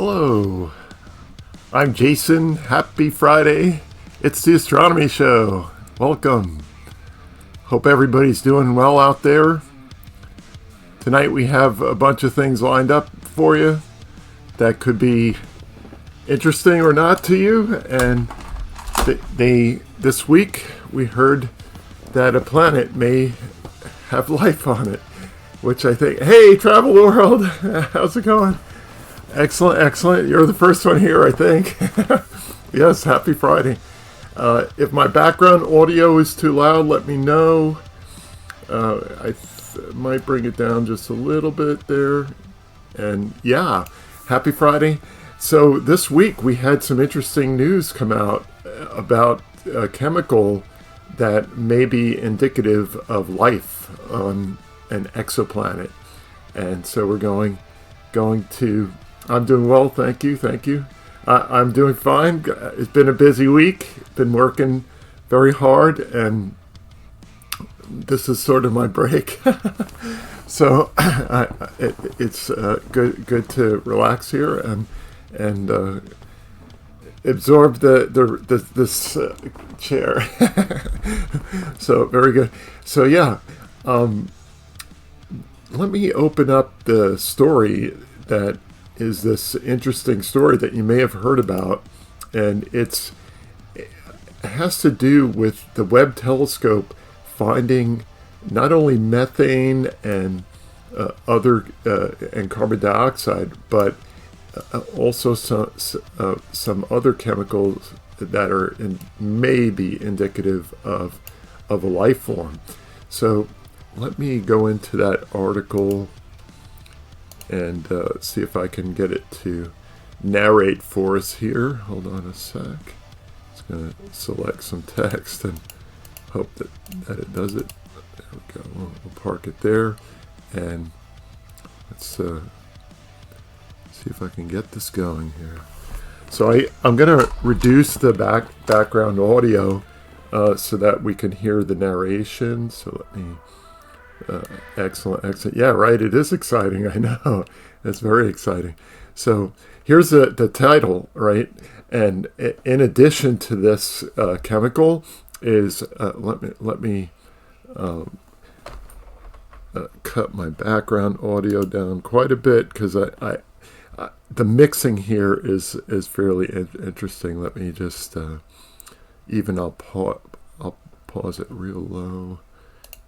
Hello, I'm Jason. Happy Friday. It's the Astronomy Show. Welcome. Hope everybody's doing well out there. Tonight we have a bunch of things lined up for you that could be interesting or not to you. And this week we heard that a planet may have life on it, which I think, hey, Travel World, how's it going? Excellent, excellent. You're the first one here, I think. Yes, happy Friday. If my background audio is too loud, let me know. I might bring it down just a little bit there. And yeah, happy Friday. So this week we had some interesting news come out about a chemical that may be indicative of life on an exoplanet. And so we're going to... I'm doing well, thank you. I'm doing fine. It's been a busy week. Been working very hard, and this is sort of my break. So it's good to relax here and absorb this chair. So very good. So yeah, let me open up the story that is this interesting story that you may have heard about, and it has to do with the Webb telescope finding not only methane and other and carbon dioxide, but also some other chemicals that are may be indicative of a life form. So let me go into that article and see if I can get it to narrate for us here. Hold on a sec. Just going to select some text and hope that it does it. There we go. We'll park it there. And let's see if I can get this going here. So I'm going to reduce the background audio so that we can hear the narration. So let me... excellent. Yeah, right. It is exciting. I know. It's very exciting. So here's the title, right? And in addition to this chemical is let me cut my background audio down quite a bit because I the mixing here is fairly interesting. Let me just I'll pause it real low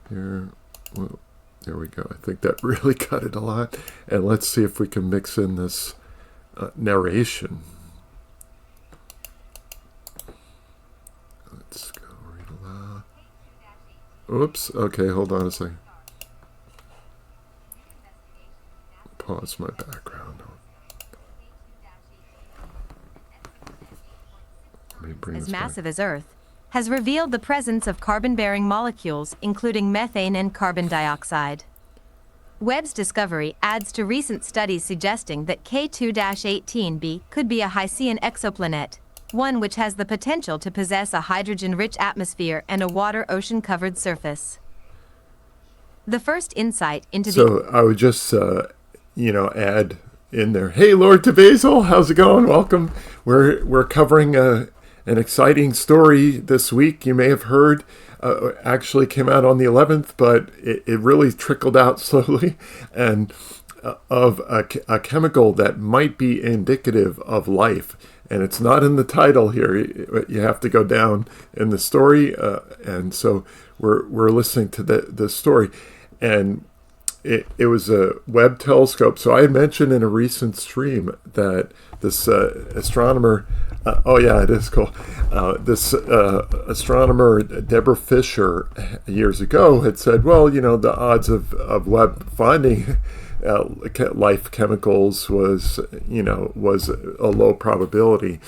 here. Well, there we go. I think that really cut it a lot. And let's see if we can mix in this narration. Let's go read aloud. Oops. Okay, hold on a second. Pause my background. Let me bring as this massive back. as Earth, has revealed the presence of carbon-bearing molecules, including methane and carbon dioxide. Webb's discovery adds to recent studies suggesting that K2-18b could be a hycean exoplanet, one which has the potential to possess a hydrogen-rich atmosphere and a water ocean-covered surface. The first insight into So I would just, add in there, hey, Lord Tebazel, how's it going? Welcome. We're covering an exciting story this week. You may have heard, actually came out on the 11th, but it really trickled out slowly, and of a chemical that might be indicative of life. And it's not in the title here. You have to go down in the story, and so we're listening to the story. And it was a Webb telescope. So I had mentioned in a recent stream that this astronomer, it is cool. This astronomer, Deborah Fisher, years ago had said, well, the odds of Webb finding life chemicals was a low probability.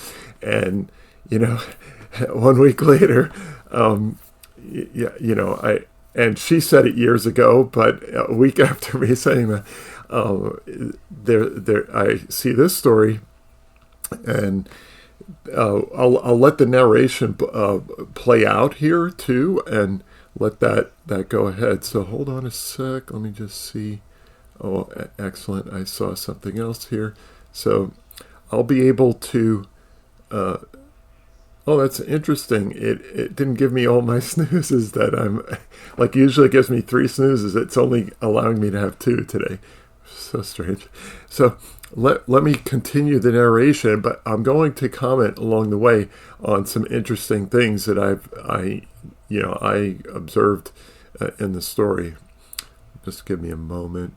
And, 1 week later, and she said it years ago, but a week after me saying that, I see this story, and I'll let the narration play out here too, and let that go ahead. So hold on a sec. Let me just see. Oh, excellent. I saw something else here. So I'll be able to. Oh, that's interesting. It didn't give me all my snoozes that I'm like usually it gives me 3 snoozes. It's only allowing me to have 2 today. So strange. So let me continue the narration, but I'm going to comment along the way on some interesting things that I observed in the story. Just give me a moment.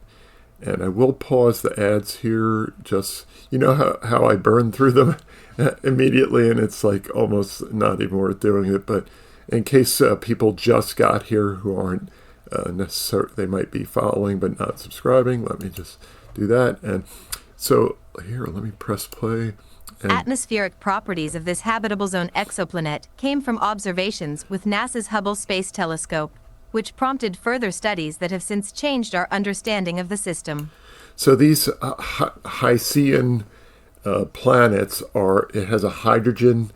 And I will pause the ads here. Just, you know how I burn through them immediately, and it's like almost not even worth doing it. But in case people just got here who aren't necessarily, they might be following but not subscribing, let me just do that. And so here, let me press play. And Atmospheric properties of this habitable zone exoplanet came from observations with NASA's Hubble Space Telescope, which prompted further studies that have since changed our understanding of the system. so these hycean planets it has a hydrogen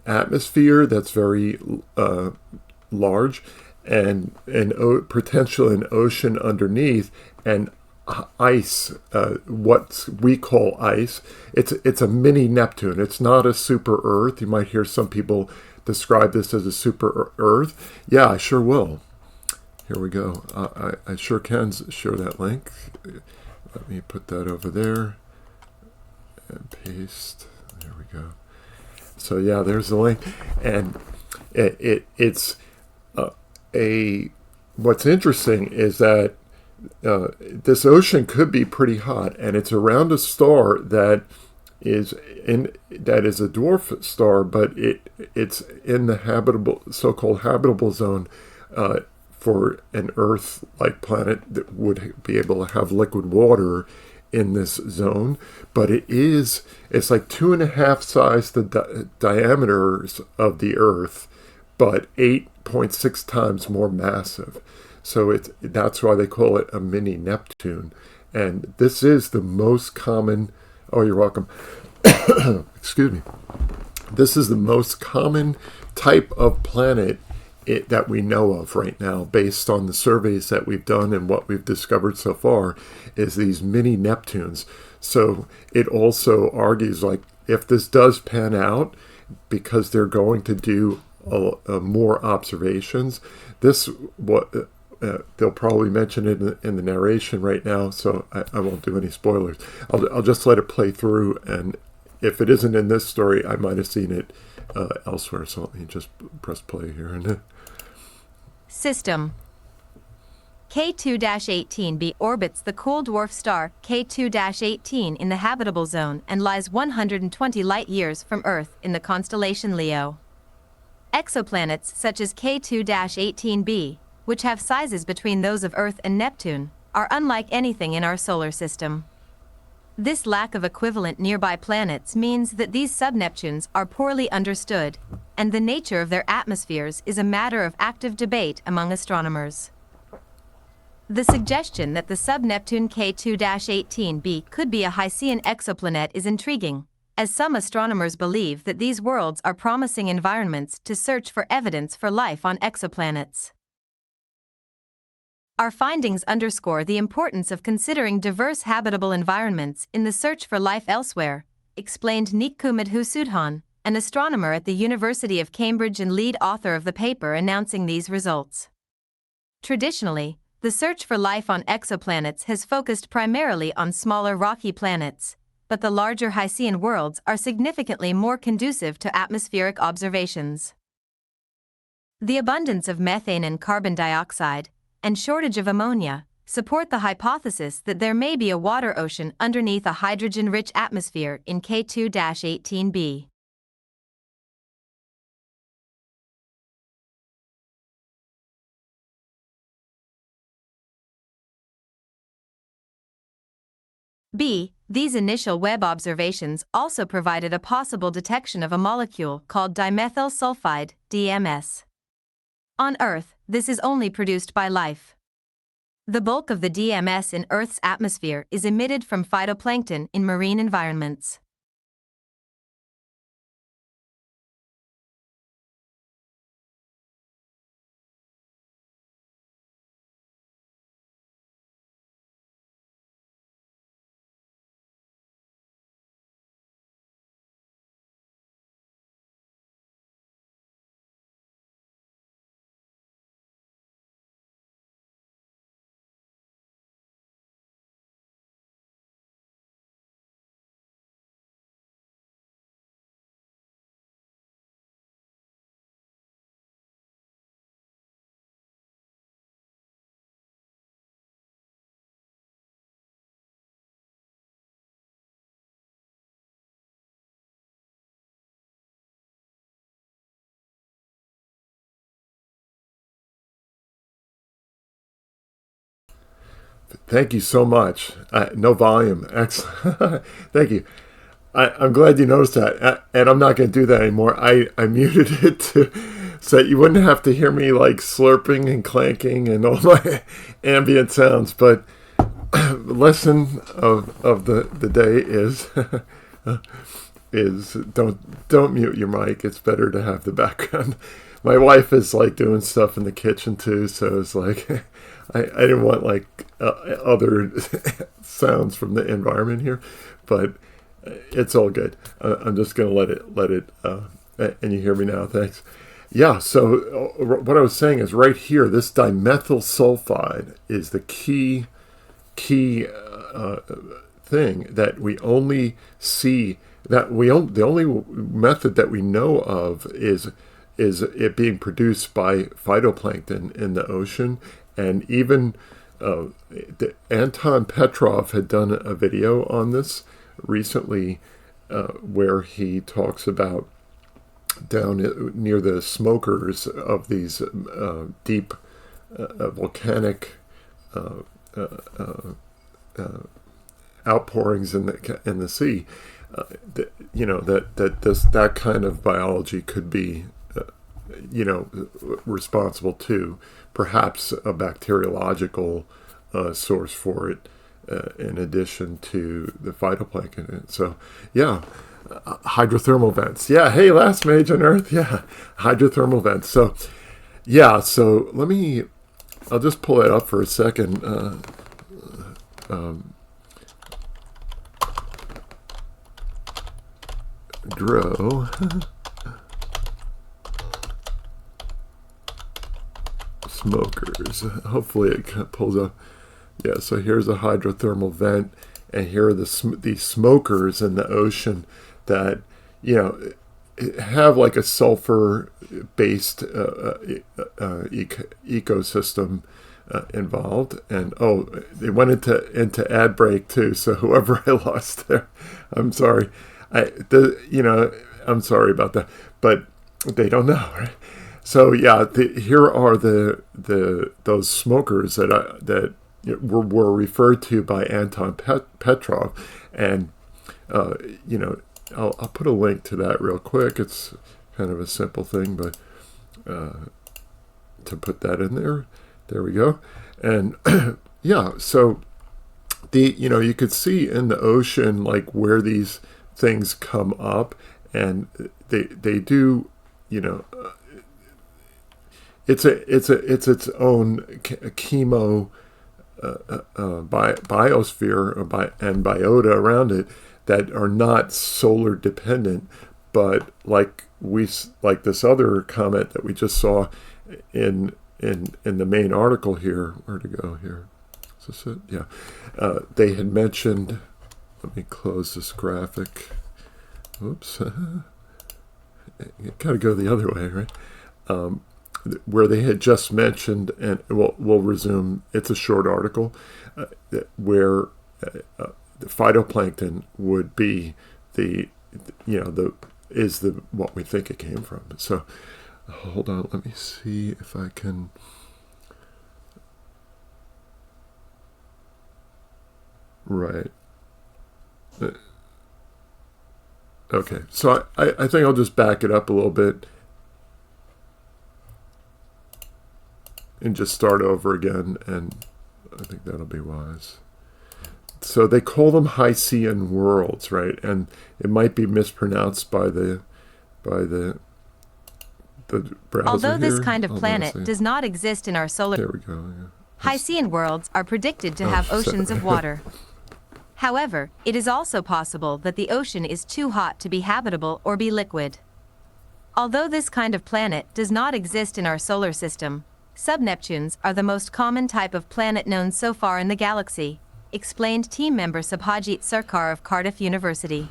atmosphere that's very large, and potential an ocean underneath, and ice, what we call ice. It's a mini Neptune. It's not a super Earth. You might hear some people describe this as a super Earth. Yeah, I sure will. Here we go. I sure can share that link. Let me put that over there and paste. There we go. So yeah, there's the link, and it's what's interesting is that this ocean could be pretty hot, and it's around a star that is a dwarf star, but it's in the so-called habitable zone for an Earth-like planet that would be able to have liquid water in this zone. But it's like 2.5 size the diameters of the Earth, but 8.6 times more massive. So that's why they call it a mini Neptune. And this is the most common. Oh, you're welcome. Excuse me. This is the most common type of planet that we know of right now, based on the surveys that we've done and what we've discovered so far, is these mini Neptunes. So it also argues, like, if this does pan out, because they're going to do more observations, they'll probably mention it in the narration right now, so I won't do any spoilers. I'll just let it play through, and if it isn't in this story, I might have seen it elsewhere. So let me just press play here. System. K2-18b orbits the cool dwarf star K2-18 in the habitable zone and lies 120 light-years from Earth in the constellation Leo. Exoplanets such as K2-18b, which have sizes between those of Earth and Neptune, are unlike anything in our solar system. This lack of equivalent nearby planets means that these subneptunes are poorly understood, and the nature of their atmospheres is a matter of active debate among astronomers. The suggestion that the subneptune K2-18b could be a hycean exoplanet is intriguing, as some astronomers believe that these worlds are promising environments to search for evidence for life on exoplanets. Our findings underscore the importance of considering diverse habitable environments in the search for life elsewhere, explained Nikku Madhusudhan, an astronomer at the University of Cambridge and lead author of the paper announcing these results. Traditionally, the search for life on exoplanets has focused primarily on smaller rocky planets, but the larger hycean worlds are significantly more conducive to atmospheric observations. The abundance of methane and carbon dioxide, and shortage of ammonia, support the hypothesis that there may be a water ocean underneath a hydrogen-rich atmosphere in K2-18b. These initial Webb observations also provided a possible detection of a molecule called dimethyl sulfide, DMS. On Earth, this is only produced by life. The bulk of the DMS in Earth's atmosphere is emitted from phytoplankton in marine environments. Thank you so much. No volume. Excellent. Thank you. I'm glad you noticed that. And I'm not going to do that anymore. I muted it so that you wouldn't have to hear me like slurping and clanking and all my ambient sounds. But lesson of the day is don't mute your mic. It's better to have the background. My wife is like doing stuff in the kitchen too, so it's like I didn't want like other sounds from the environment here, but it's all good. I'm just gonna let it. And you hear me now? Thanks. Yeah. So what I was saying is right here. This dimethyl sulfide is the key thing that we only see. The only method that we know of is it being produced by phytoplankton in the ocean. And even Anton Petrov had done a video on this recently where he talks about down near the smokers of these deep volcanic outpourings in the sea. That kind of biology could be responsible too, perhaps a bacteriological source for it, in addition to the phytoplankton. So, yeah, hydrothermal vents. Yeah, hey, last mage on Earth. Yeah, hydrothermal vents. So, yeah, so I'll just pull that up for a second. Dro. Smokers. Hopefully it pulls up. Yeah, so here's a hydrothermal vent, and here are these smokers in the ocean that have like a sulfur-based ecosystem involved. And they went into ad break too. So whoever I lost there, I'm sorry. I'm sorry about that, but they don't know, right? So yeah, here are those smokers that were referred to by Anton Petrov, and I'll put a link to that real quick. It's kind of a simple thing, but to put that in there we go. And yeah, so you could see in the ocean like where these things come up, and they do it's its own chemo biosphere and biota around it that are not solar dependent, but like this other comment that we just saw in the main article here. Where to go here? Is this it? Yeah. They had mentioned. Let me close this graphic. Oops. You gotta go the other way, right? Where they had just mentioned, and we'll resume. It's a short article where the phytoplankton would be what we think it came from. So hold on, let me see if I can. Right. Okay, so I think I'll just back it up a little bit and just start over again, and I think that'll be wise. So they call them hycean worlds, right? And it might be mispronounced by the browser. Although this here. kind of planet does not exist in our solar... There we go. Yeah. Hycean worlds are predicted to have oceans of water. However, it is also possible that the ocean is too hot to be habitable or be liquid. Although this kind of planet does not exist in our solar system, subneptunes are the most common type of planet known so far in the galaxy, explained team member Subhajit Sarkar of Cardiff University.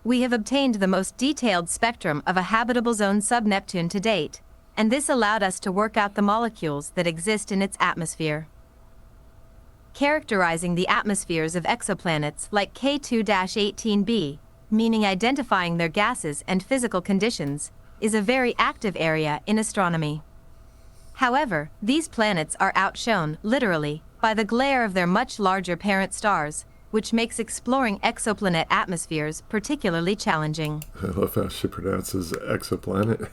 We have obtained the most detailed spectrum of a habitable zone subneptune to date, and this allowed us to work out the molecules that exist in its atmosphere. Characterizing the atmospheres of exoplanets like K2-18b, meaning identifying their gases and physical conditions, is a very active area in astronomy. However, these planets are outshone, literally, by the glare of their much larger parent stars, which makes exploring exoplanet atmospheres particularly challenging. I love how she pronounces exoplanet.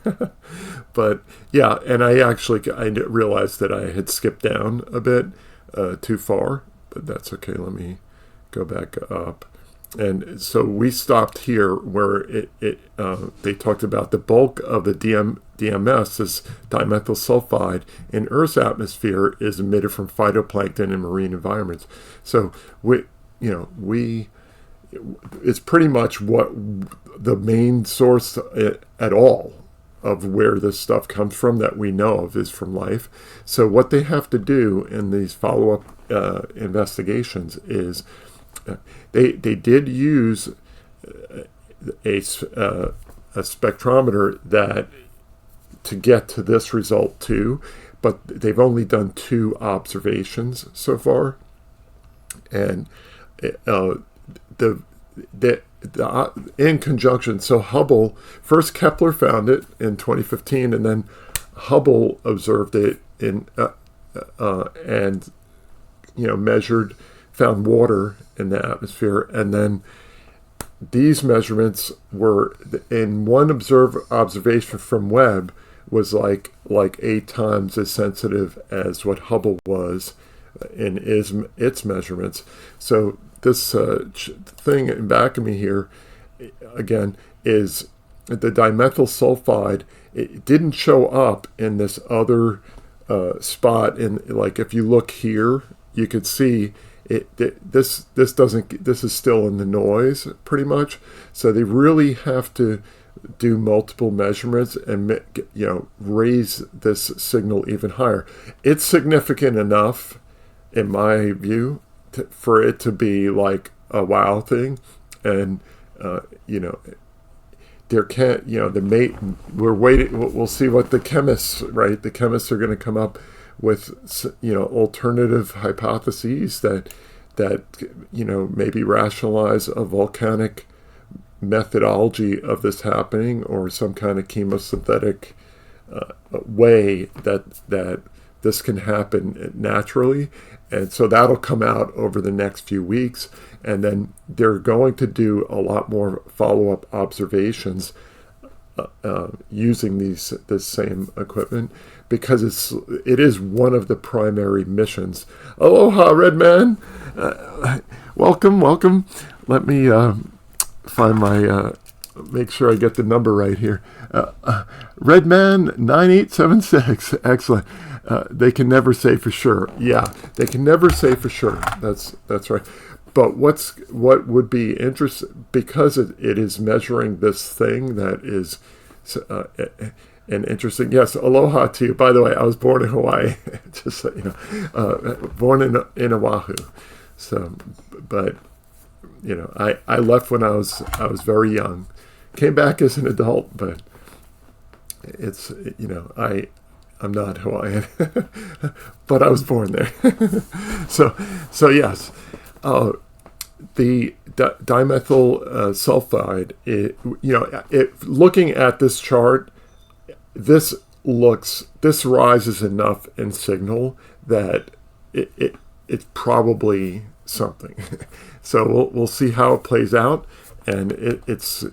But yeah, and I realized that I had skipped down a bit too far, but that's okay. Let me go back up. And so we stopped here where they talked about the bulk of the DMS, this dimethyl sulfide, in Earth's atmosphere is emitted from phytoplankton and marine environments. So it's pretty much what the main source at all of where this stuff comes from that we know of is from life. So what they have to do in these follow-up investigations is they did use a spectrometer that to get to this result too, but they've only done 2 observations so far, and in conjunction. So Hubble first, Kepler found it in 2015, and then Hubble observed it and measured, found water in the atmosphere, and then these measurements were in one observation from Webb was like 8 times as sensitive as what Hubble was in its measurements. So this thing in back of me here, again, is the dimethyl sulfide. It didn't show up in this other spot. Like if you look here, you could see this is still in the noise pretty much. So they really have to do multiple measurements and raise this signal even higher. It's significant enough, in my view, for it to be like a wow thing, and there can't, we're waiting. We'll see what the chemists are going to come up with, alternative hypotheses that maybe rationalize a volcanic methodology of this happening, or some kind of chemosynthetic way that this can happen naturally. And so that'll come out over the next few weeks, and then they're going to do a lot more follow-up observations using this same equipment, because it is one of the primary missions. Aloha, Redman. Welcome. Let me find my make sure I get the number right here. Redman 9876. Excellent. They can never say for sure. Yeah, they can never say for sure. That's right. But what would be interesting, because it is measuring this thing that is and interesting. Yes, aloha to you. By the way, I was born in Hawaii. Just so you know, born in Oahu. So, but I left when I was very young. Came back as an adult, but it's I'm not Hawaiian, but I was born there. so yes, the dimethyl sulfide. Looking at this chart, this rises enough in signal that it's probably something. So we'll see how it plays out, and it's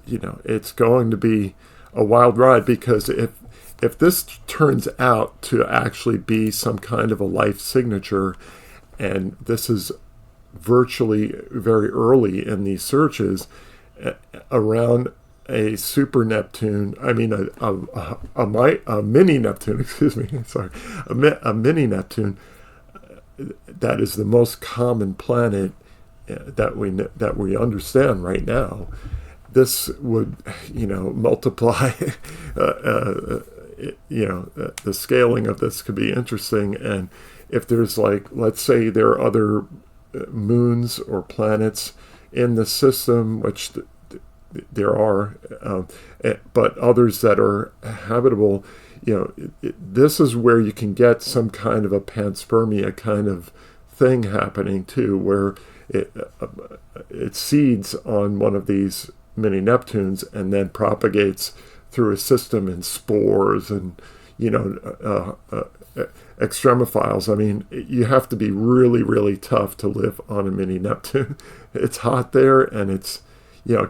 going to be a wild ride, because if this turns out to actually be some kind of a life signature, and this is virtually very early in these searches around a super Neptune, a mini Neptune, excuse me, sorry, a mini Neptune, that is the most common planet that we understand right now. This would, multiply. The scaling of this could be interesting. And if there's let's say there are other moons or planets in the system, which there are, but others that are habitable, this is where you can get some kind of a panspermia kind of thing happening too, where it seeds on one of these mini Neptunes and then propagates through a system in spores, and extremophiles. I mean, you have to be really, really tough to live on a mini Neptune. It's hot there, and it's, you'll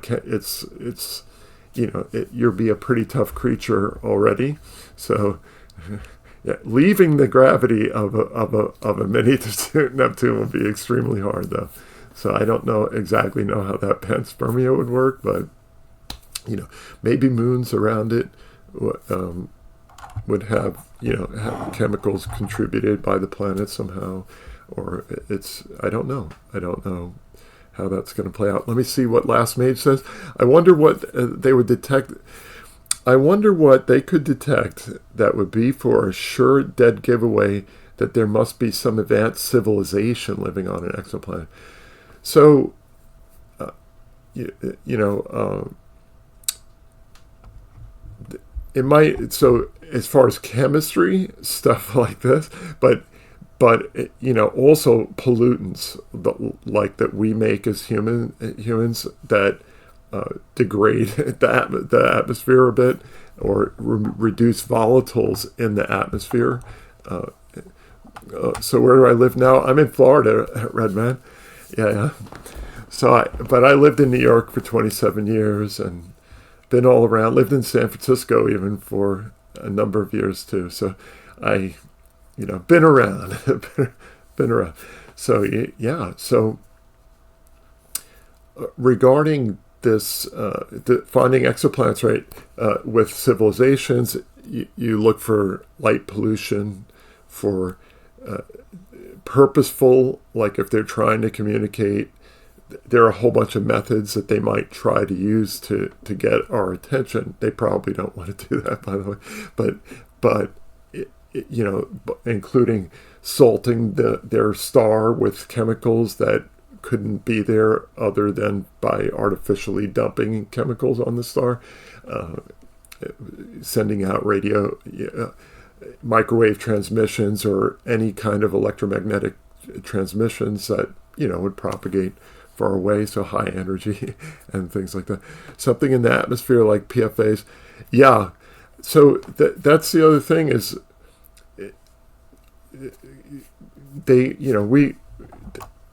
be a pretty tough creature already. So, yeah, leaving the gravity of a mini Neptune would be extremely hard, though. So I don't exactly know how that panspermia would work, but maybe moons around it would have chemicals contributed by the planet somehow, or I don't know how that's going to play out. Let me see what Last Mage says. I wonder what they would detect. I wonder what they could detect that would be for a sure dead giveaway that there must be some advanced civilization living on an exoplanet. So, it might. So, as far as chemistry, stuff like this, but also pollutants that we make as humans that degrade the atmosphere a bit, or reduce volatiles in the atmosphere. So where do I live now? I'm in Florida, Redman. Yeah. So but I lived in New York for 27 years and been all around. Lived in San Francisco even for a number of years too. So I, been around, been around. So yeah. So regarding this, finding exoplanets, right, with civilizations, you look for light pollution, for purposeful, like if they're trying to communicate, there are a whole bunch of methods that they might try to use to get our attention. They probably don't want to do that, by the way, but including salting their star with chemicals that couldn't be there other than by artificially dumping chemicals on the star, sending out microwave transmissions or any kind of electromagnetic transmissions that would propagate far away, so high energy and things like that. Something in the atmosphere like PFAs. Yeah. So that's the other thing is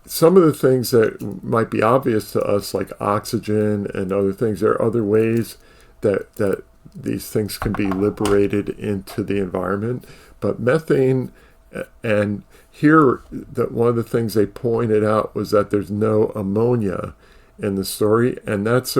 some of the things that might be obvious to us, like oxygen and other things, there are other ways that these things can be liberated into the environment. But methane, and here, one of the things they pointed out was that there's no ammonia in the story, and that's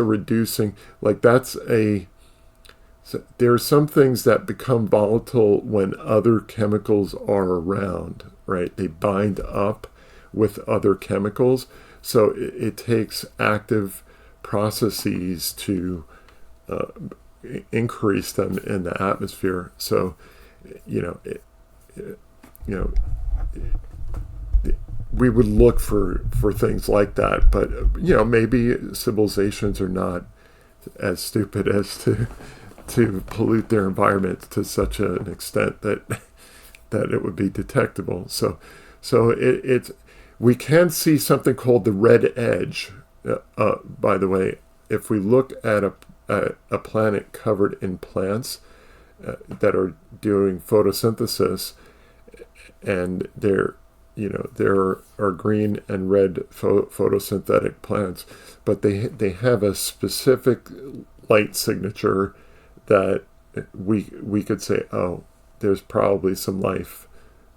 there are some things that become volatile when other chemicals are around, right? They bind up with other chemicals, so it takes active processes to increase them in the atmosphere. So, we would look for things like that, but maybe civilizations are not as stupid as to pollute their environment to such an extent that it would be detectable. So we can see something called the red edge. By the way, if we look at a planet covered in plants that are doing photosynthesis, and there are green and red photosynthetic plants, but they have a specific light signature that we could say, oh, there's probably some life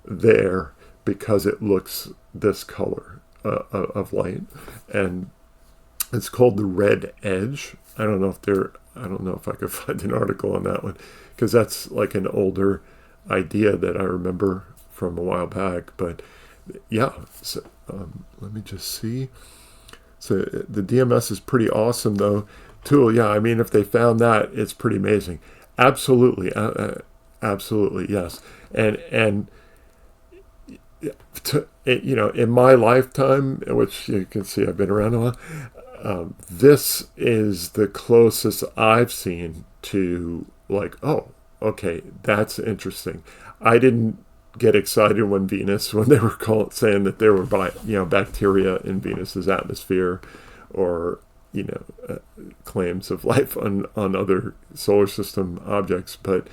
there because it looks this color of light, and it's called the red edge. I don't know if I could find an article on that one, because that's like an older idea that I remember from a while back. But yeah, so, let me just see. So the DMS is pretty awesome, though. Tool, yeah. I mean, if they found that, it's pretty amazing. Absolutely, absolutely, yes. And in my lifetime, which you can see I've been around a while, this is the closest I've seen to like, oh, okay, that's interesting. I didn't get excited when they were saying that there were bacteria in Venus's atmosphere, or claims of life on other solar system objects. But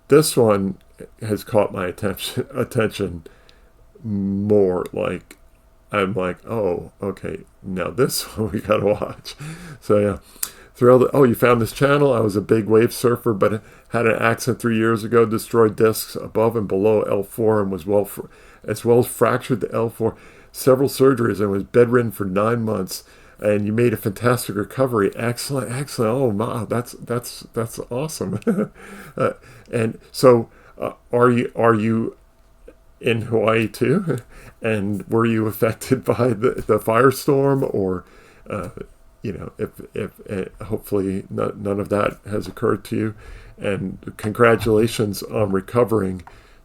this one has caught my attention more. Like, I'm like, oh, okay, now this one we gotta watch. So yeah, thrilled. Oh, you found this channel? I was a big wave surfer, but had an accident 3 years ago, destroyed discs above and below L4, and was as well as fractured the L4, several surgeries, and was bedridden for 9 months. And you made a fantastic recovery. Excellent, excellent. Oh, wow, that's awesome. And so, are you in Hawaii too? And were you affected by the firestorm, or if hopefully none of that has occurred to you? And congratulations on recovering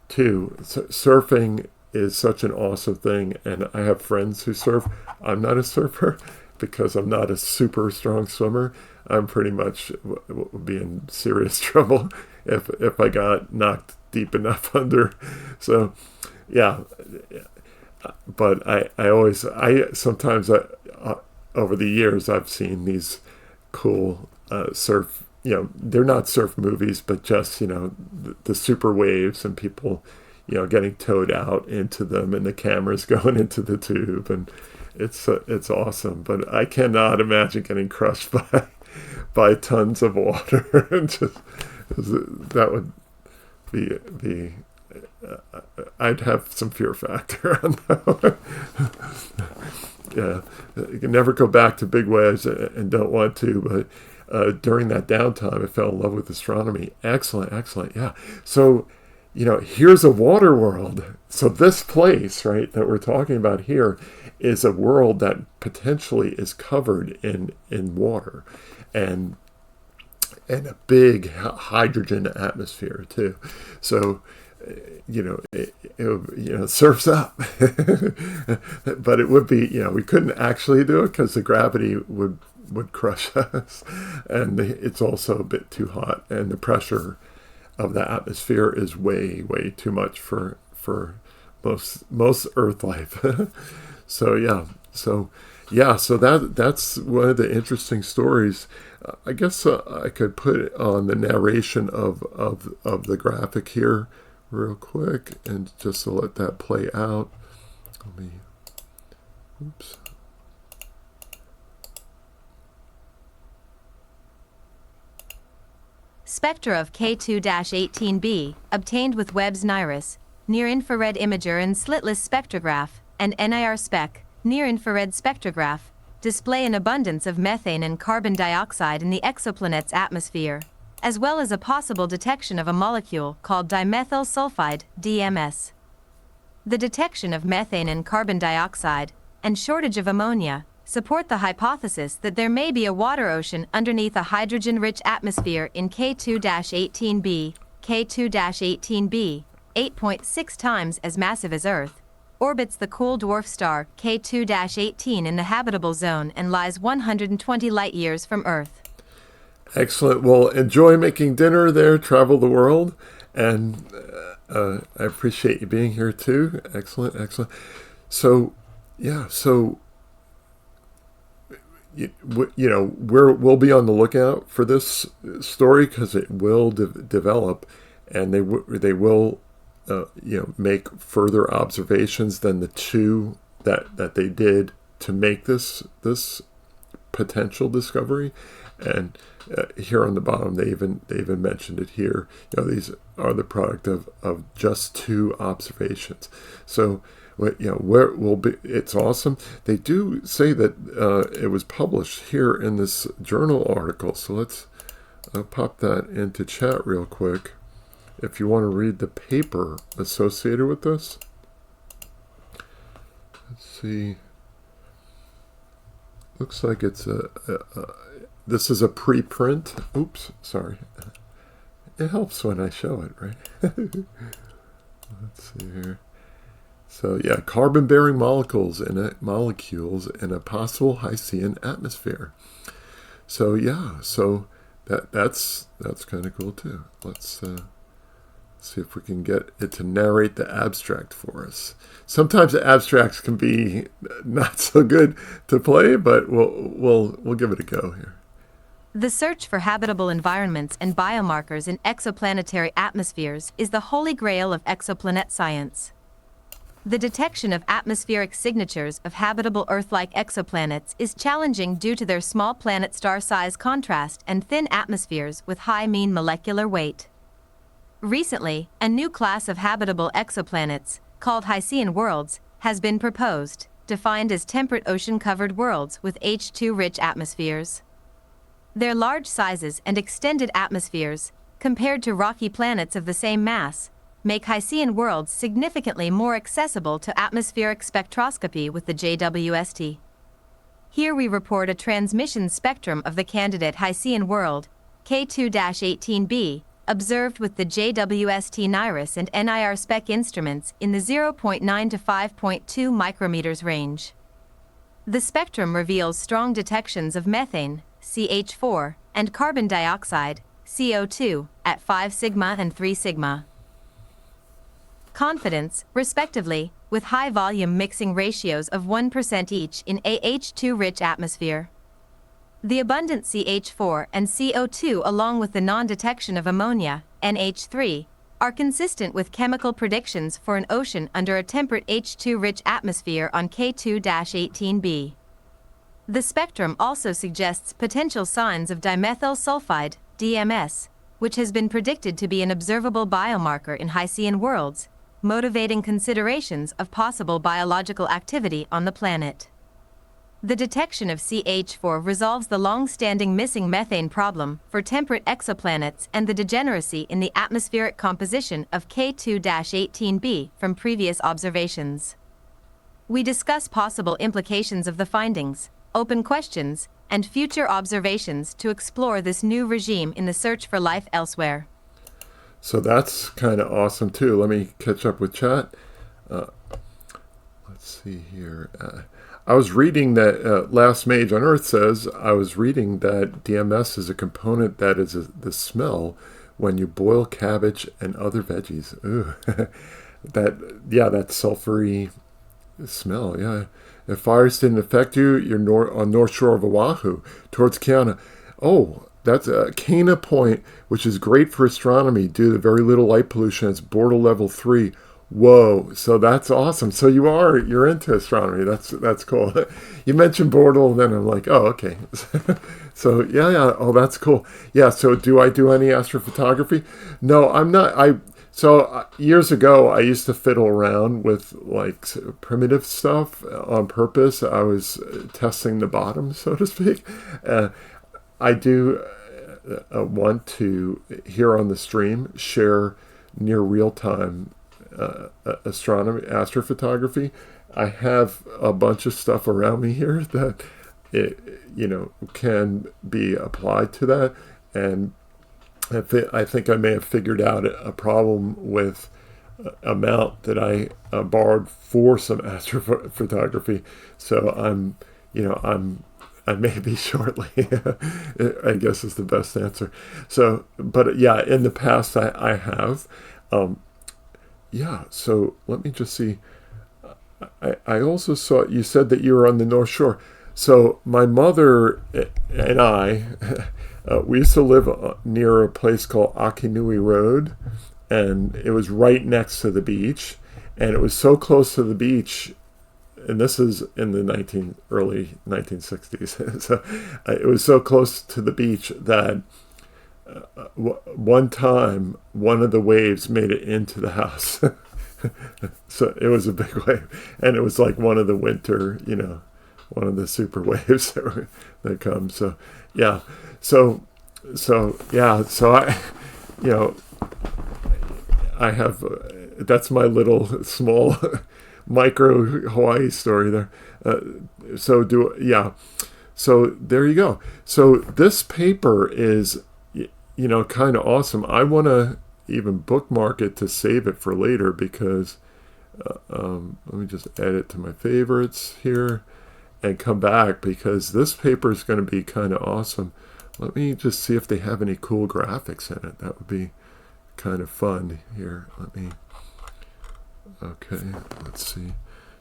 too. Surfing is such an awesome thing, and I have friends who surf. I'm not a surfer because I'm not a super strong swimmer. I'm pretty much would be in serious trouble if I got knocked deep enough under. So yeah, but I sometimes over the years I've seen these cool surf, they're not surf movies, but just the super waves and people getting towed out into them, and the cameras going into the tube, and it's awesome. But I cannot imagine getting crushed by tons of water. And just that would be I'd have some fear factor on that one. Yeah, you can never go back to big waves and don't want to, but during that downtime I fell in love with astronomy. Excellent. Yeah, so here's a water world. So this place, right, that we're talking about here is a world that potentially is covered in water and a big hydrogen atmosphere too. So it surfs up. But it would be, we couldn't actually do it because the gravity would crush us, and it's also a bit too hot, and the pressure of the atmosphere is way too much for most Earth life. So that's one of the interesting stories. I guess I could put it on the narration of the graphic here real quick, and just to let that play out. Oops. Spectra of K2-18b, obtained with Webb's NIRIS, near-infrared imager and slitless spectrograph, and NIR spec, near-infrared spectrograph, display an abundance of methane and carbon dioxide in the exoplanet's atmosphere, as well as a possible detection of a molecule called Dimethyl Sulfide, DMS. The detection of methane and carbon dioxide, and shortage of ammonia, support the hypothesis that there may be a water ocean underneath a hydrogen-rich atmosphere in K2-18b. K2-18b, 8.6 times as massive as Earth, orbits the cool dwarf star K2-18 in the habitable zone and lies 120 light-years from Earth. Excellent. Well, enjoy making dinner there, travel the world, and I appreciate you being here too. Excellent. So, yeah, we'll be on the lookout for this story because it will develop, and they will make further observations than the two that they did to make this potential discovery. And here on the bottom, they even mentioned it here. These are the product of just two observations. So where will be, it's awesome. They do say that it was published here in this journal article. So let's pop that into chat real quick. If you want to read the paper associated with this. Let's see. Looks like it's this is a preprint. Oops, sorry. It helps when I show it, right? Let's see here. So yeah, carbon-bearing molecules in a possible hycean atmosphere. So yeah, so that's kind of cool too. Let's see if we can get it to narrate the abstract for us. Sometimes the abstracts can be not so good to play, but we'll give it a go here. The search for habitable environments and biomarkers in exoplanetary atmospheres is the holy grail of exoplanet science. The detection of atmospheric signatures of habitable Earth-like exoplanets is challenging due to their small planet-star size contrast and thin atmospheres with high mean molecular weight. Recently, a new class of habitable exoplanets, called hycean worlds, has been proposed, defined as temperate ocean-covered worlds with H2-rich atmospheres. Their large sizes and extended atmospheres, compared to rocky planets of the same mass, make hycean worlds significantly more accessible to atmospheric spectroscopy with the JWST. Here we report a transmission spectrum of the candidate hycean world, K2-18b, observed with the JWST NIRIS and NIR SPEC instruments in the 0.9 to 5.2 micrometers range. The spectrum reveals strong detections of methane, CH4, and carbon dioxide, CO2, at 5 sigma and 3 sigma. Confidence, respectively, with high volume mixing ratios of 1% each in a H2-rich atmosphere. The abundant CH4 and CO2 along with the non-detection of ammonia, NH3, are consistent with chemical predictions for an ocean under a temperate H2-rich atmosphere on K2-18b. The spectrum also suggests potential signs of dimethyl sulfide, DMS, which has been predicted to be an observable biomarker in hycean worlds, motivating considerations of possible biological activity on the planet. The detection of CH4 resolves the long-standing missing methane problem for temperate exoplanets and the degeneracy in the atmospheric composition of K2-18b from previous observations. We discuss possible implications of the findings, open questions, and future observations to explore this new regime in the search for life elsewhere. So that's kind of awesome too. Let me catch up with chat. Let's see here. I was reading that Last Mage on Earth says, I was reading that DMS is a component that is the smell when you boil cabbage and other veggies. Ooh. that sulfury smell, yeah. If fires didn't affect you, you're on North Shore of Oahu, towards Kiana. Oh, that's Cana Point, which is great for astronomy due to very little light pollution. It's Bortle level 3. Whoa, so that's awesome. So you're into astronomy. That's cool. You mentioned Bortle, then I'm like, oh, okay. So yeah. Oh, that's cool. Yeah. So do I do any astrophotography? No, I'm not. Years ago, I used to fiddle around with like primitive stuff on purpose. I was testing the bottom, so to speak. I do want to, here on the stream, share near real-time astrophotography. I have a bunch of stuff around me here that can be applied to that, and I think I may have figured out a problem with a mount that I borrowed for some astrophotography. So I may be shortly, I guess is the best answer. So, but yeah, in the past I have. So let me just see. I also saw, you said that you were on the North Shore. So my mother and I, we used to live near a place called Akinui Road, and it was right next to the beach, and it was so close to the beach, and this is in the early 1960s, so it was so close to the beach that one time one of the waves made it into the house. So it was a big wave, and it was like one of the winter, one of the super waves that come. So yeah, so I have that's my little small micro Hawaii story there. So there you go. So this paper is kind of awesome. I want to even bookmark it to save it for later, because let me just add it to my favorites here and come back, because this paper is going to be kind of awesome. Let me just see if they have any cool graphics in it. That would be kind of fun here. Okay, let's see.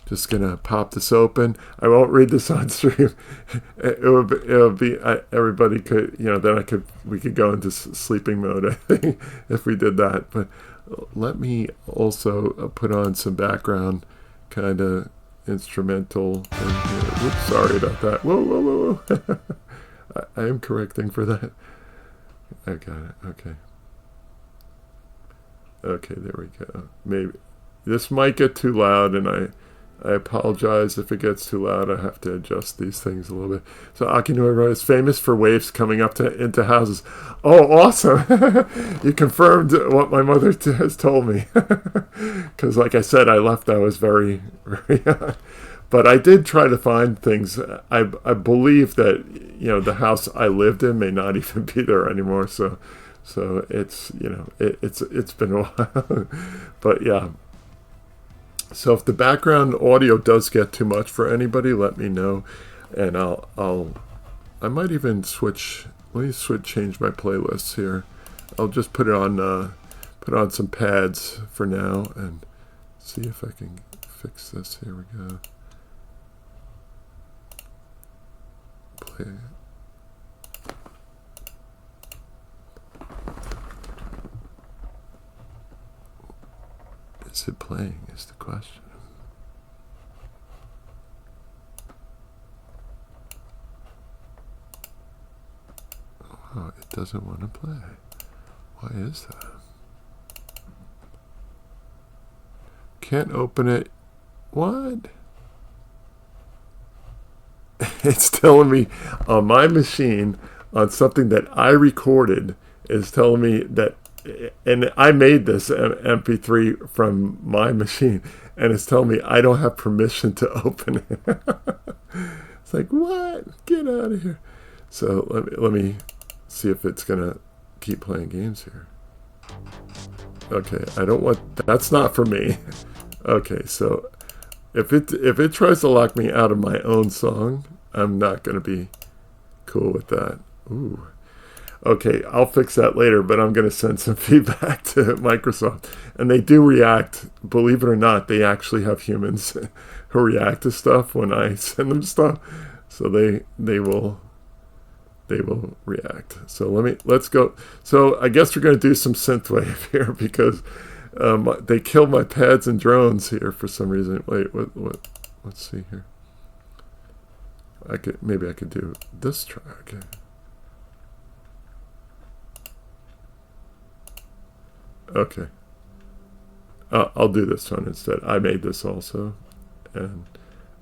Just gonna pop this open. I won't read this on stream. It would be everybody could, then we could go into sleeping mode, I think, if we did that. But let me also put on some background kind of instrumental thing here. Whoops, sorry about that. Whoa. I am correcting for that. I got it. Okay, there we go. Maybe this might get too loud, and I apologize if it gets too loud. I have to adjust these things a little bit. So Akinura is famous for waves coming up into houses. Oh, awesome. You confirmed what my mother has told me. Because like I said, I left. I was very, very young. But I did try to find things. I believe that, the house I lived in may not even be there anymore. So it's, it's been a while. But yeah. So if the background audio does get too much for anybody, let me know, and I might even change my playlists here. I'll just put on some pads for now and see if I can fix this. Here we go. Play. Is it playing is the question. Oh, it doesn't want to play. Why is that? Can't open it. What? It's telling me on my machine, on something that I recorded, is telling me that, and I made this MP3 from my machine, and it's telling me I don't have permission to open it. It's like, what? Get out of here. So let me see if it's gonna keep playing games here. Okay, I don't want, that's not for me. Okay, so if it tries to lock me out of my own song, I'm not gonna be cool with that. Ooh. Okay, I'll fix that later, but I'm going to send some feedback to Microsoft. And they do react, believe it or not, they actually have humans who react to stuff when I send them stuff. So they will react. So let's go. So I guess we're going to do some synthwave here because they killed my pads and drones here for some reason. Wait, what? Let's see here. Maybe I could do this track. Okay. I'll do this one instead. I made this also. And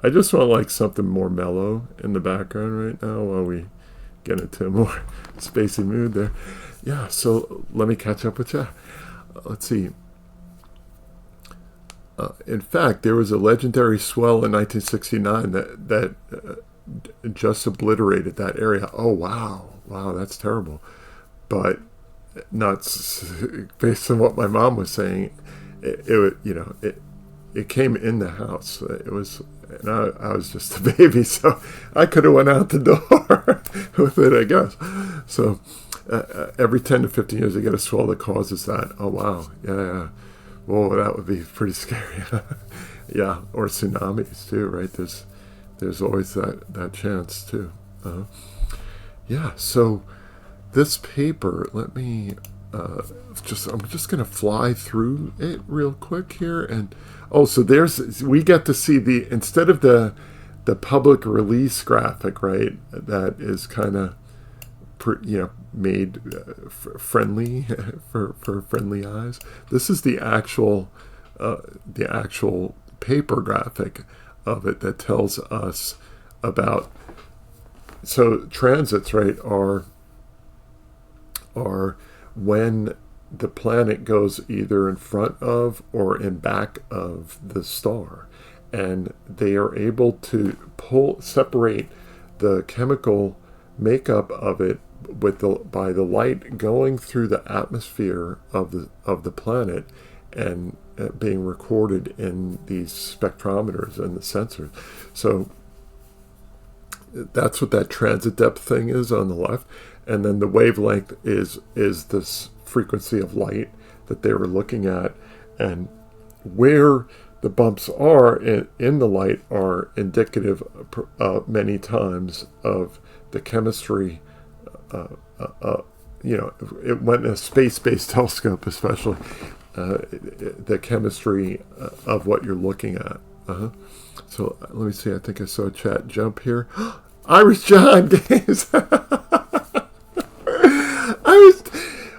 I just want like something more mellow in the background right now while we get into a more spacey mood there. Yeah, so let me catch up with you. Let's see. In fact, there was a legendary swell in 1969 that just obliterated that area. Oh, wow. Wow, that's terrible. But not based on what my mom was saying, it came in the house. It was, and I was just a baby, so I could have went out the door with it, I guess. So every 10 to 15 years, you get a swell that causes that. Oh wow, yeah. Whoa, that would be pretty scary. Yeah, or tsunamis too, right? There's always that chance too. Yeah, so. This paper, let me I'm just going to fly through it real quick here. And so we get to see instead of the public release graphic, right, that is kind of, made friendly for friendly eyes. This is the actual paper graphic of it that tells us about, so transits, right, are when the planet goes either in front of or in back of the star, and they are able to separate the chemical makeup of it by the light going through the atmosphere of the planet and being recorded in these spectrometers and the sensors. So that's what that transit depth thing is on the left. And then the wavelength is this frequency of light that they were looking at, and where the bumps are in the light are indicative many times of the chemistry. When a space-based telescope, especially, the chemistry of what you're looking at. So let me see. I think I saw a chat jump here. Irish John Games.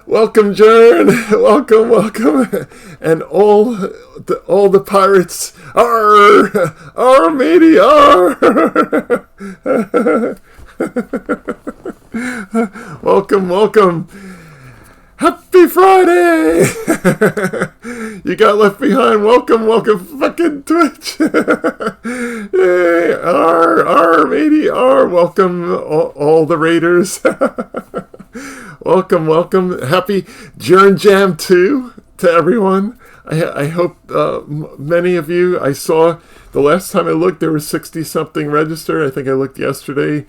Welcome, Jern. Welcome, and all the pirates. Arr, matey, arr. Welcome. Happy Friday. You got left behind. Welcome, fucking Twitch. Yay, arr, matey, arr. Welcome, all the raiders. Welcome. Happy Jern Jam 2 to everyone. I hope many of you, I saw the last time I looked, there were 60-something registered. I think I looked yesterday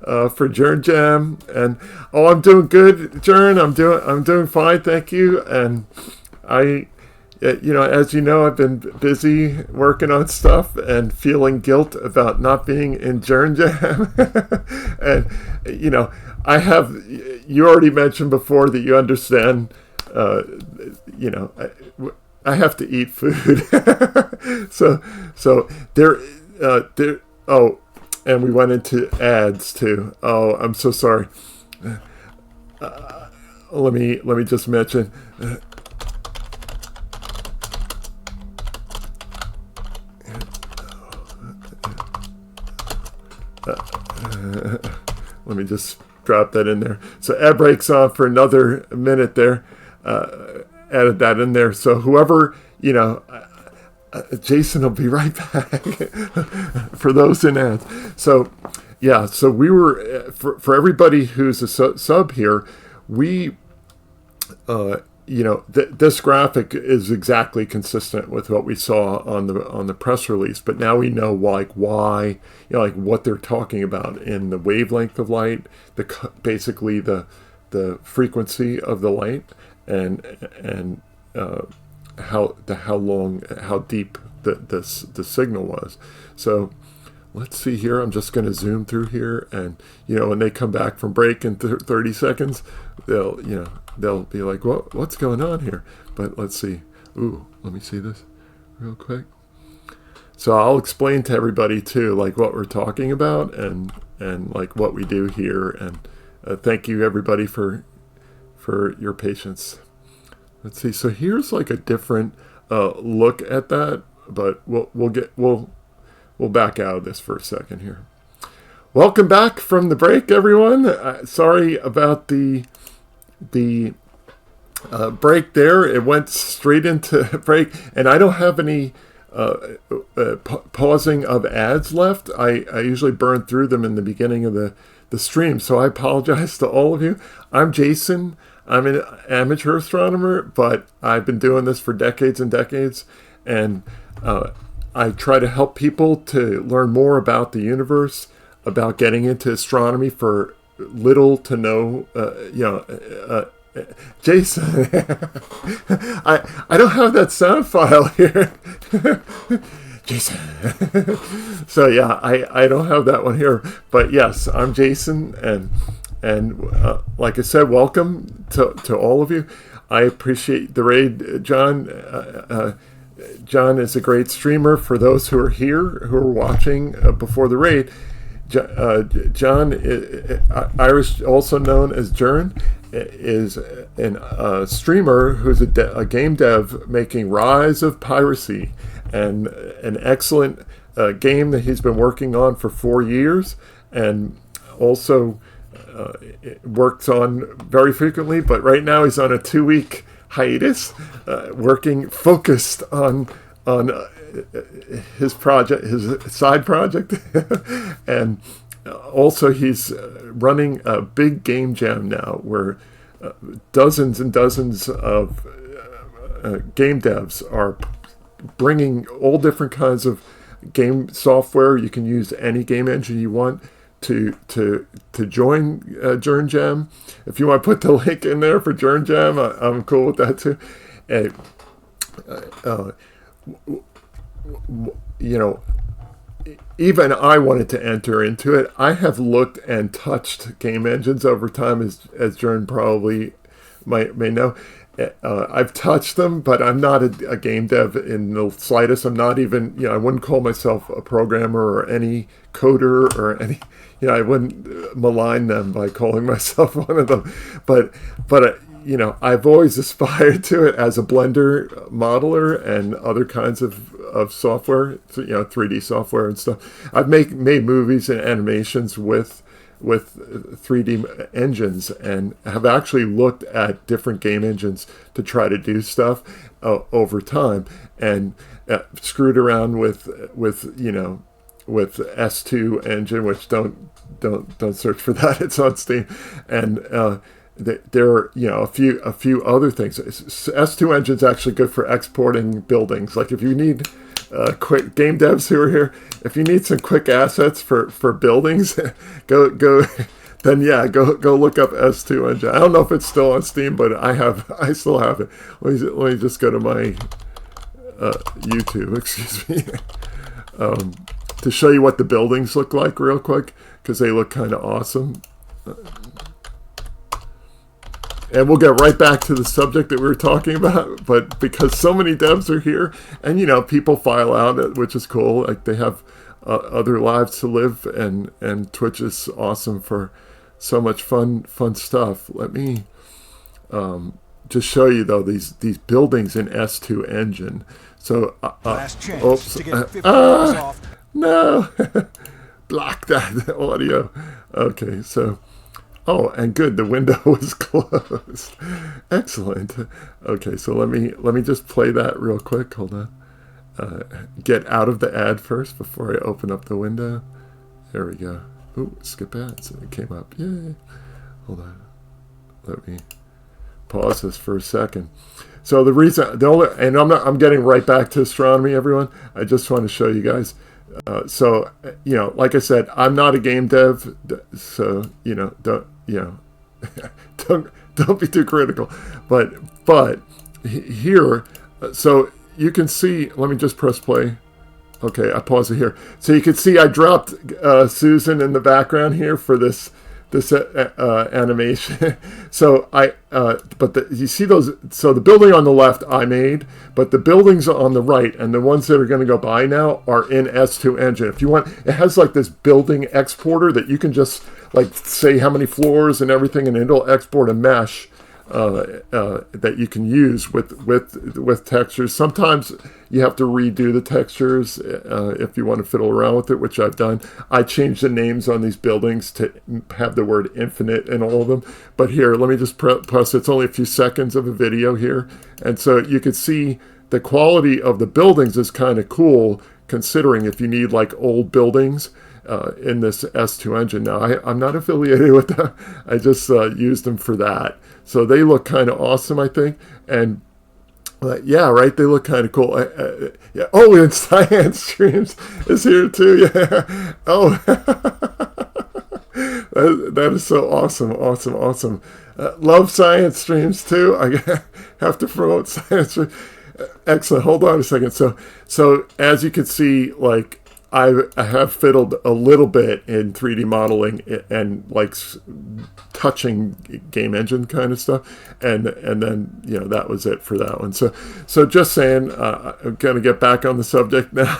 for Jern Jam. And, I'm doing good, Jern. I'm doing fine, thank you. And as you know, I've been busy working on stuff and feeling guilt about not being in Jern Jam. And, you already mentioned before that you understand, I have to eat food. so there, and we went into ads too. Oh, I'm so sorry. Let me just mention. Let me just drop that in there. So ad breaks on for another minute there. Added that in there. So whoever, Jason will be right back for those in ads. So, yeah, so we were, for everybody who's a sub here, we, this graphic is exactly consistent with what we saw on the press release, but now we know why, what they're talking about in the wavelength of light, basically the frequency of the light, and how deep the signal was. So let's see here. I'm just going to zoom through here, and when they come back from break in 30 seconds, they'll be like, what's going on here? But let's see. Ooh, let me see this real quick. So I'll explain to everybody too, what we're talking about and what we do here. And thank you everybody for your patience. Let's see. So here's a different look at that, but we'll back out of this for a second here. Welcome back from the break, everyone. Sorry about the break there. It went straight into break, and I don't have any pausing of ads left. I usually burn through them in the beginning of the stream, so I apologize to all of you. I'm Jason. I'm an amateur astronomer, but I've been doing this for decades and decades, and I try to help people to learn more about the universe, about getting into astronomy for little to no, Jason, I don't have that sound file here. Jason. So yeah, I don't have that one here, but yes, I'm Jason, and like I said, welcome to all of you. I appreciate the raid, John. John is a great streamer. For those who are here, who are watching before the raid, John, Irish, also known as Jern, is a streamer who's a game dev making Rise of Piracy, and an excellent game that he's been working on for 4 years, and also works on very frequently, but right now he's on a 2-week hiatus, working focused on his project, his side project, and also he's running a big game jam now where dozens and dozens of game devs are bringing all different kinds of game software. You can use any game engine you want to join Jern Jam. If you want to put the link in there for Jern Jam, I'm cool with that too. you know, even I wanted to enter into it. I have looked and touched game engines over time, as Jern probably may know. I've touched them, but I'm not a game dev in the slightest. I'm not even, you know, I wouldn't call myself a programmer or any coder or any, you know, I wouldn't malign them by calling myself one of them. But you know, I've always aspired to it as a Blender modeler and other kinds of software, you know, 3D software and stuff. I've made movies and animations with 3D engines, and have actually looked at different game engines to try to do stuff over time, and screwed around with you know, with S2 engine, which don't search for that. It's on Steam, and there are, you know, a few other things. S2 engine's actually good for exporting buildings. Like if you need quick game devs who are here, if you need some quick assets for buildings, go then yeah, go look up S2 engine. I don't know if it's still on Steam, but I still have it. Let me just go to my YouTube, excuse me, to show you what the buildings look like real quick, because they look kind of awesome. And we'll get right back to the subject that we were talking about, but because so many devs are here, and you know, people file out, which is cool. Like they have other lives to live, and Twitch is awesome for so much fun stuff. Let me just show you though these buildings in S2 engine. So last chance oops, to get 50 off. No, block that audio. Okay, so. Oh, and good, the window was closed. Excellent. Okay, so let me just play that real quick. Hold on. Get out of the ad first before I open up the window. There we go. Ooh, skip ads. It came up. Yay. Hold on. Let me pause this for a second. So I'm getting right back to astronomy, everyone. I just want to show you guys. So, you know, like I said, I'm not a game dev, so, you know, don't be too critical. But here, so you can see, let me just press play. Okay, I pause it here. So you can see I dropped Susan in the background here for this animation. So you see those, so the building on the left I made, but the buildings on the right and the ones that are going to go by now are in S2 engine. If you want, it has like this building exporter that you can just like say how many floors and everything, and it'll export a mesh that you can use with textures. Sometimes you have to redo the textures if you want to fiddle around with it, which I've done. I changed the names on these buildings to have the word infinite in all of them. But here, let me just press. It's only a few seconds of a video here, and so you can see the quality of the buildings is kind of cool, considering if you need like old buildings in this S2 engine. Now, I'm not affiliated with them. I just used them for that. So they look kind of awesome, I think. And yeah, right, they look kind of cool. Yeah. Oh, and Science Streams is here too. Yeah. Oh, that is so awesome. Love Science Streams too. I have to promote Science Streams. Excellent. Hold on a second. So as you can see, like, I have fiddled a little bit in 3D modeling and like touching game engine kind of stuff, and then, you know, that was it for that one. So just saying, I'm gonna get back on the subject now.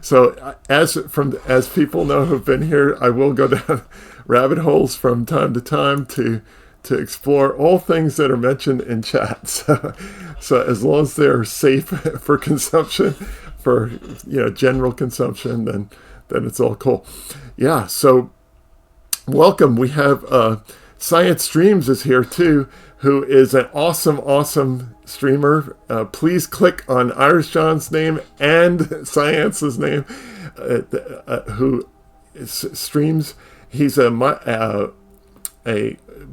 So as people know who've been here, I will go down rabbit holes from time to time to explore all things that are mentioned in chat. So as long as they're safe for consumption, for, you know, general consumption, then it's all cool. Yeah, so welcome. We have Science Streams is here too, who is an awesome streamer. Please click on Irish John's name and Science's name, who streams. He's a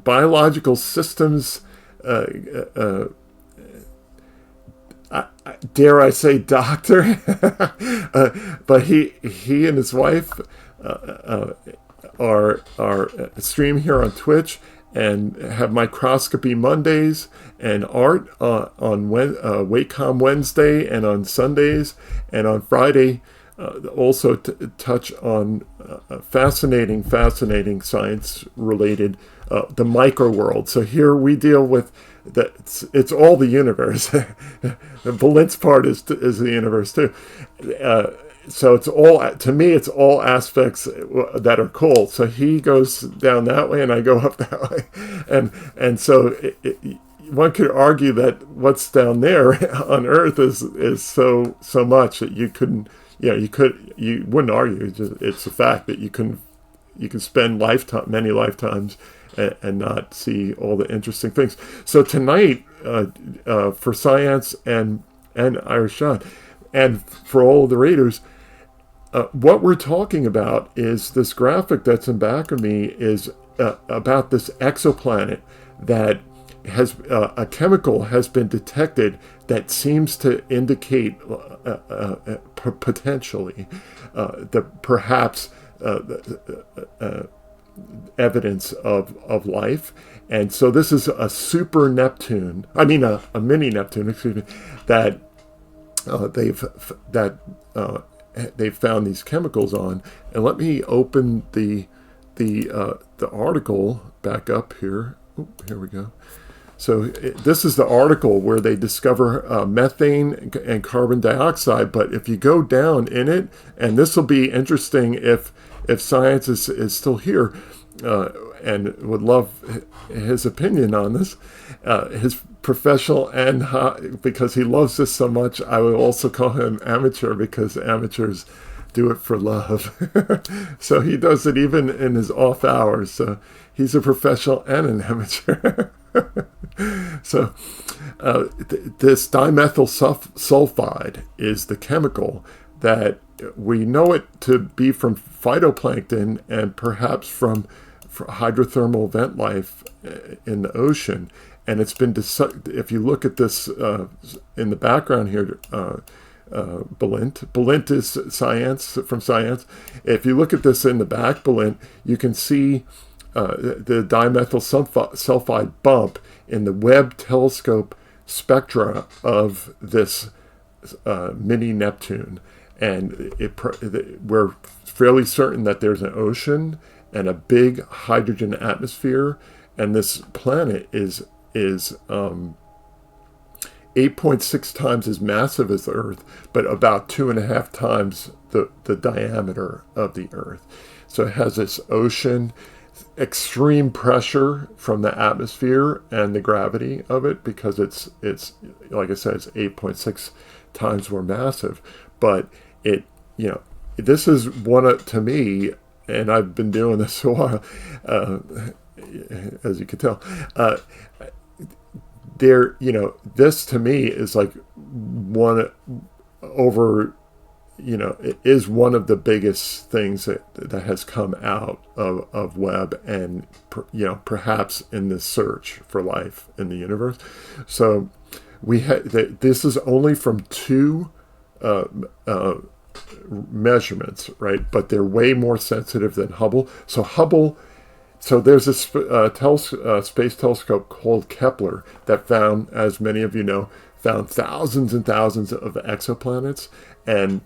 biological systems dare I say doctor, but he and his wife are stream here on Twitch and have microscopy Mondays and art on Wacom Wednesday and on Sundays, and on Friday also touch on fascinating science related, the micro world. So here we deal with it's all the universe. The Balint's part is the universe too. So it's all, to me, it's all aspects that are cool. So he goes down that way and I go up that way. And so one could argue that what's down there on Earth is so much that you couldn't, you wouldn't argue. It's a fact that you can spend many lifetimes and not see all the interesting things. So tonight, for science and Irshad, and for all of the readers, what we're talking about is this graphic that's in back of me is about this exoplanet that has a chemical has been detected that seems to indicate potentially perhaps evidence of life. And so this is a super Neptune, a mini Neptune, excuse me, that they've found these chemicals on. And let me open the article back up here. Oh, here we go. So this is the article where they discover methane and carbon dioxide. But if you go down in it, and this will be interesting if science is still here, and would love his opinion on this, his professional, and because he loves this so much, I would also call him amateur, because amateurs do it for love. So he does it even in his off hours. So he's a professional and an amateur. So this dimethyl sulfide is the chemical that we know it to be from phytoplankton and perhaps from hydrothermal vent life in the ocean. And it's been, if you look at this in the background here, Balint is science, from science. If you look at this in the back, Balint, you can see the dimethyl sulfide bump in the Webb telescope spectra of this mini Neptune. And we're fairly certain that there's an ocean and a big hydrogen atmosphere, and this planet is 8.6 times as massive as the Earth, but about 2.5 times the diameter of the Earth. So it has this ocean, extreme pressure from the atmosphere and the gravity of it, because it's like I said, it's 8.6 times more massive. But this is to me, and I've been doing this a while, as you can tell, this to me is like it is one of the biggest things that has come out of Webb, and perhaps in this search for life in the universe. So this is only from 2 measurements, right? But they're way more sensitive than Hubble. So there's a space telescope called Kepler that found, as many of you know, thousands and thousands of exoplanets, and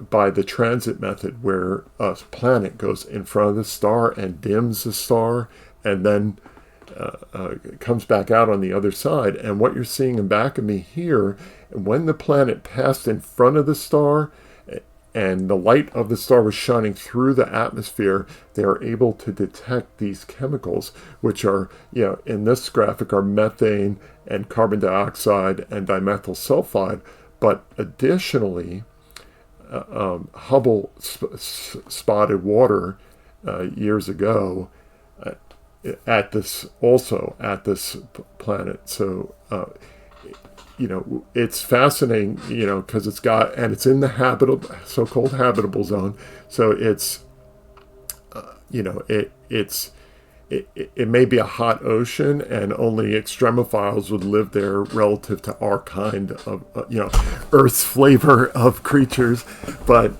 by the transit method, where a planet goes in front of the star and dims the star, and then comes back out on the other side. And what you're seeing in back of me here, when the planet passed in front of the star and the light of the star was shining through the atmosphere, they are able to detect these chemicals, which are, in this graphic, are methane and carbon dioxide and dimethyl sulfide. But additionally, Hubble spotted water years ago at this planet. So it's fascinating, because it's in the so-called habitable zone. So it's it may be a hot ocean, and only extremophiles would live there relative to our kind of Earth's flavor of creatures. But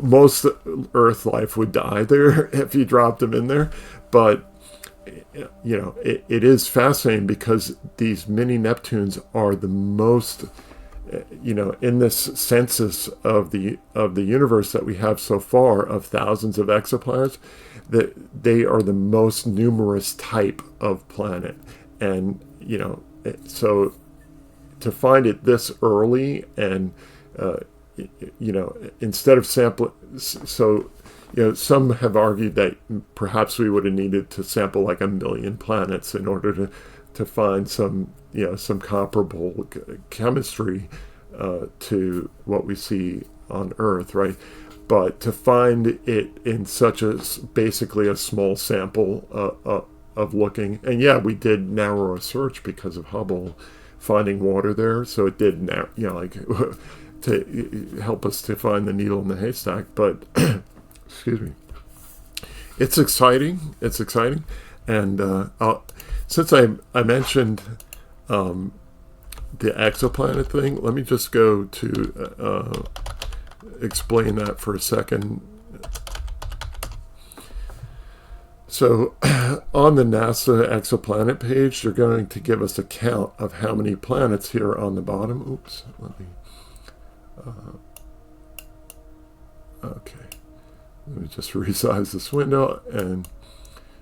most Earth life would die there if you dropped them in there. But it is fascinating, because these mini Neptunes are the most in this census of the universe that we have so far of thousands of exoplanets, that they are the most numerous type of planet. And so to find it this early, and instead of sampling, so some have argued that perhaps we would have needed to sample like 1 million planets in order to find some comparable chemistry to what we see on Earth, right? But to find it in such basically a small sample of looking, and yeah, we did narrow a search because of Hubble finding water there, so it did to help us to find the needle in the haystack. But excuse me, it's exciting. It's exciting, and since I mentioned the exoplanet thing, let me just go to explain that for a second. So on the NASA exoplanet page, they're going to give us a count of how many planets here on the bottom. Oops, let me let me just resize this window and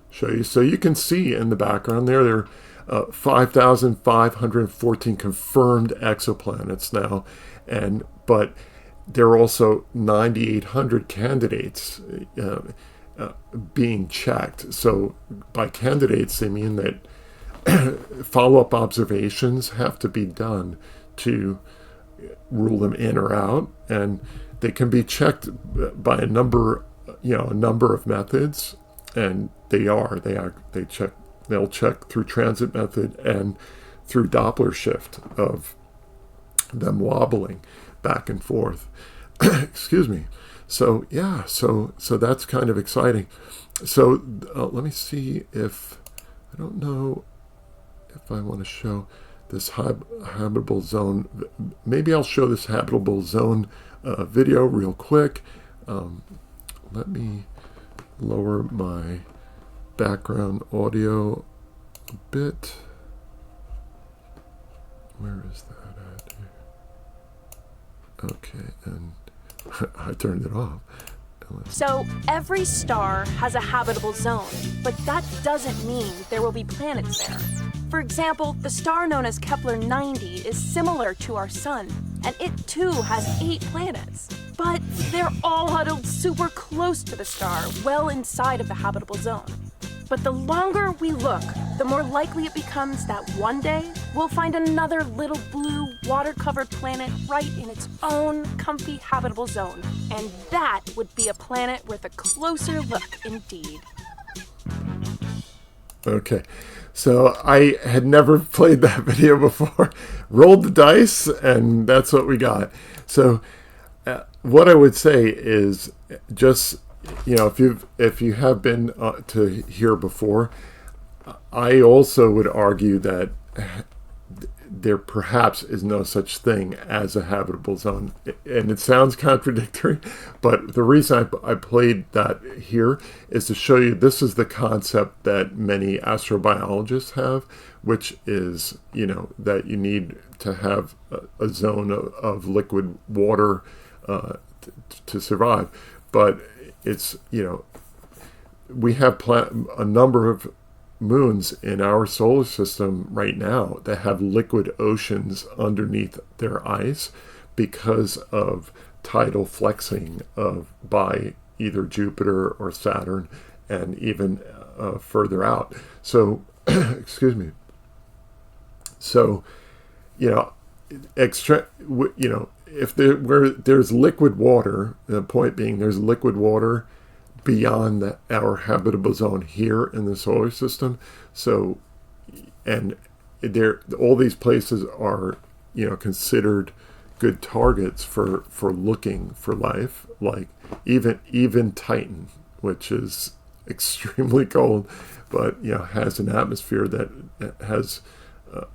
show you. So you can see in the background there are 5,514 confirmed exoplanets now, but there are also 9,800 candidates being checked. So by candidates, they mean that follow-up observations have to be done to rule them in or out, and they can be checked by a number of methods, and they'll check through transit method and through Doppler shift of them wobbling back and forth. Excuse me. So yeah, so that's kind of exciting. So let me see if, I don't know if I want to show this habitable zone. Maybe I'll show this habitable zone video real quick. Let me lower my background audio a bit. Where is that at here? Okay, and I turned it off. So every star has a habitable zone, but that doesn't mean there will be planets there. For example, the star known as Kepler-90 is similar to our sun, and it too has 8 planets. But they're all huddled super close to the star, well inside of the habitable zone. But the longer we look, the more likely it becomes that one day we'll find another little blue, water-covered planet right in its own comfy habitable zone. And that would be a planet worth a closer look indeed. Okay, so I had never played that video before. Rolled the dice, and that's what we got. So what I would say is just, if you have been to here before, I also would argue that there perhaps is no such thing as a habitable zone. And it sounds contradictory, but the reason I played that here is to show you this is the concept that many astrobiologists have, which is, that you need to have a zone of liquid water to survive. But it's, we have a number of moons in our solar system right now that have liquid oceans underneath their ice because of tidal flexing by either Jupiter or Saturn, and even further out. So, excuse me. So, if there's liquid water, the point being there's liquid water beyond our habitable zone here in the solar system. So, and all these places are, considered good targets for looking for life, like even Titan, which is extremely cold, but has an atmosphere that has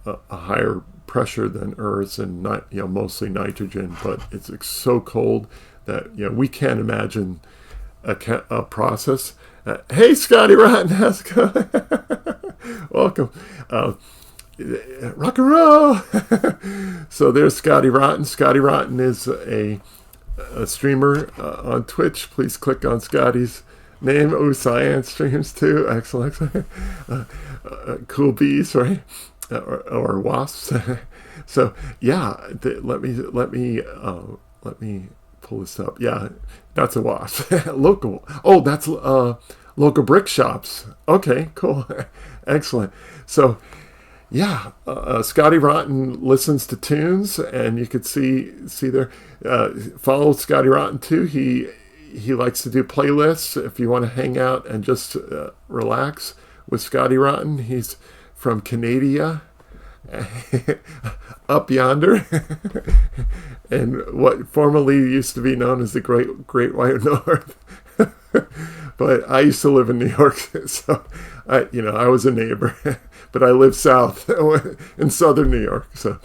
a higher pressure than Earth's, and mostly nitrogen, but it's so cold that we can't imagine a process. Hey, Scotty Rotten, how's it going? Welcome. rock and roll. So there's Scotty Rotten. Scotty Rotten is a streamer on Twitch. Please click on Scotty's name. Oh, Science streams too. Excellent. Cool bees, right? Or wasps. So yeah, let me pull this up. Yeah, that's a wasp. Local. Oh, that's local brick shops. Okay, cool. Excellent. So yeah, Scotty Rotten listens to tunes, and you could see there. Follow Scotty Rotten too. He likes to do playlists. If you want to hang out and just relax with Scotty Rotten, he's from Canada, up yonder, and what formerly used to be known as the Great White North. But I used to live in New York, so I was a neighbor, but I live south in southern New York. So,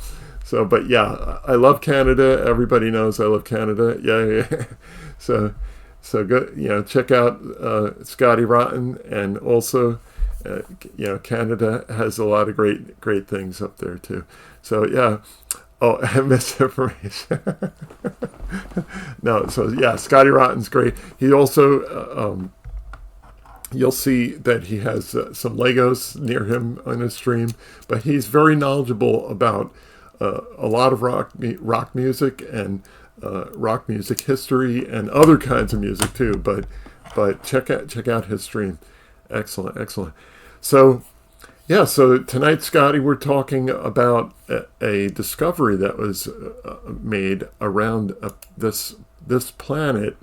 but yeah, I love Canada. Everybody knows I love Canada. Yeah. So good. Check out Scotty Rotten, and also, Canada has a lot of great things up there too. So yeah. Oh, misinformation. No, so yeah, Scotty Rotten's great. He also, you'll see that he has some Legos near him on his stream, but he's very knowledgeable about a lot of rock music and rock music history and other kinds of music too. But check out his stream. Excellent. So. Yeah, so tonight, Scotty, we're talking about a discovery that was made around this planet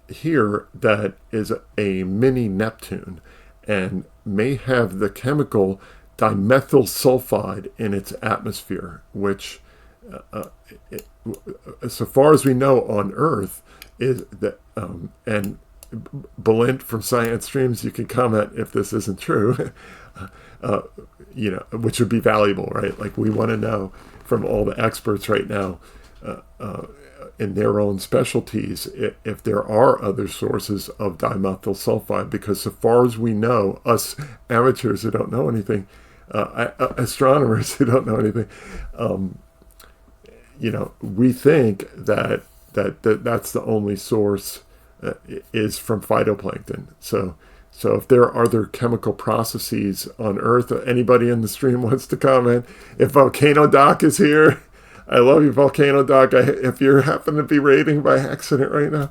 here that is a mini Neptune and may have the chemical dimethyl sulfide in its atmosphere, which, so far as we know on Earth, is that and Belint from Science Streams, you can comment if this isn't true, which would be valuable, right? Like, we want to know from all the experts right now in their own specialties if there are other sources of dimethyl sulfide, because so far as we know, us amateurs who don't know anything, astronomers who don't know anything, we think that that's the only source is from phytoplankton. So if there are other chemical processes on Earth, anybody in the stream wants to comment. If Volcano Doc is here, I love you, Volcano Doc. If you happen to be raiding by accident right now,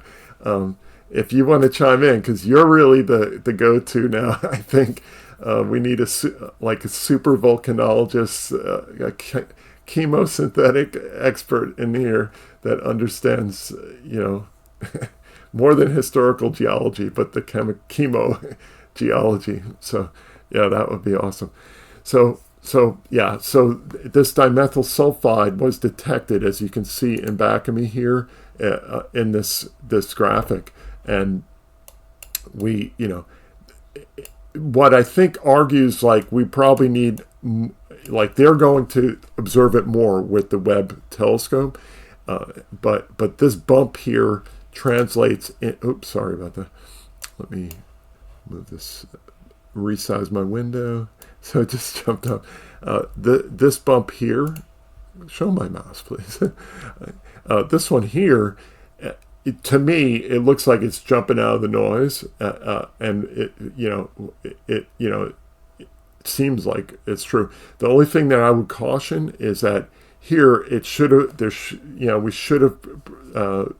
if you want to chime in, because you're really the go-to now, I think we need a super volcanologist, a chemosynthetic expert in here that understands, more than historical geology, but the chemo geology. So yeah, that would be awesome. So this dimethyl sulfide was detected, as you can see in back of me here, in this graphic, and we, what I think argues like we probably need, like, they're going to observe it more with the Webb telescope, but this bump here translates in, oops, sorry about that. Let me move this, resize my window. So it just jumped up. This bump here, show my mouse, please. This one here, to me, it looks like it's jumping out of the noise, and it seems like it's true. The only thing that I would caution is that here it should have, we should have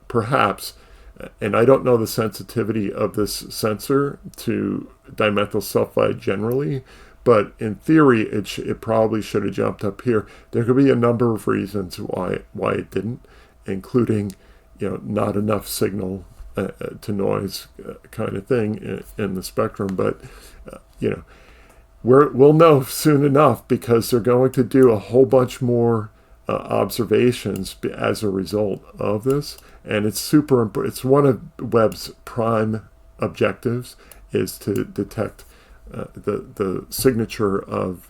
perhaps, and I don't know the sensitivity of this sensor to dimethyl sulfide generally, but in theory it probably should have jumped up here. There could be a number of reasons why it didn't, including not enough signal to noise kind of thing in the spectrum. But we'll know soon enough, because they're going to do a whole bunch more observations as a result of this, and it's super important. It's one of Webb's prime objectives, is to detect the signature of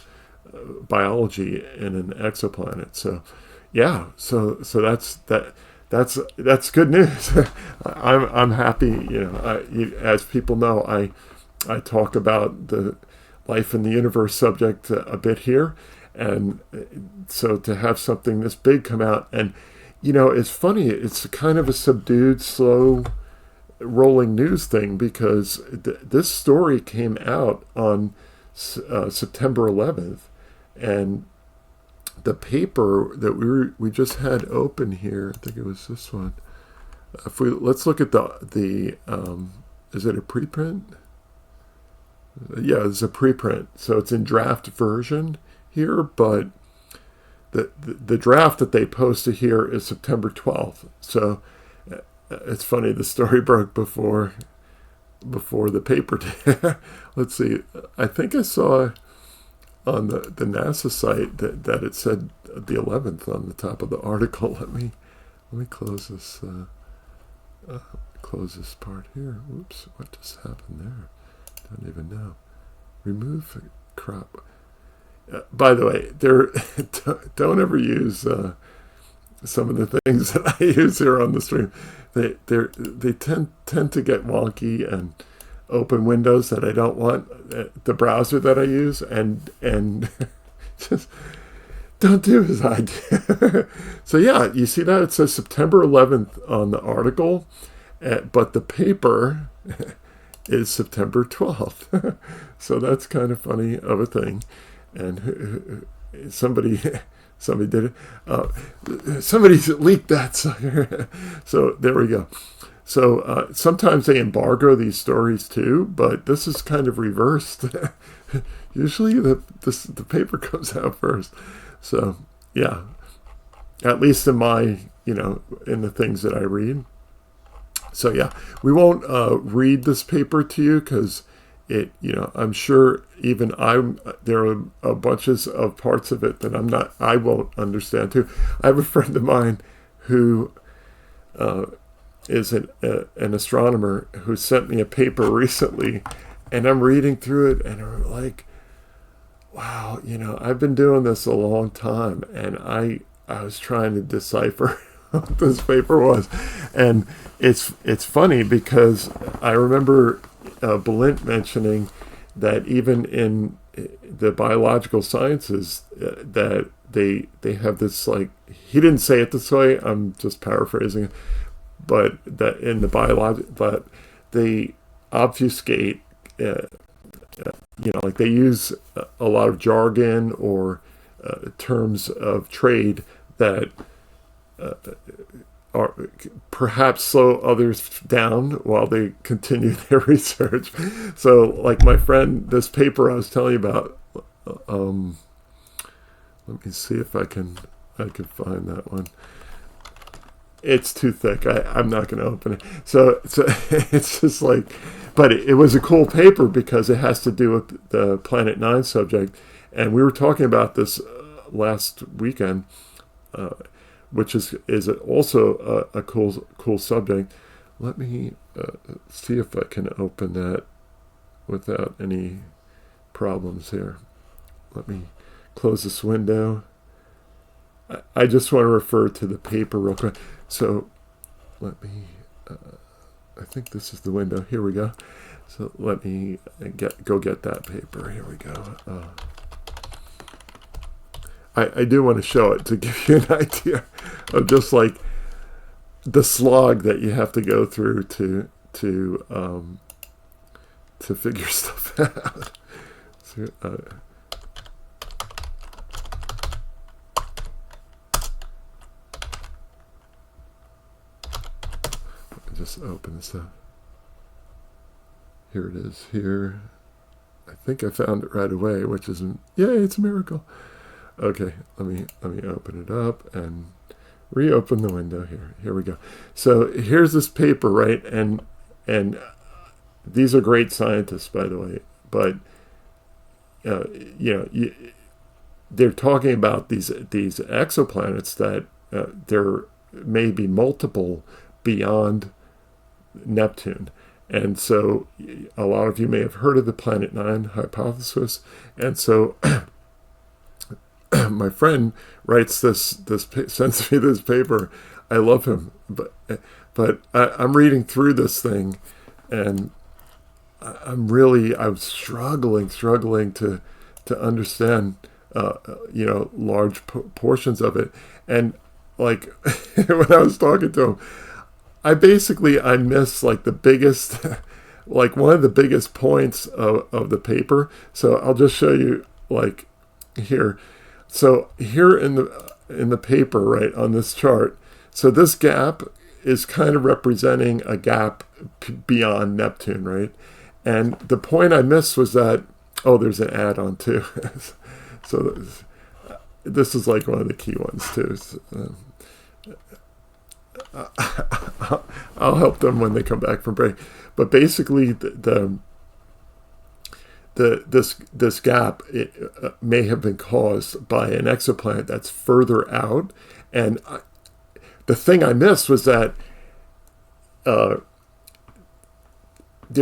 biology in an exoplanet. So yeah, so that's good news. I'm happy. As people know, I talk about life in the universe subject a bit here. And so to have something this big come out, and it's funny, it's kind of a subdued, slow rolling news thing, because this story came out on September 11th, and the paper that we just had open here, I think it was this one. Let's look at the is it a preprint? Yeah, it's a preprint, so it's in draft version here, but the draft that they posted here is September 12th. So it's funny, the story broke before the paper did. Let's see. I think I saw on the NASA site that it said the 11th on the top of the article. Let me close this part here. Whoops, what just happened there? Don't even know. Remove crop. By the way, don't ever use some of the things that I use here on the stream. They tend to get wonky and open windows that I don't want. The browser that I use, and just don't do as I do. So yeah, you see that it says September 11th on the article, but the paper is September 12th. So that's kind of funny of a thing. And somebody did it. Somebody leaked that. So there we go. So sometimes they embargo these stories too, but this is kind of reversed. Usually the paper comes out first. So yeah, at least in my, in the things that I read. So yeah, we won't read this paper to you, because I'm sure even there are bunches of parts of it that I won't understand too. I have a friend of mine who is an astronomer, who sent me a paper recently, and I'm reading through it, and I'm like, wow, I've been doing this a long time, and I was trying to decipher what this paper was. And it's funny, because I remember Balint mentioning that even in the biological sciences, that they have this, like, he didn't say it this way, I'm just paraphrasing it, but that in the but they obfuscate, like they use a lot of jargon or terms of trade that or perhaps slow others down while they continue their research. So, like my friend, this paper I was telling you about, let me see if I can find that one. It's too thick. I'm not going to open it. So it's just like, but it was a cool paper because it has to do with the Planet 9 subject. And we were talking about this last weekend, which is also a cool subject. Let me see if I can open that without any problems here. Let me close this window. I just want to refer to the paper real quick. So let me, I think this is the window. Here we go. So let me go get that paper. Here we go. I do want to show it to give you an idea of just like the slog that you have to go through to figure stuff out. So, just open this up. Here it is. Here, I think I found it right away, which is yay! It's a miracle. Okay, let me open it up and reopen the window here. Here we go. So here's this paper, right? And these are great scientists, by the way. But they're talking about these exoplanets that there may be multiple beyond Neptune. And so a lot of you may have heard of the Planet 9 hypothesis. And so my friend writes sends me this paper. I love him, but I'm reading through this thing, and I was struggling to understand, large portions of it. And like when I was talking to him, I missed like the biggest, like one of the biggest points of the paper. So I'll just show you like here. So here in the paper, right on this chart, so this gap is kind of representing a gap beyond Neptune, right? And the point I missed was that, there's an add-on too. So this is like one of the key ones too. So, I'll help them when they come back from break. But basically, this gap may have been caused by an exoplanet that's further out. And the thing I missed was that there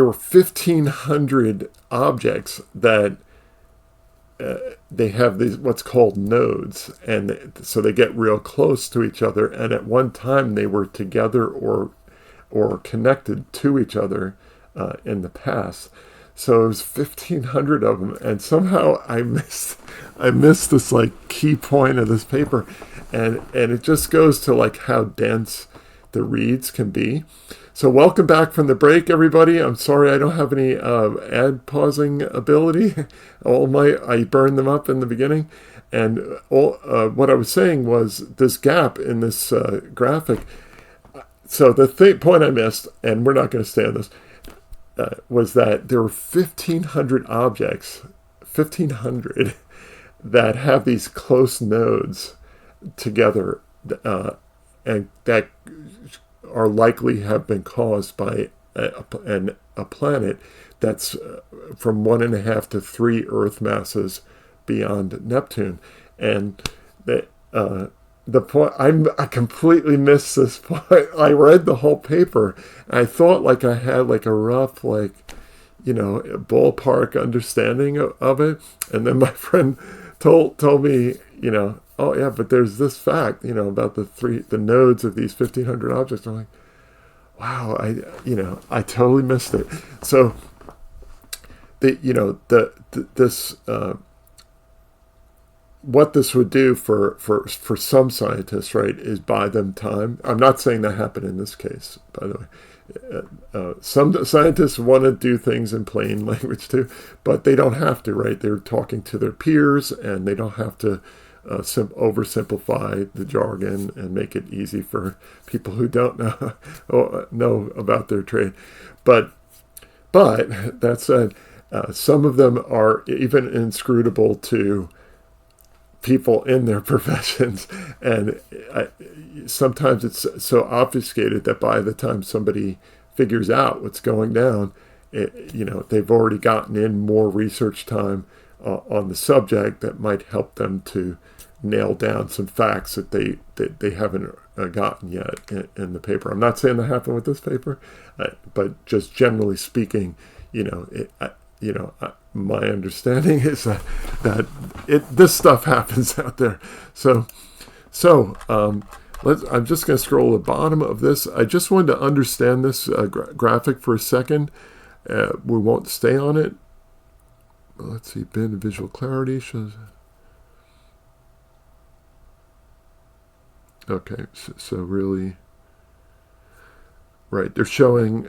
were 1,500 objects that they have these what's called nodes, and so they get real close to each other. And at one time, they were together or connected to each other in the past. So it was 1,500 of them, and somehow I missed this like key point of this paper, and it just goes to like how dense the reads can be. So welcome back from the break, everybody. I'm sorry I don't have any ad pausing ability. I burned them up in the beginning, and what I was saying was this gap in this graphic. So the point I missed, and we're not going to stay on this, was that there were 1,500 objects, 1,500 that have these close nodes together, and that are likely have been caused by a planet that's from 1.5 to 3 Earth masses beyond Neptune. And the point, I completely missed this point. I read the whole paper, and I thought like I had like a rough, like, ballpark understanding of it. And then my friend told me, oh yeah, but there's this fact, about the nodes of these 1,500 objects. I'm like, wow, I totally missed it. So what this would do for some scientists, right, is buy them time. I'm not saying that happened in this case, by the way. Some scientists want to do things in plain language too, but they don't have to, right? They're talking to their peers, and they don't have to oversimplify the jargon and make it easy for people who don't know about their trade. But that said, some of them are even inscrutable to people in their professions, and sometimes it's so obfuscated that by the time somebody figures out what's going down, they've already gotten in more research time on the subject that might help them to nail down some facts that they haven't gotten yet in the paper. I'm not saying that happened with this paper, but just generally speaking, my understanding is that this stuff happens out there. So I'm just going to scroll to the bottom of this. I just wanted to understand this graphic for a second. We won't stay on it. Let's see. Bin visual clarity shows. Okay, so really, right, they're showing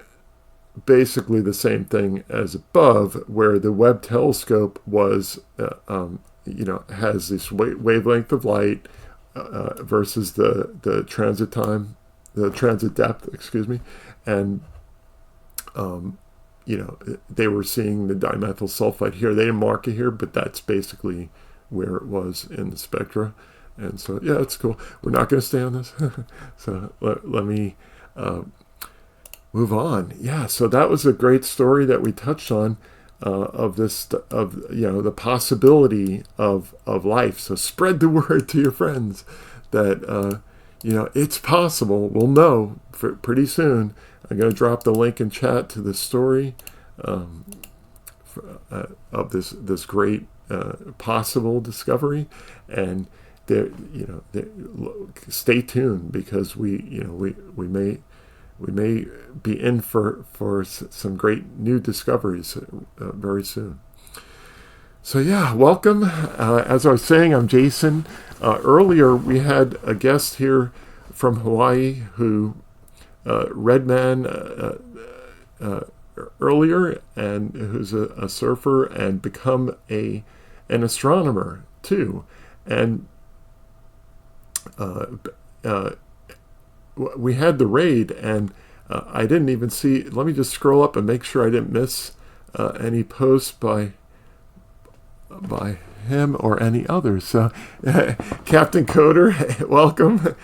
basically the same thing as above, where the Webb telescope was, has this wavelength of light versus the transit time, the transit depth, and they were seeing the dimethyl sulfide here. They didn't mark it here, but that's basically where it was in the spectra. And so, yeah, it's cool. We're not going to stay on this. So let me move on. Yeah, so that was a great story that we touched on of the possibility of life. So spread the word to your friends that, it's possible. We'll know pretty soon. I'm going to drop the link in chat to the story of this great possible discovery. And stay tuned, because we may we may be in for some great new discoveries very soon. So yeah, welcome. As I was saying, I'm Jason. Earlier we had a guest here from Hawaii who Red Man earlier, and who's a surfer and become an astronomer too. And we had the raid, and I didn't even see. Let me just scroll up and make sure I didn't miss any posts by him or any others. So, Captain Coder, welcome.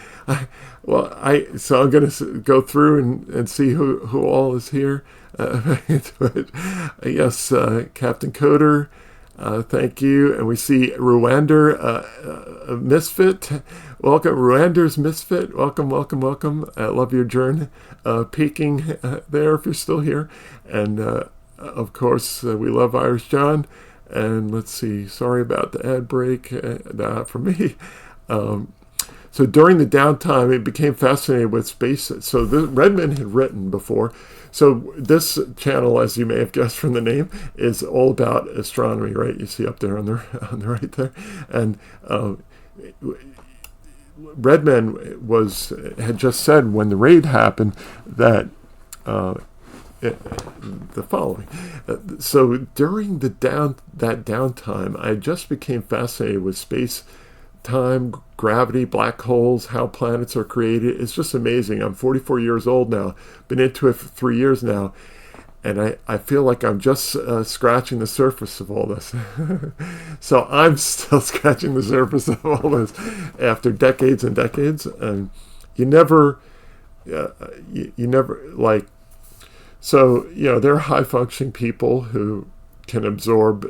So I'm going to go through and see who all is here. Yes, Captain Coder, thank you. And we see Ruander, Misfit. Welcome, Ruander's Misfit. Welcome. I love your journey, peeking there if you're still here. And of course, we love Irish John. And let's see, sorry about the ad break for me. So during the downtime, it became fascinated with space. So Redmond had written before. So this channel, as you may have guessed from the name, is all about astronomy, right? You see up there on the right there. And Redmond had just said when the raid happened that the following. So during that downtime, I just became fascinated with space, time, gravity, black holes, how planets are created. It's just amazing. I'm 44 years old now, been into it for 3 years now, and I feel like I'm just scratching the surface of all this. So I'm still scratching the surface of all this after decades and decades. And you never like. So, there are high-functioning people who can absorb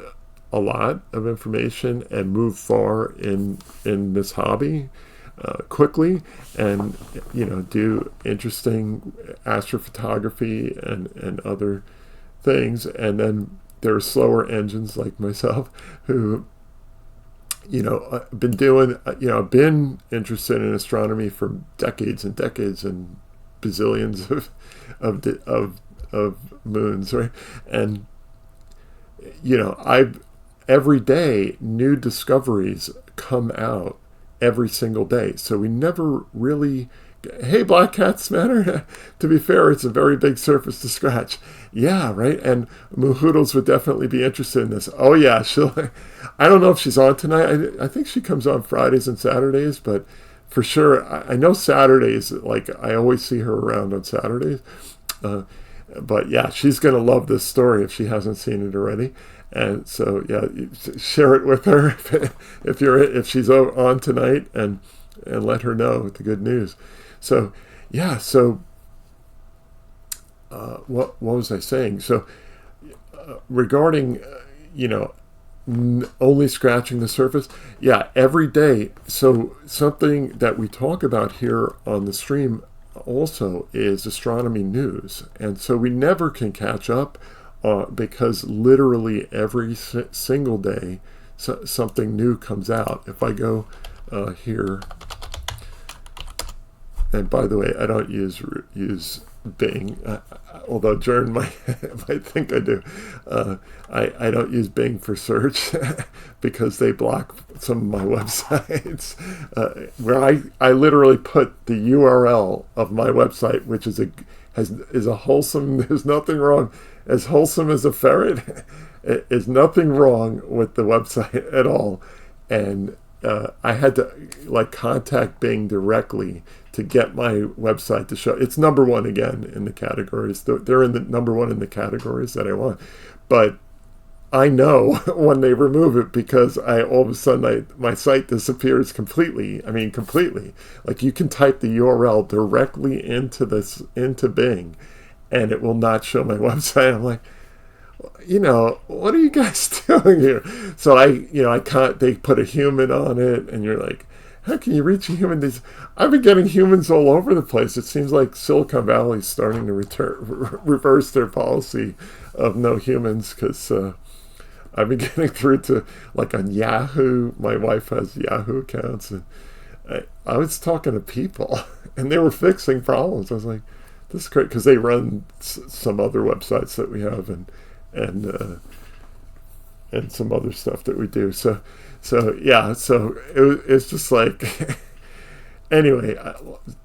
a lot of information and move far in this hobby quickly, and, do interesting astrophotography and other things. And then there are slower engines like myself who, been doing, I've been interested in astronomy for decades and decades and bazillions of moons, right? And every day new discoveries come out every single day. So we never really, hey, black cats matter. To be fair, it's a very big surface to scratch. Yeah, right. And Muhoodles would definitely be interested in this. Oh yeah, I don't know if she's on tonight. I think she comes on Fridays and Saturdays, but for sure, I know Saturdays. Like I always see her around on Saturdays. But yeah, she's going to love this story if she hasn't seen it already. And so yeah, share it with her if she's on tonight, and let her know the good news. So yeah, so what was I saying? So regarding only scratching the surface, yeah, every day. So something that we talk about here on the stream also is astronomy news, and so we never can catch up because literally every single day something new comes out. If I go here, and by the way, I don't use Bing, although Jern might think I do. I don't use Bing for search because they block some of my websites where I literally put the URL of my website, which is a wholesome. There's nothing wrong. As wholesome as a ferret, is nothing wrong with the website at all. And I had to contact Bing directly to get my website to show. It's number one again in the categories. They're in the number one in the categories that I want. But I know when they remove it, because all of a sudden my site disappears completely. I mean, completely. Like you can type the URL directly into Bing, and it will not show my website. I'm like, what are you guys doing here? So they put a human on it, and you're like, how can you reach a human? I've been getting humans all over the place. It seems like Silicon Valley is starting to reverse their policy of no humans, because I've been getting through to on Yahoo. My wife has Yahoo accounts, and I was talking to people, and they were fixing problems. I was like, this is great because they run some other websites that we have and some other stuff that we do. So yeah. So it's just like. Anyway,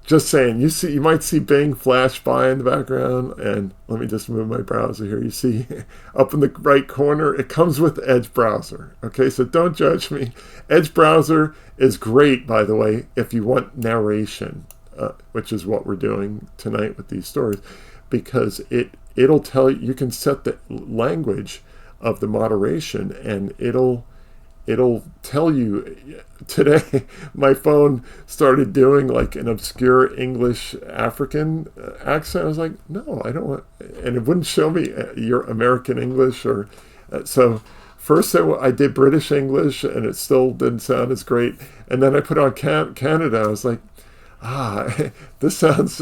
just saying, you might see Bing flash by in the background, and let me just move my browser here. You see up in the right corner, it comes with Edge Browser. Okay, so don't judge me. Edge Browser is great, by the way, if you want narration, which is what we're doing tonight with these stories, because it'll tell you, you can set the language of the moderation, and it'll tell you. Today my phone started doing like an obscure English African accent. I was like, no, I don't want, and it wouldn't show me your American English or so first I did British English and it still didn't sound as great, and then I put on Canada. I was like, this sounds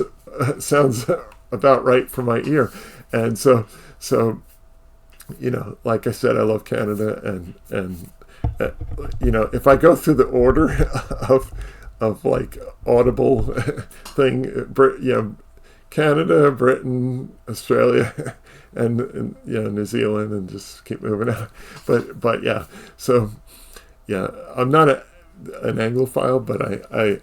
about right for my ear. And so like I said, I love Canada, and if I go through the order of like audible thing, Canada, Britain, Australia, and New Zealand, and just keep moving out. But yeah, so yeah, I'm not an Anglophile, but I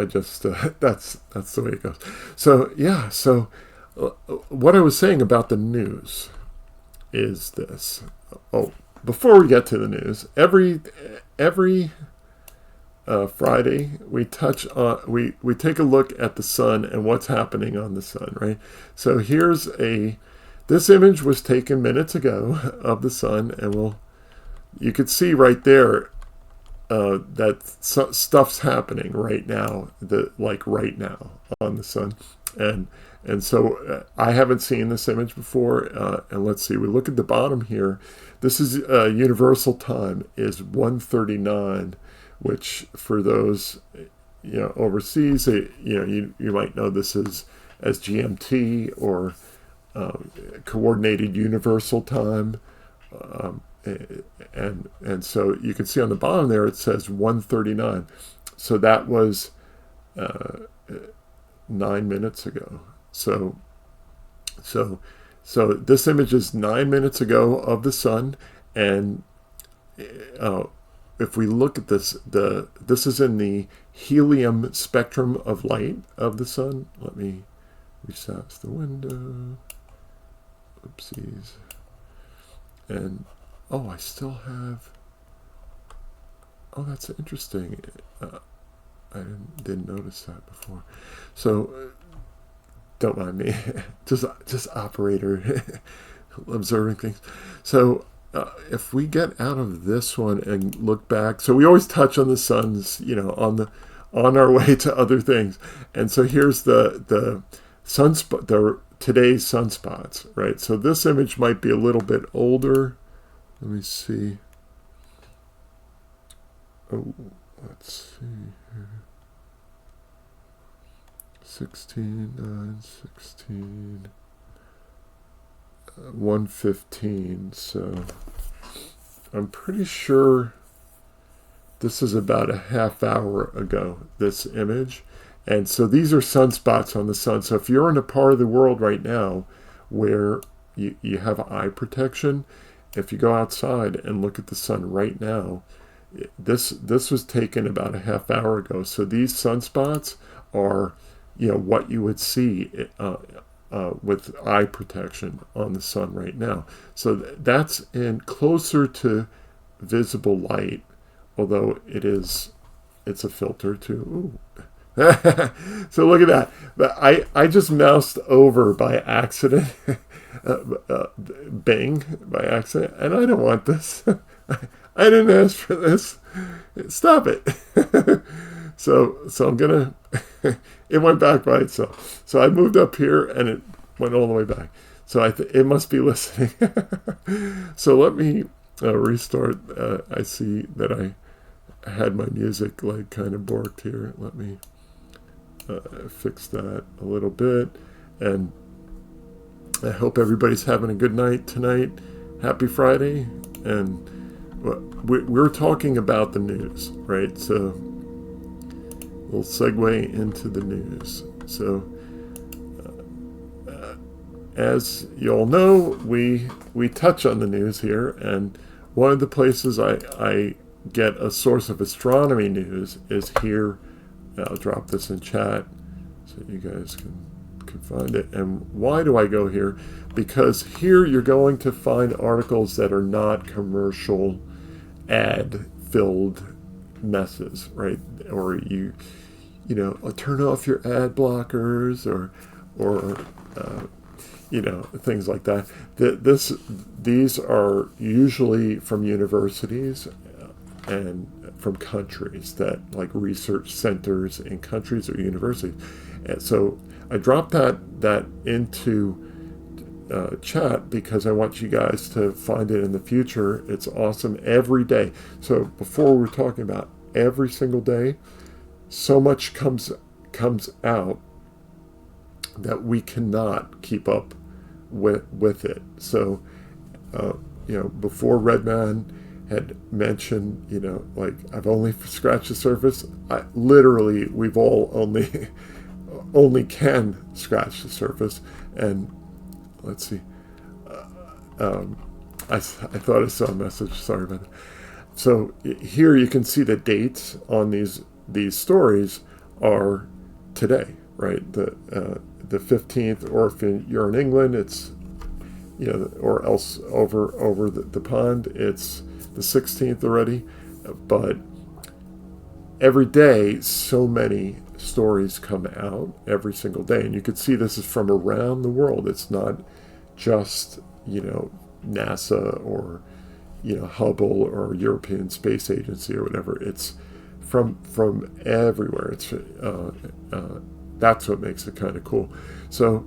just that's the way it goes. So yeah, so what I was saying about the news is this. Before we get to the news, every Friday we touch on we take a look at the sun and what's happening on the sun, right? So this image was taken minutes ago of the sun, and you could see right there that stuff's happening right now, right now on the sun, and so I haven't seen this image before, and let's see. We look at the bottom here. This is universal time is 1:39, which for those overseas, you might know this as GMT or coordinated universal time, and so you can see on the bottom there it says 1:39. So that was 9 minutes ago. So this image is 9 minutes ago of the sun, and if we look at this, this is in the helium spectrum of light of the sun. Let me resize the window. Oopsies. And I still have. Oh, that's interesting. I didn't notice that before. So. Don't mind me, just operator observing things. So if we get out of this one and look back, so we always touch on the suns, on our way to other things. And so here's the sunspot, today's sunspots, right? So this image might be a little bit older. Let me see. Oh, let's see here. 16, 9, 16, 1:15. So I'm pretty sure this is about a half hour ago, this image. And so these are sunspots on the sun. So if you're in a part of the world right now where you have eye protection, if you go outside and look at the sun right now, this was taken about a half hour ago. So these sunspots are what you would see with eye protection on the sun right now. So that's in closer to visible light, although it's a filter too. So look at that. But I just moused over by accident, Bing by accident, and I don't want this. I didn't ask for this. Stop it. So I'm gonna. It went back by itself. So I moved up here and it went all the way back. So it must be listening. So let me restart. I see that I had my music kind of borked here. Let me fix that a little bit. And I hope everybody's having a good night tonight. Happy Friday. And we're talking about the news, right? So we'll segue into the news. So as you all know, we touch on the news here, and one of the places I get a source of astronomy news is here. I'll drop this in chat so you guys can find it. And why do I go here? Because here you're going to find articles that are not commercial ad-filled messes, right? Or you know, turn off your ad blockers, or you know, things like that. These are usually from universities and from countries, that like research centers in countries or universities. And so I dropped that into chat because I want you guys to find it in the future. It's awesome every day. So before we were talking about every single day, so much comes out that we cannot keep up with it. So you know, before Redman had mentioned, you know, like, I've only scratched the surface. We've all only can scratch the surface. And let's see, I thought I saw a message. Sorry about that. So here you can see the dates on these stories are today, right? The 15th, or if you're in England, it's, you know, or else over the pond, it's the 16th already. But every day, so many stories come out every single day, and you can see this is from around the world. It's not just, you know, NASA or, you know, Hubble or European Space Agency or whatever. It's from everywhere. It's that's what makes it kind of cool. So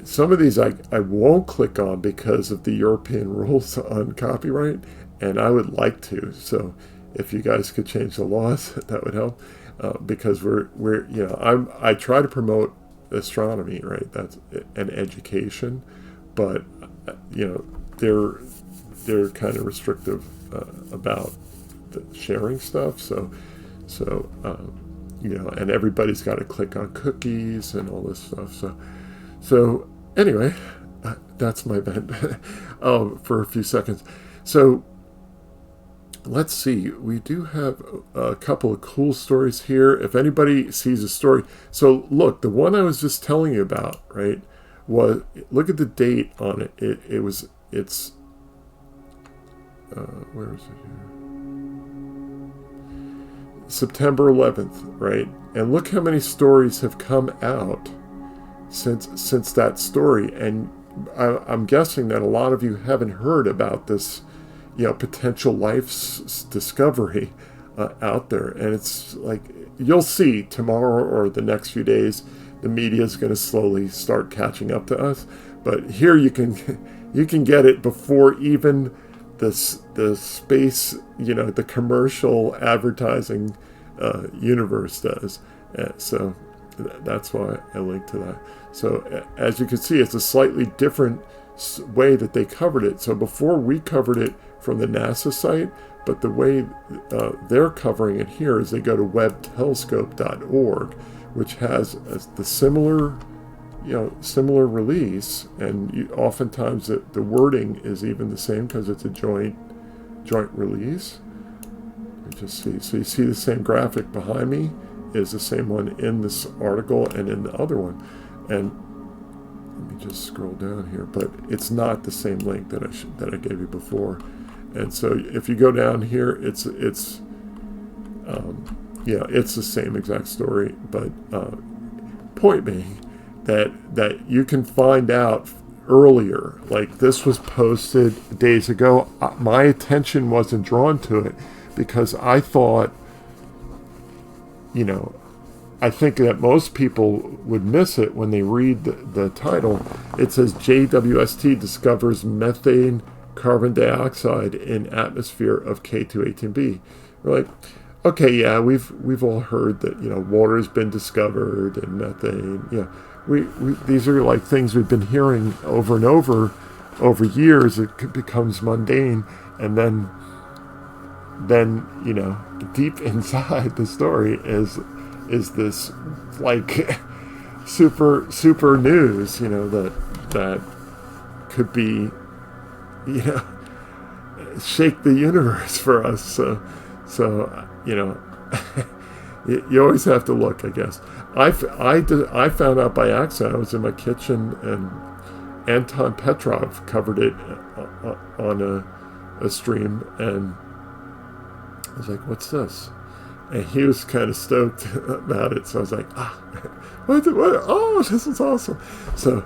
some of these I won't click on because of the European rules on copyright, and I would like to. So if you guys could change the laws, that would help, because we're you know, I try to promote astronomy, right? That's an education, but you know, they're kind of restrictive about the sharing stuff. So you know, and everybody's got to click on cookies and all this stuff. So anyway, that's my vent for a few seconds. So let's see. We do have a couple of cool stories here. If anybody sees a story. So look, the one I was just telling you about, right, was, look at the date on it. It's where is it here? September 11th, right? And look how many stories have come out since that story. And I'm guessing that a lot of you haven't heard about this, you know, potential life's discovery out there. And it's like, you'll see tomorrow or the next few days, the media is going to slowly start catching up to us. But here you can get it before even the space, you know, the commercial advertising universe does. So that's why I linked to that. So as you can see, it's a slightly different way that they covered it. So before we covered it from the NASA site, but the way they're covering it here is they go to webtelescope.org, which has the similar release, and oftentimes the wording is even the same because it's a joint release. Let me just see. So you see the same graphic behind me is the same one in this article and in the other one. And let me just scroll down here, but it's not the same link that I gave you before. And so if you go down here, it's the same exact story, but point being that you can find out earlier. Like, this was posted days ago. My attention wasn't drawn to it because I thought, you know, I think that most people would miss it when they read the title. It says JWST discovers methane carbon dioxide in atmosphere of K2-18b. We're like, okay, yeah, we've all heard that, you know, water's been discovered and methane. Yeah, we these are like things we've been hearing over and over years. It becomes mundane, and then you know, deep inside the story is this like super news, you know, that could be, shake the universe for us. So you always have to look, I guess. I found out by accident. I was in my kitchen and Anton Petrov covered it on a stream, and I was like, "What's this?" And he was kind of stoked about it. So I was like, what? Oh, this is awesome. So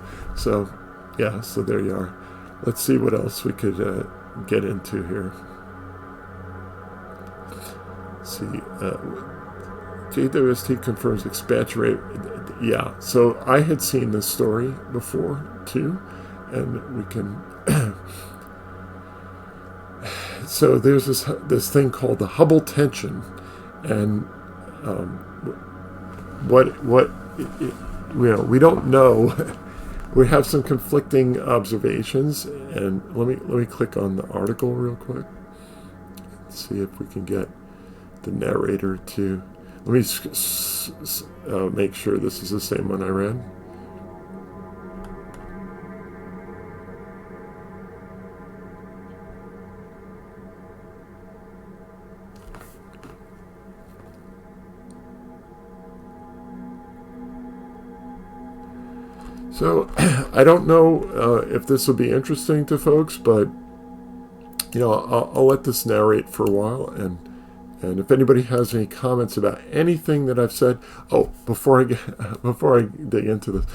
there you are. Let's see what else we could get into here. Let's see. JWST confirms expansion rate. Yeah, so I had seen this story before, too. And we can... So there's this thing called the Hubble tension. And we don't know. We have some conflicting observations, and let me click on the article real quick. Let's see if we can get the narrator to. Let me make sure this is the same one I read. So I don't know if this will be interesting to folks, but I'll let this narrate for a while, and if anybody has any comments about anything that I've said. Oh, before I dig into this,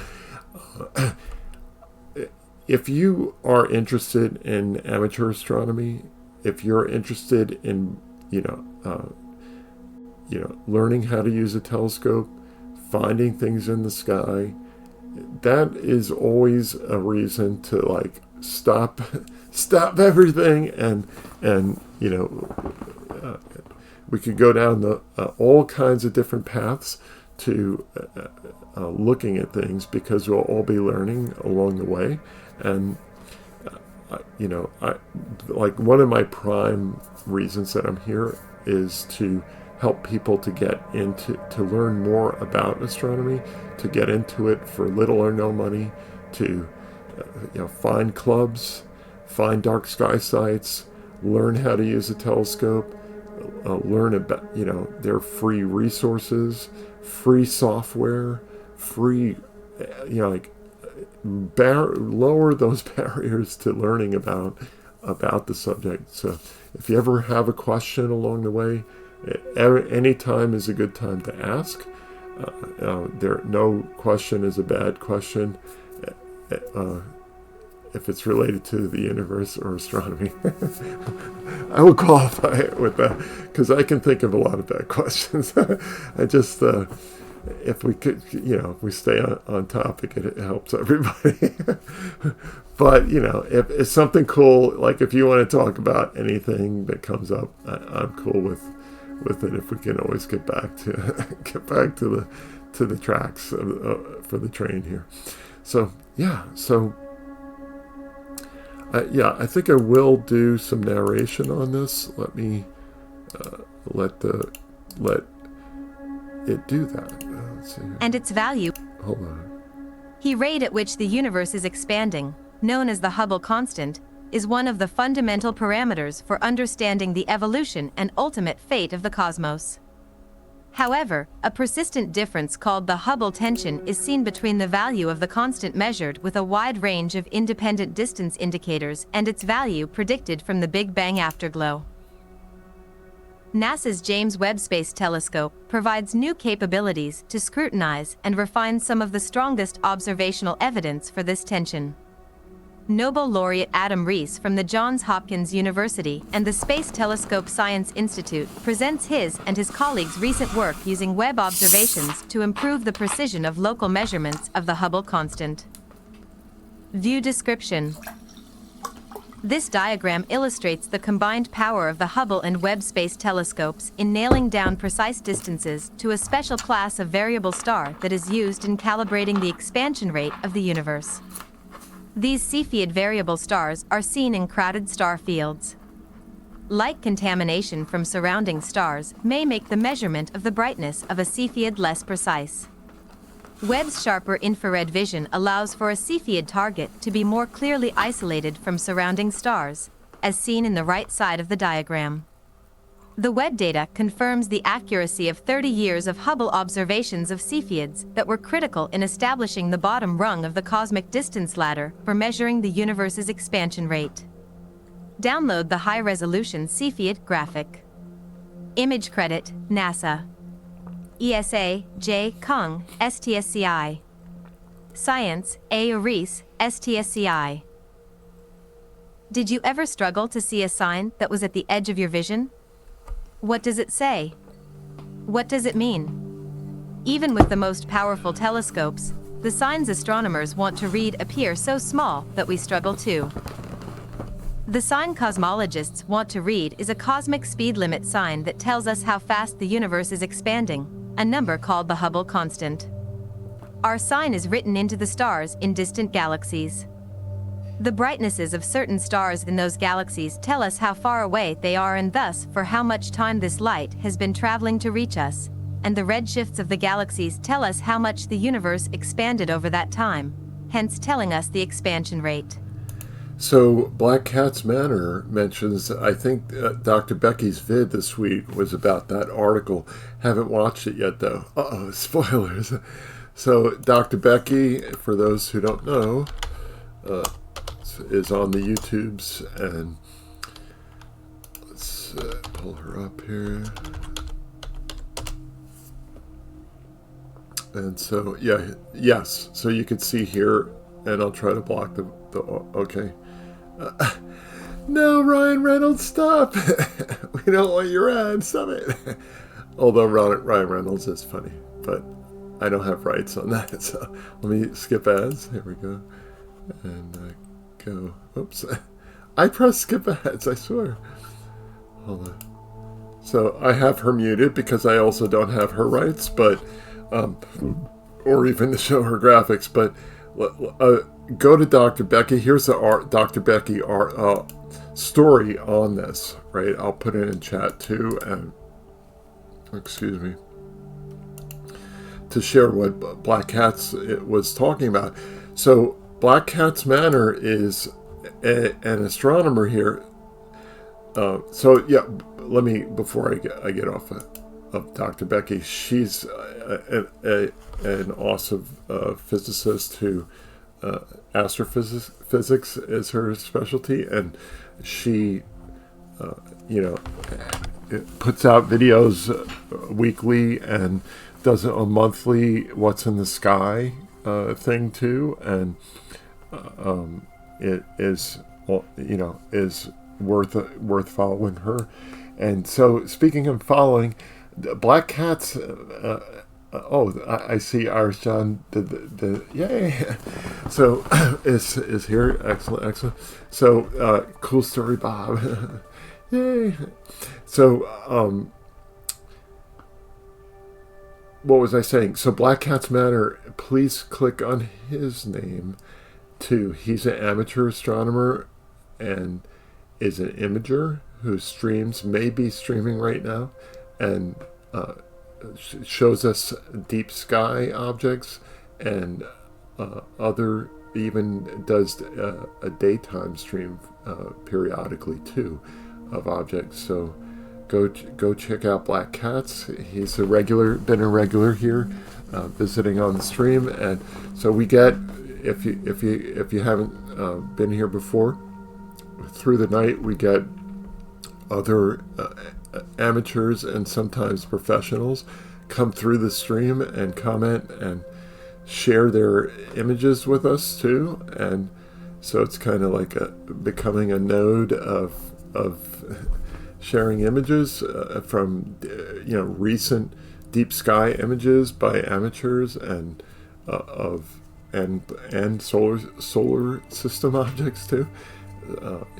if you are interested in amateur astronomy, if you're interested in learning how to use a telescope, finding things in the sky, that is always a reason to stop everything and we could go down all kinds of different paths to looking at things, because we'll all be learning along the way. And one of my prime reasons that I'm here is to help people to learn more about astronomy, to get into it for little or no money, to find clubs, find dark sky sites, learn how to use a telescope, learn about their free resources, free software, free lower those barriers to learning about the subject. So if you ever have a question along the way, any time is a good time to ask. No question is a bad question if it's related to the universe or astronomy. I will qualify it with that, because I can think of a lot of bad questions. I just if we could, if we stay on topic, it helps everybody. But if it's something cool, like if you want to talk about anything that comes up, I'm cool with it. If we can always get back to the tracks for the train here. So I think I will do some narration on this. Let me let it do that. Let's see. And its value. Hold on. The rate at which the universe is expanding, known as the Hubble constant, is one of the fundamental parameters for understanding the evolution and ultimate fate of the cosmos. However, a persistent difference called the Hubble tension is seen between the value of the constant measured with a wide range of independent distance indicators and its value predicted from the Big Bang afterglow. NASA's James Webb Space Telescope provides new capabilities to scrutinize and refine some of the strongest observational evidence for this tension. Nobel laureate Adam Rees from the Johns Hopkins University and the Space Telescope Science Institute presents his and his colleagues' recent work using Webb observations to improve the precision of local measurements of the Hubble constant. View description. This diagram illustrates the combined power of the Hubble and Webb space telescopes in nailing down precise distances to a special class of variable star that is used in calibrating the expansion rate of the universe. These Cepheid variable stars are seen in crowded star fields. Light contamination from surrounding stars may make the measurement of the brightness of a Cepheid less precise. Webb's sharper infrared vision allows for a Cepheid target to be more clearly isolated from surrounding stars, as seen in the right side of the diagram. The Webb data confirms the accuracy of 30 years of Hubble observations of Cepheids that were critical in establishing the bottom rung of the cosmic distance ladder for measuring the universe's expansion rate. Download the high-resolution Cepheid graphic. Image credit, NASA. ESA, J. Kung, STSCI. Science, A. Reese, STSCI. Did you ever struggle to see a sign that was at the edge of your vision? What does it say? What does it mean? Even with the most powerful telescopes, the signs astronomers want to read appear so small that we struggle too. The sign cosmologists want to read is a cosmic speed limit sign that tells us how fast the universe is expanding, a number called the Hubble constant. Our sign is written into the stars in distant galaxies. The brightnesses of certain stars in those galaxies tell us how far away they are and thus for how much time this light has been traveling to reach us, and the redshifts of the galaxies tell us how much the universe expanded over that time, hence telling us the expansion rate. So Black Cat's Manor mentions, I think Dr. Becky's vid this week was about that article. Haven't watched it yet though. Uh-oh, spoilers. So Dr. Becky, for those who don't know, is on the YouTubes, and let's pull her up here. And so, yeah, yes, so you can see here, and I'll try to block the okay. No, Ryan Reynolds, stop. We don't want your ad, stop it. Although Ryan Reynolds is funny, but I don't have rights on that, so let me skip ads. Here we go. And go. Oops. I pressed skip ads, I swear. Hold on. So I have her muted because I also don't have her rights, but or even to show her graphics, but go to Dr. Becky. Here's the Dr. Becky story on this, right? I'll put it in chat too, and excuse me, to share what Black Cat's was talking about. So Black Cat's Manor is an astronomer here. So yeah, let me, before I get off of Dr. Becky, she's an awesome physicist who astrophysics is her specialty, and she puts out videos weekly and does a monthly what's in the sky thing too, and it is is worth following her. And so, speaking of following, Black Cat's I see Irish John the yay. So is here. Excellent. So cool story, Bob. Yay. So what was I saying? So Black Cat's Manor, please click on his name too. He's an amateur astronomer and is an imager who streams, may be streaming right now, and shows us deep sky objects, and other, even does a daytime stream periodically too of objects. So go check out Black Cat's. He's been a regular here, visiting on the stream. And so we get, if you haven't been here before, through the night we get other amateurs and sometimes professionals come through the stream and comment and share their images with us too. And so it's kind of like becoming a node of sharing images from recent deep sky images by amateurs and and solar system objects too.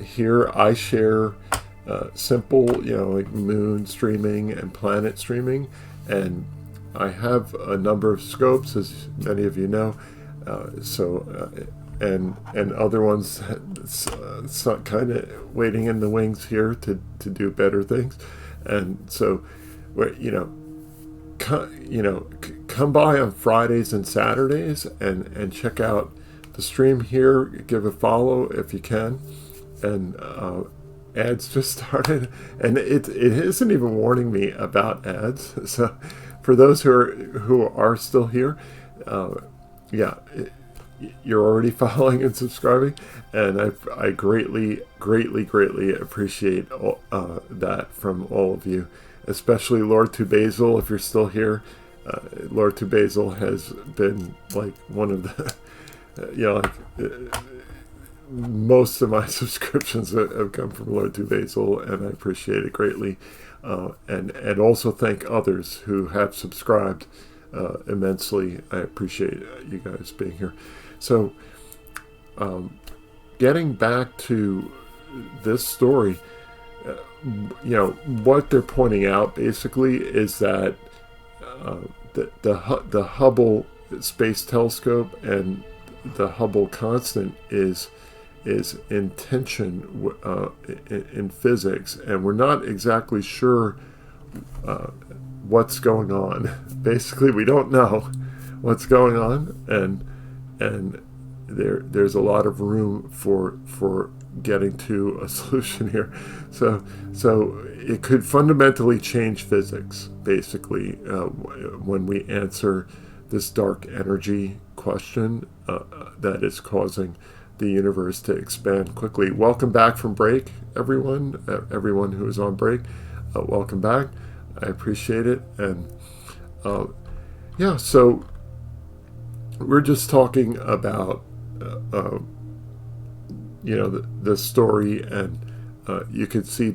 Here I share simple, like moon streaming and planet streaming, and I have a number of scopes, as many of you know. And other ones kind of waiting in the wings here to do better things. And so, come come by on Fridays and Saturdays and check out the stream here. Give a follow if you can. And ads just started, and it isn't even warning me about ads. So for those who are still here, you're already following and subscribing, and I greatly appreciate that from all of you, especially Lord to Basil. If you're still here, Lord to Basil has been like one of the most of my subscriptions have come from Lord to Basil, and I appreciate it greatly, and also thank others who have subscribed immensely. I appreciate you guys being here. So, getting back to this story, what they're pointing out basically is that the Hubble Space Telescope and the Hubble constant is in tension in physics, and we're not exactly sure what's going on. Basically, we don't know what's going on, and there's a lot of room for getting to a solution here. So it could fundamentally change physics, basically, when we answer this dark energy question that is causing the universe to expand quickly. Welcome back from break, everyone who is on break. Welcome back. I appreciate it. And so we're just talking about the story, and you could see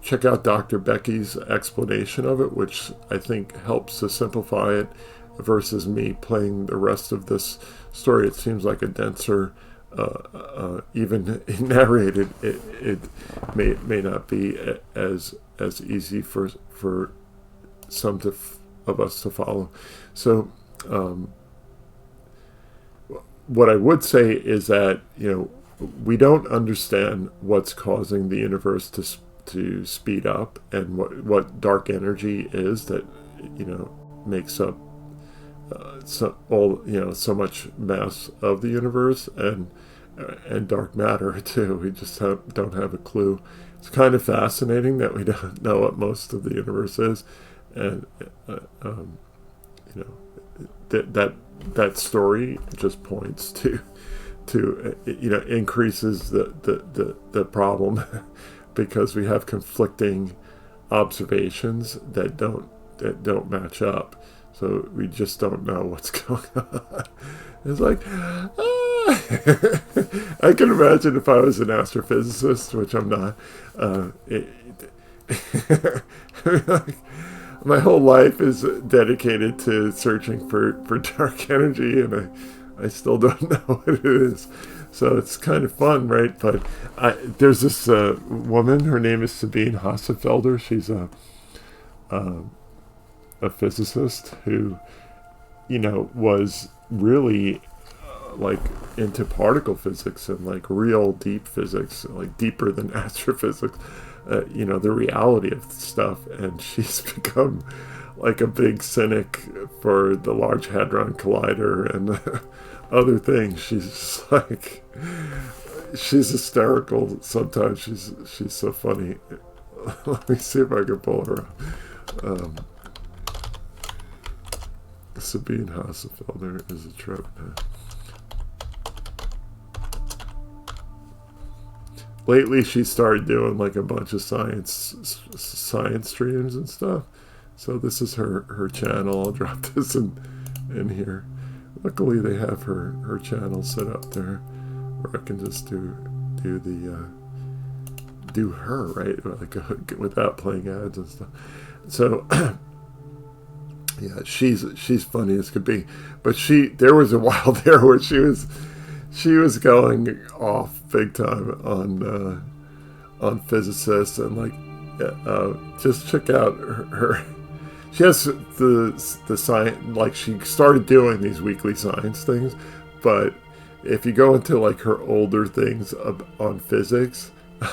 check out Dr. Becky's explanation of it, which I think helps to simplify it versus me playing the rest of this story. It seems like a denser, even narrated, it may not be as easy for some of us to follow. So what I would say is that we don't understand what's causing the universe to speed up, and what dark energy is that makes up so much mass of the universe, and dark matter too. We just don't have a clue. It's kind of fascinating that we don't know what most of the universe is, and that story just points to increases the problem because we have conflicting observations that don't match up. So we just don't know what's going on. It's like, I can imagine if I was an astrophysicist, which I'm not. My whole life is dedicated to searching for dark energy, and I still don't know what it is. So it's kind of fun, right? But there's this woman, her name is Sabine Hasselfelder. She's a physicist who, was really like into particle physics and like real deep physics, like deeper than astrophysics, the reality of stuff. And she's become like a big cynic for the Large Hadron Collider and other things. She's hysterical sometimes. She's so funny. Let me see if I can pull her up. Sabine Hasselfelder is a trip. Lately, she started doing like a bunch of science streams and stuff. So this is her channel. I'll drop this in here. Luckily, they have her channel set up there, where I can just do her, right, like without playing ads and stuff. So. Yeah, she's funny as could be, but there was a while there where she was going off big time on physicists, and like just check out her. She has the science, like she started doing these weekly science things, but if you go into like her older things on physics,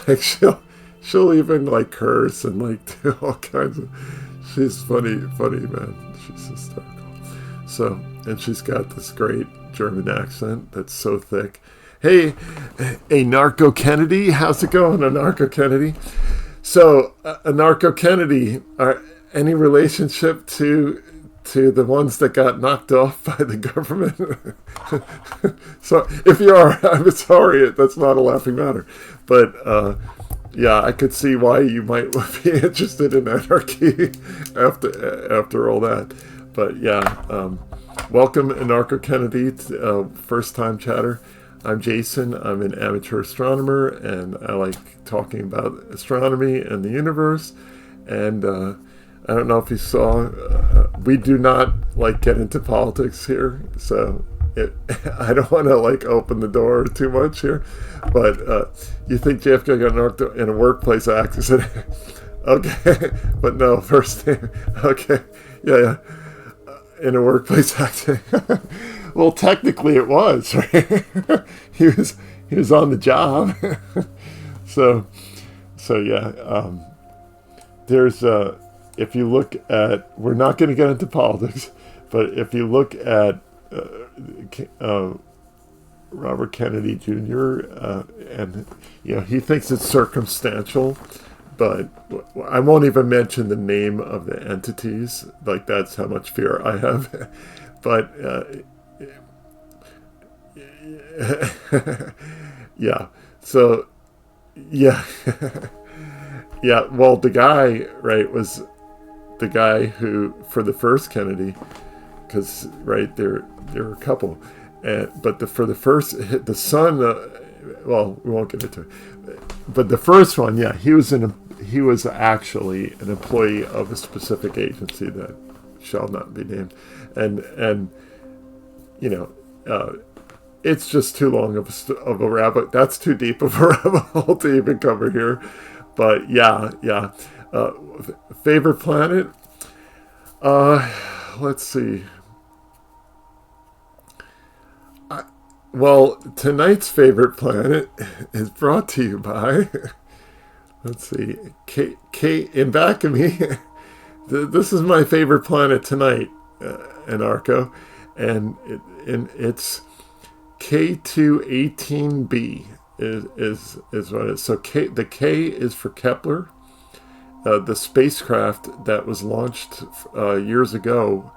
like she'll even like curse and like do all kinds of. She's funny, man. She's hysterical. So, and she's got this great German accent that's so thick. Hey, Anarcho Kennedy, how's it going, Anarcho Kennedy? So, Anarcho Kennedy, any relationship to the ones that got knocked off by the government? So, if you are, I'm sorry, that's not a laughing matter. But, yeah, I could see why you might be interested in anarchy after all that. But, yeah, welcome, Anarcho Kennedy, first time chatter. I'm Jason. I'm an amateur astronomer, and I like talking about astronomy and the universe. And I don't know if you saw, we do not get into politics here, so I don't want to open the door too much here. But you think JFK got knocked in a workplace accident? Okay, but no, first name. Okay, yeah, in a workplace accident. Well, technically it was, right? he was on the job. so yeah, there's if you look at, we're not going to get into politics, but if you look at Robert Kennedy Jr. And he thinks it's circumstantial, but I won't even mention the name of the entities. That's how much fear I have. But yeah, so yeah. Yeah, well, the guy, right, was the guy who, for the first Kennedy, because, right, there were a couple, but for the first, the son, well, we won't get into it, but the first one, yeah, he was actually an employee of a specific agency that shall not be named, and it's just too long of a rabbit. That's too deep of a rabbit hole to even cover here. But yeah. Favorite planet? Let's see. Well, tonight's favorite planet is brought to you by, let's see, K in back of me. This is my favorite planet tonight, Anarcho, and it's K2-18b is what it is. So the K is for Kepler, the spacecraft that was launched years ago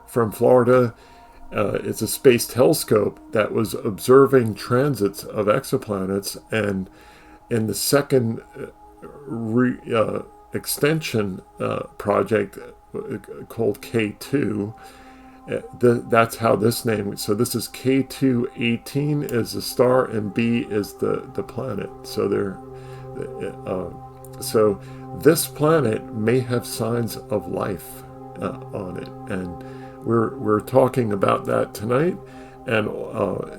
from Florida. It's a space telescope that was observing transits of exoplanets, and in the second extension project called K2, that's how this name. So this is K2-18 is the star, and B is the planet. So so this planet may have signs of life on it, and we're talking about that tonight. And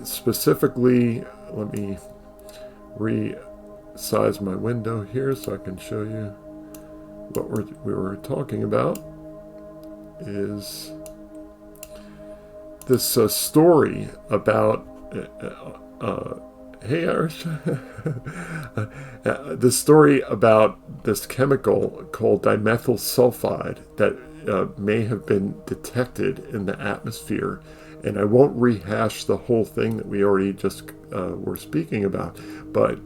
specifically, let me resize my window here so I can show you what we were talking about. This story about hey Irish, the story about this chemical called dimethyl sulfide that may have been detected in the atmosphere. And I won't rehash the whole thing that we already just were speaking about, but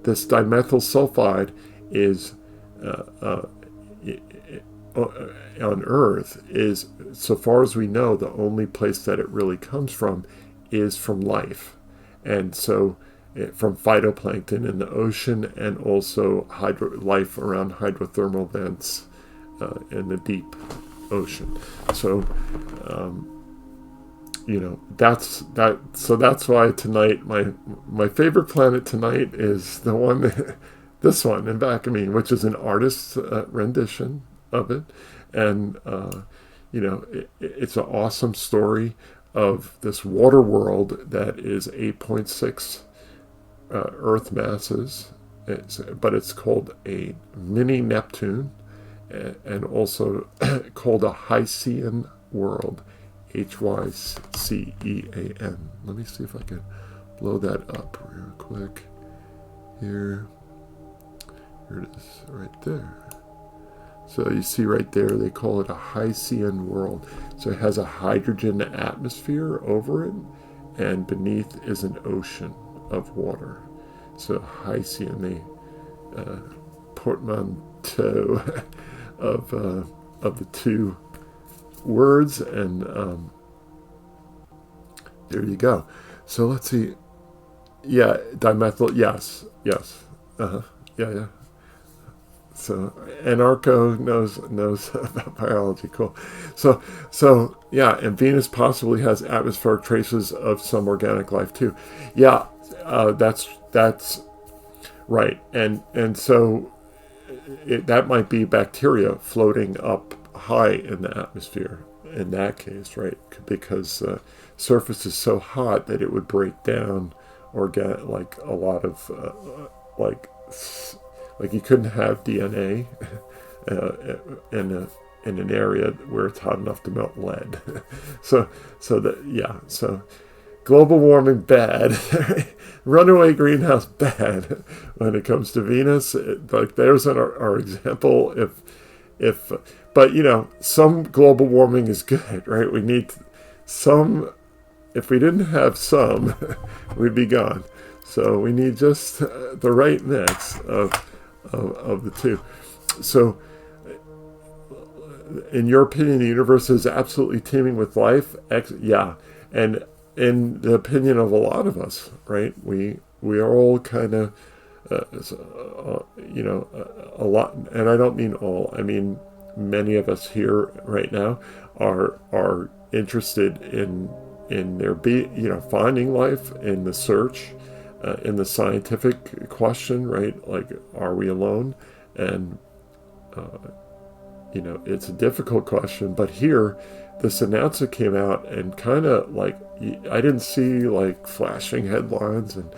this dimethyl sulfide is on Earth is, so far as we know, the only place that it really comes from is from life. And so from phytoplankton in the ocean, and also life around hydrothermal vents in the deep ocean. So that's that. So that's why tonight my favorite planet tonight is the one this one in back of me, which is an artist's rendition of it. And it's an awesome story of this water world that is 8.6 Earth masses, but it's called a mini Neptune, and also called a hycean world, Hycean. Let me see if I can blow that up real quick. Here it is, right there. So you see right there, they call it a hycean world. So it has a hydrogen atmosphere over it, and beneath is an ocean of water. So hycean, the portmanteau of the two words, and there you go. So let's see. Yeah, dimethyl. Yes. Yeah. So Anarcho knows about biology. Cool. So yeah, and Venus possibly has atmospheric traces of some organic life too. Yeah, that's right. And so that might be bacteria floating up high in the atmosphere in that case, right? Because surface is so hot that it would break down like a lot of like you couldn't have DNA in an area where it's hot enough to melt lead. so global warming bad, runaway greenhouse bad when it comes to Venus. Like there's our example. But some global warming is good, right? We need some. If we didn't have some, we'd be gone. So we need just the right mix of the two. So, in your opinion, the universe is absolutely teeming with life? Yeah, and in the opinion of a lot of us, right? We are all kind of, a lot, and I don't mean all. I mean many of us here right now are interested in there finding life, in the search, in the scientific question, right? Like, are we alone? And it's a difficult question, but here this announcement came out and kind of like, I didn't see like flashing headlines, and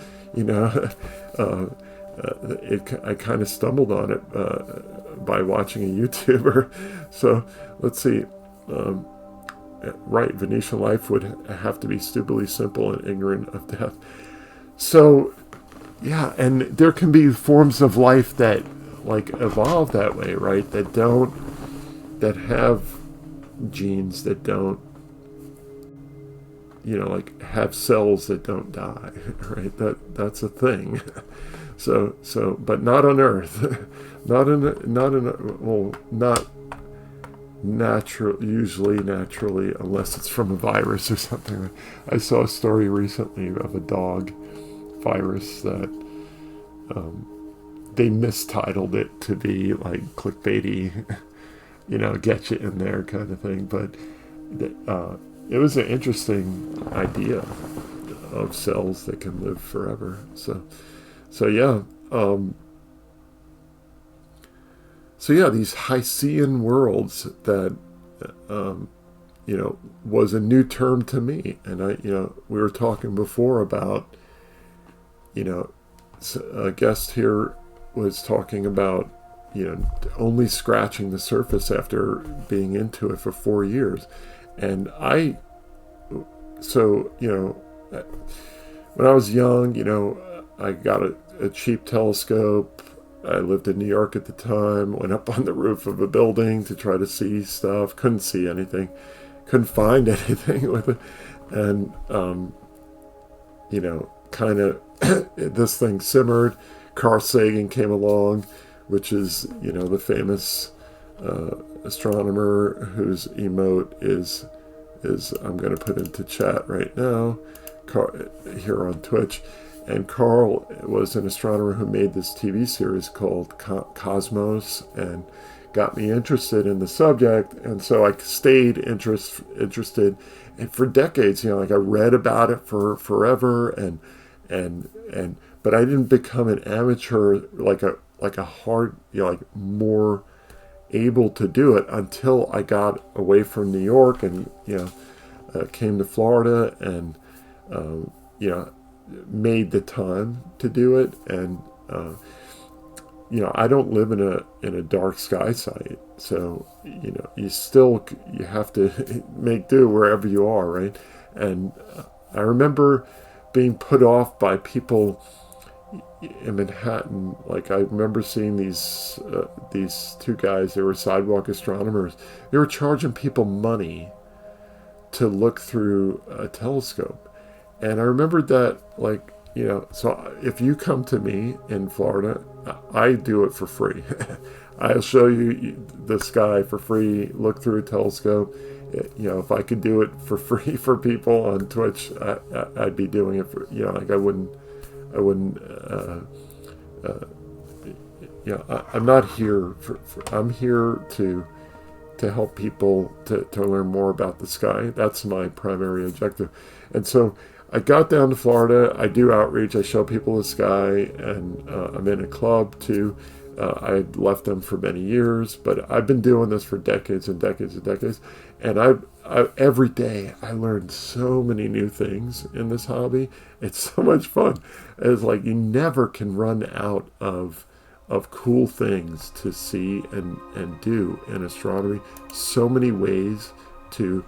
I kind of stumbled on it by watching a YouTuber. So let's see. Right, Venetian life would have to be stupidly simple and ignorant of death. So, yeah, and there can be forms of life that like evolve that way, right? That have genes that don't, like have cells that don't die, right? That's a thing. So, but not on Earth, not usually naturally, unless it's from a virus or something. I saw a story recently of a dog virus that they mistitled it to be like clickbaity, get you in there kind of thing. But it was an interesting idea of cells that can live forever. So yeah. So yeah, these hycean worlds that, was a new term to me. And we were talking before about, a guest here was talking about, only scratching the surface after being into it for 4 years. And when I was young, I got a cheap telescope. I lived in New York at the time, went up on the roof of a building to try to see stuff, couldn't see anything, couldn't find anything with it. And, kind of this thing simmered. Carl Sagan came along, which is, the famous astronomer whose emote is I'm going to put into chat right now, here on Twitch. And Carl was an astronomer who made this TV series called Cosmos and got me interested in the subject. And so I stayed interested. And for decades, I read about it for forever. But I didn't become an amateur, like a hard, more able to do it until I got away from New York and, came to Florida and, made the time to do it. And I don't live in a dark sky site, so you have to make do wherever you are, right? And I remember being put off by people in Manhattan, like I remember seeing these two guys. They were sidewalk astronomers. They were charging people money to look through a telescope. And I remembered that, like, so if you come to me in Florida, I do it for free. I'll show you the sky for free, look through a telescope. If I could do it for free for people on Twitch, I'd be doing it for, like I wouldn't, I'm not here I'm here to help people to learn more about the sky. That's my primary objective. And so I got down to Florida. I do outreach. I show people the sky, and I'm in a club too. I left them for many years, but I've been doing this for decades and decades and decades. And I every day I learn so many new things in this hobby. It's so much fun. It's like you never can run out of cool things to see and do in astronomy. So many ways to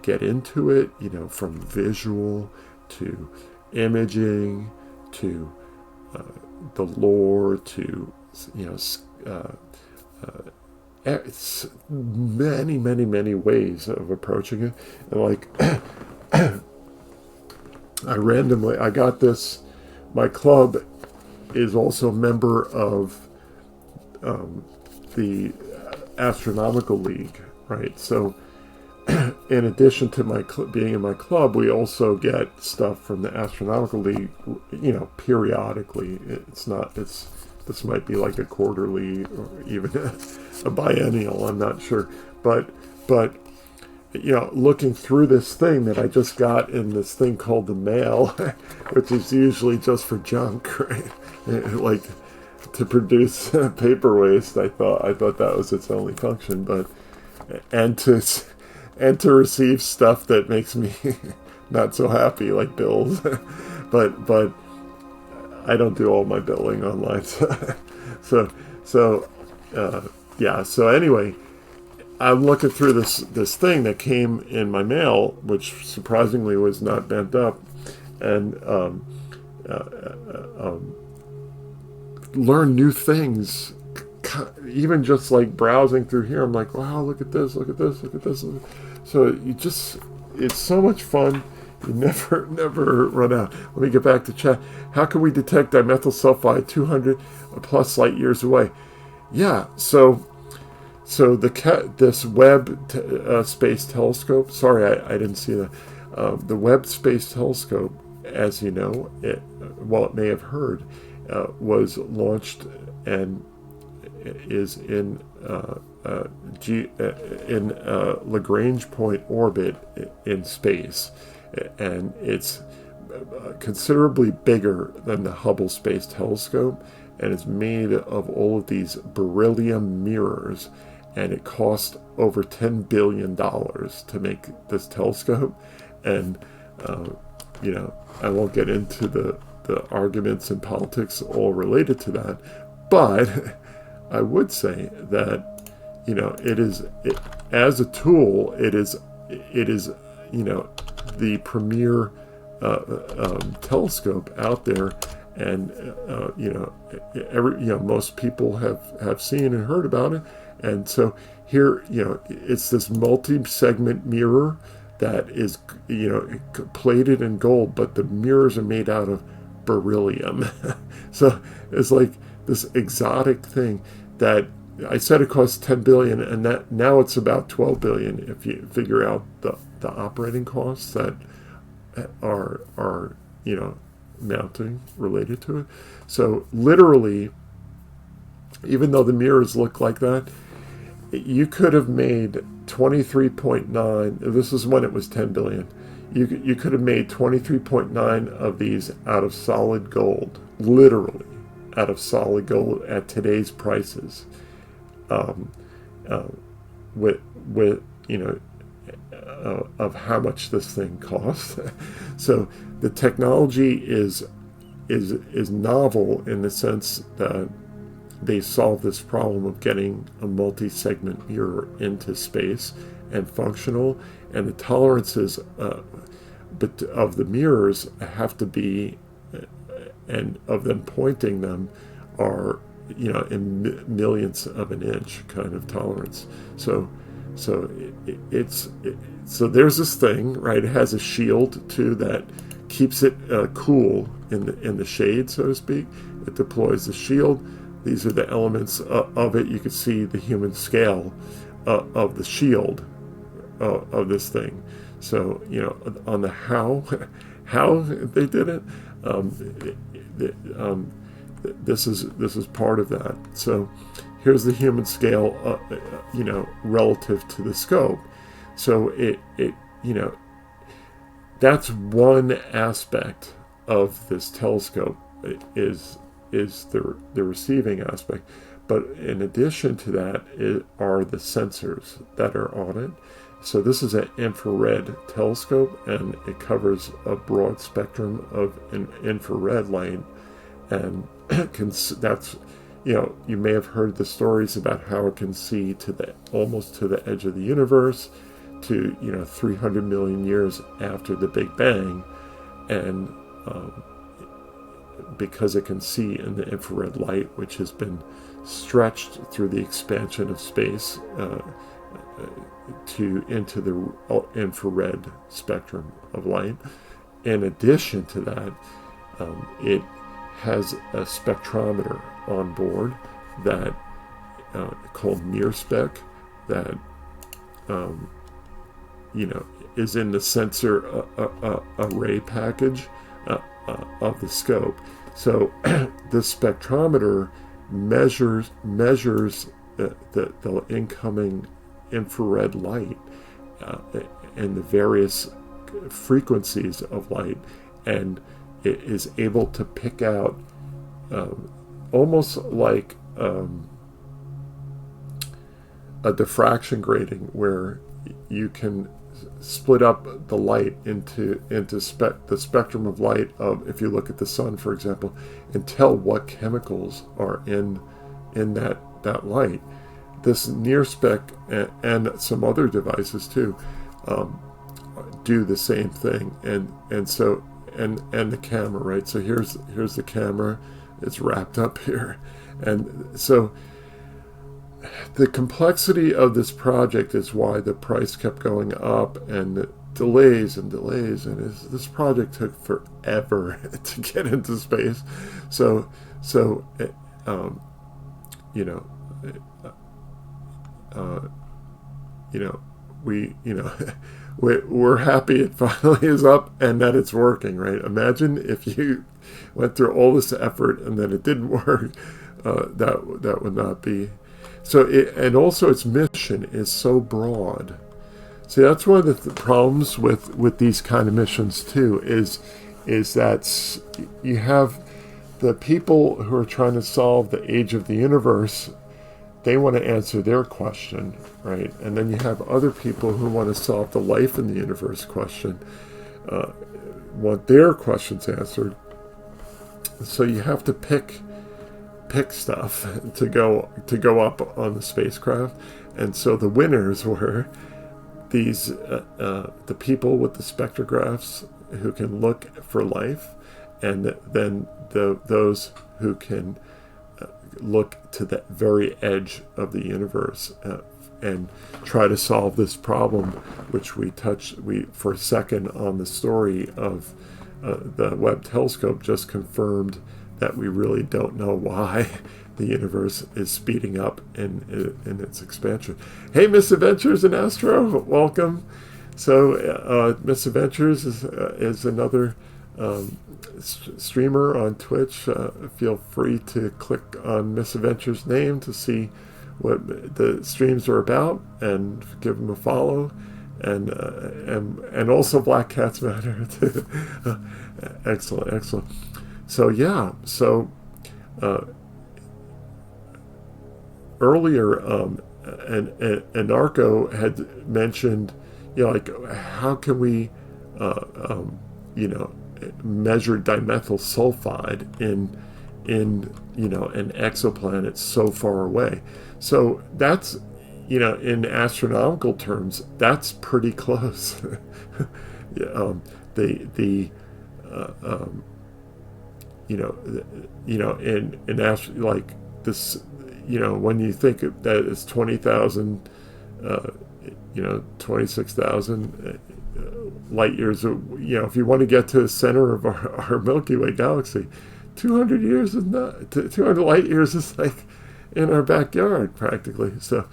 get into it, from visual to imaging to the lore to, it's many ways of approaching it. And like, I got this, my club is also a member of the Astronomical League, right? So in addition to being in my club, we also get stuff from the Astronomical League, periodically. This might be like a quarterly or even a biennial, I'm not sure. But looking through this thing that I just got in this thing called the mail, which is usually just for junk, right? Like to produce paper waste. I thought that was its only function, and to receive stuff that makes me not so happy, like bills. but I don't do all my billing online. So anyway, I'm looking through this thing that came in my mail, which surprisingly was not bent up, and learn new things. Even just like browsing through here, I'm like, wow, look at this. So it's so much fun. You never run out. Let me get back to chat. How can we detect dimethyl sulfide 200 plus light years away? Yeah, so this Webb Space Telescope. Sorry, I didn't see that. The Webb Space Telescope, as you know, it may have heard, was launched and is in Lagrange point orbit in space, and it's considerably bigger than the Hubble Space Telescope, and it's made of all of these beryllium mirrors, and it cost over $10 billion to make this telescope. And I won't get into the arguments and politics all related to that, but I would say that as a tool, it is the premier telescope out there, and most people have seen and heard about it. And so here, it's this multi-segment mirror that is plated in gold, but the mirrors are made out of beryllium. So it's like this exotic thing that I said it costs $10 billion, and that now it's about $12 billion if you figure out the operating costs that are mounting related to it. So literally, even though the mirrors look like that, you could have made 23.9. This is when it was 10 billion. You could have made 23.9 of these out of solid gold, literally out of solid gold at today's prices. Of how much this thing costs. So the technology is novel in the sense that they solve this problem of getting a multi-segment mirror into space and functional, and the tolerances of the mirrors have to be and of them pointing them are, in millionths of an inch kind of tolerance. So so there's this thing, right? It has a shield too that keeps it cool in the shade, so to speak. It deploys the shield. These are the elements of it. You can see the human scale of the shield of this thing. So on the how they did it, this is part of that. So here's the human scale, relative to the scope. So it that's one aspect of this telescope is the receiving aspect. But in addition to that are the sensors that are on it. So this is an infrared telescope, and it covers a broad spectrum of infrared light, and that's, you may have heard the stories about how it can see almost to the edge of the universe, to 300 million years after the Big Bang, and because it can see in the infrared light, which has been stretched through the expansion of space into the infrared spectrum of light. In addition to that, it has a spectrometer on board that called NIRSpec that is in the sensor array package of the scope. So the spectrometer measures the incoming infrared light and the various frequencies of light, and it is able to pick out almost like a diffraction grating, where you can split up the light into the spectrum of light of, if you look at the sun, for example, and tell what chemicals are in that light. This NIRSpec and some other devices too do the same thing, and so the camera, right? So here's the camera. It's wrapped up here, and so the complexity of this project is why the price kept going up, and the delays, and this project took forever to get into space. We're happy it finally is up and that it's working, right? Imagine if you went through all this effort and then it didn't work. That would not be. So and also its mission is so broad. See, that's one of the problems with these kind of missions too, is that you have the people who are trying to solve the age of the universe. They want to answer their question, right? And then you have other people who want to solve the life in the universe question, want their questions answered. So you have to pick stuff to go up on the spacecraft. And so the winners were these the people with the spectrographs who can look for life, and then those who can look to the very edge of the universe and try to solve this problem, which we for a second on the story of the Webb telescope just confirmed that we really don't know why the universe is speeding up in its expansion. Hey, Miss Adventures in Astro, welcome. So Miss Adventures is another streamer on Twitch. Feel free to click on Miss Adventures' name to see what the streams are about and give them a follow. And also Black Cats Matter too. Excellent. So yeah, earlier Anarcho had mentioned, like, how can we measure dimethyl sulfide in an exoplanet so far away. So that's, in astronomical terms, that's pretty close. like this, when you think that it's 20,000, 26,000 light years, if you want to get to the center of our Milky Way galaxy, 200 years is not, 200 light years is like in our backyard practically. So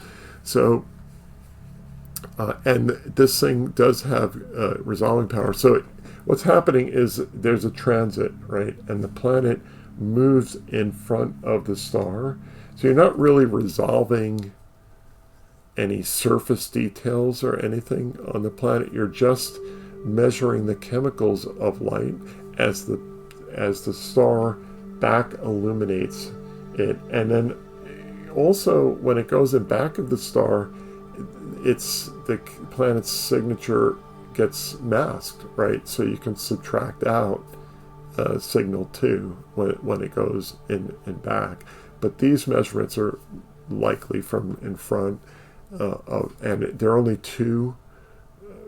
and this thing does have resolving power. So what's happening is there's a transit, right? And the planet moves in front of the star. So you're not really resolving any surface details or anything on the planet. You're just measuring the chemicals of light as the star back illuminates it. And then also when it goes in back of the star, it's the planet's signature gets masked, right? So you can subtract out signal 2 when it goes in and back. But these measurements are likely from in front and there are only 2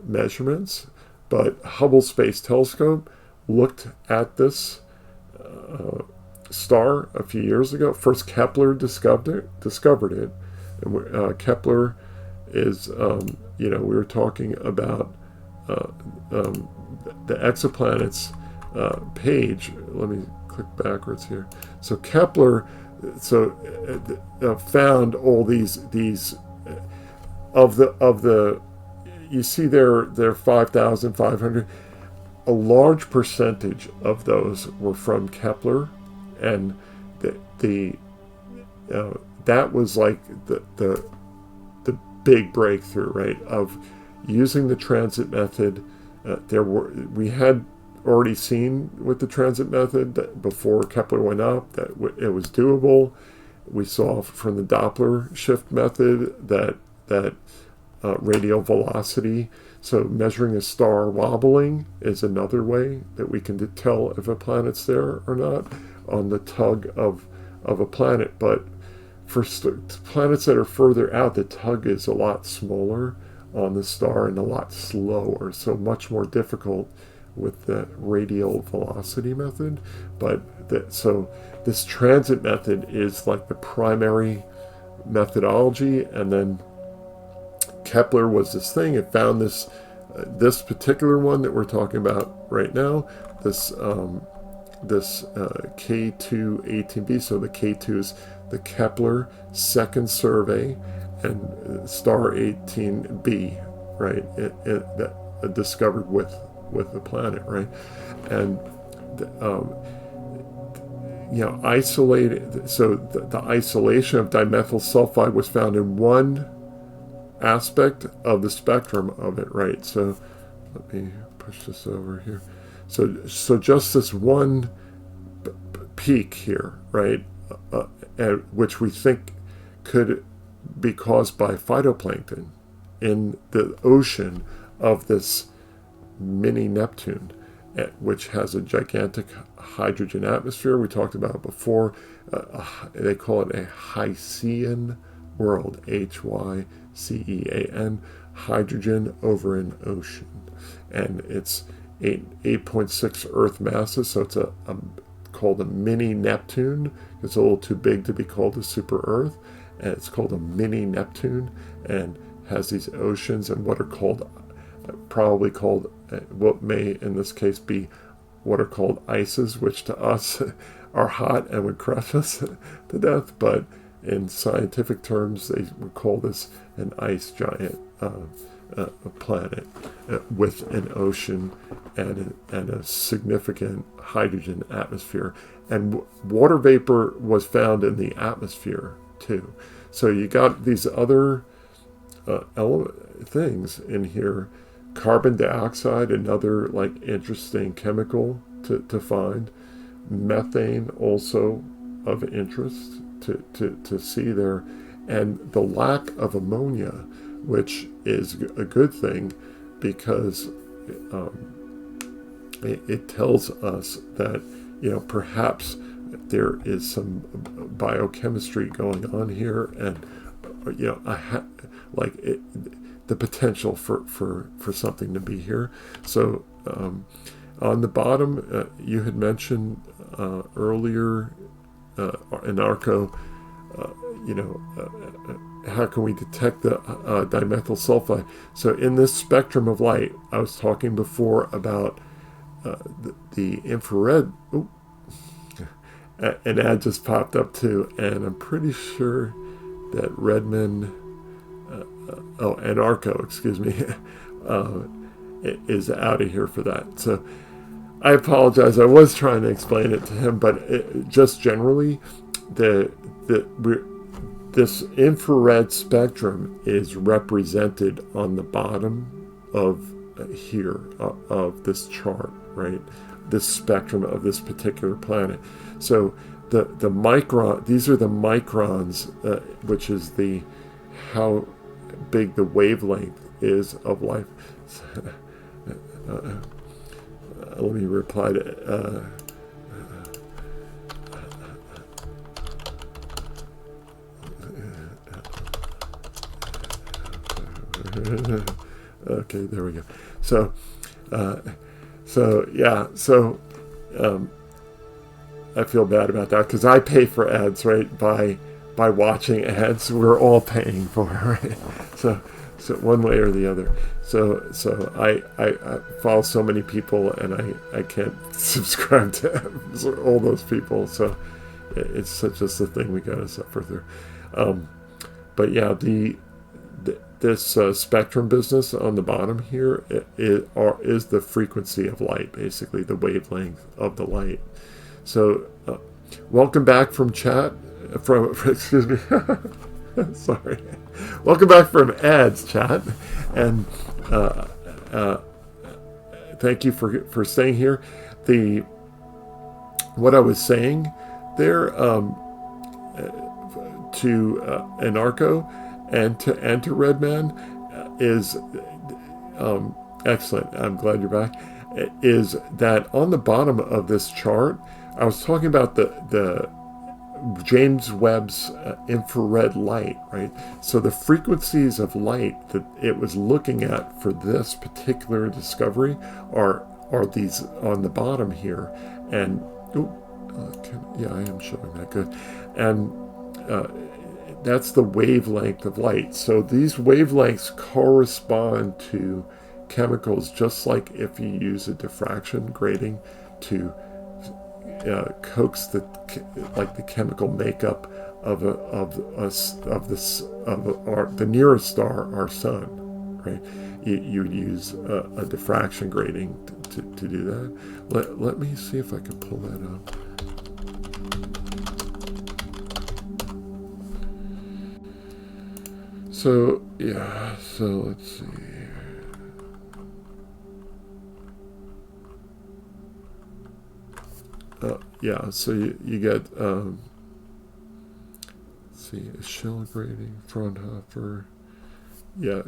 measurements. But Hubble Space Telescope looked at this star a few years ago. First, Kepler discovered it. And Kepler is, we were talking about the exoplanets page. Let me click backwards here. So Kepler, found all these of the you see there 5,500. A large percentage of those were from Kepler, and that was like the big breakthrough, right? Of using the transit method. We had already seen with the transit method that before Kepler went up that it was doable. We saw from the Doppler shift method that radial velocity. So measuring a star wobbling is another way that we can tell if a planet's there or not on the tug of a planet. But for planets that are further out, the tug is a lot smaller on the star and a lot slower, so much more difficult with the radial velocity method. So this transit method is like the primary methodology, and then Kepler was this thing. It found this particular one that we're talking about right now, this K2-18b. So the K2 is the Kepler second survey, and star 18b, right? That discovered with the planet, right? And isolated. So the isolation of dimethyl sulfide was found in one aspect of the spectrum of it, right? So let me push this over here. So just this one peak here, right? Which we think could be caused by phytoplankton in the ocean of this mini Neptune, which has a gigantic hydrogen atmosphere. We talked about it before. They call it a hycean world, Hycean, hydrogen over an ocean. And it's 8.6 Earth masses, so it's called a mini Neptune. It's a little too big to be called a super Earth, and it's called a mini Neptune, and has these oceans and what may in this case be what are called ices, which to us are hot and would crush us to death, but in scientific terms they would call this an ice giant planet with an ocean and a significant hydrogen atmosphere. And water vapor was found in the atmosphere too. So you got these other things in here. Carbon dioxide, another like interesting chemical to find. Methane, also of interest to see there. And the lack of ammonia, which is a good thing because it tells us that perhaps there is some biochemistry going on here, and the potential for something to be here. So On the bottom, you had mentioned earlier in ARCO, how can we detect the dimethyl sulfide? So in this spectrum of light, I was talking before about the infrared. Ooh, an ad just popped up too, and I'm pretty sure that Redmond, and ARCO, excuse me, is out of here for that. So I apologize. I was trying to explain it to him, but just generally, this infrared spectrum is represented on the bottom of here of this chart, right? This spectrum of this particular planet. So the micron, these are the microns, which is the how big the wavelength is of life. Let me reply to okay, there we go. So I feel bad about that because I pay for ads, right? By watching ads, we're all paying for it, right? So one way or the other. So I follow so many people, and I can't subscribe to all those people. So it's such just a thing we gotta suffer through. But yeah, this spectrum business on the bottom here is the frequency of light, basically the wavelength of the light. So welcome back from chat, excuse me, sorry. Welcome back from ads, chat, and thank you for staying here. What I was saying there to Anarcho and to Redman is excellent. I'm glad you're back. Is that on the bottom of this chart? I was talking about the James Webb's infrared light, right? So the frequencies of light that it was looking at for this particular discovery are these on the bottom here, and I am showing that good, and that's the wavelength of light. So these wavelengths correspond to chemicals, just like if you use a diffraction grating to coax the chemical makeup of the nearest star, our sun, right? You use a diffraction grating to do that. Let me see if I can pull that up. So yeah, so let's see. So you get let's see, a shell grating, Fraunhofer. Yeah,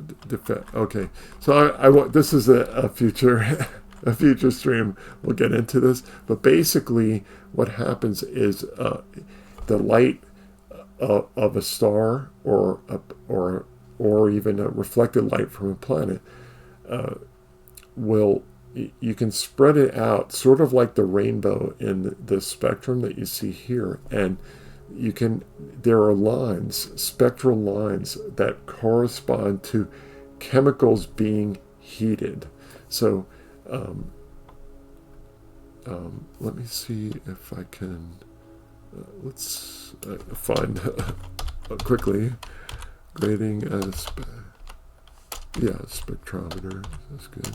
okay. So I want, this is a future a future stream. We'll get into this, but basically what happens is the light of a star or even a reflected light from a planet you can spread it out sort of like the rainbow in the spectrum that you see here, and there are lines, spectral lines that correspond to chemicals being heated. So let me see if I can let's find quickly grading spectrometer. That's good.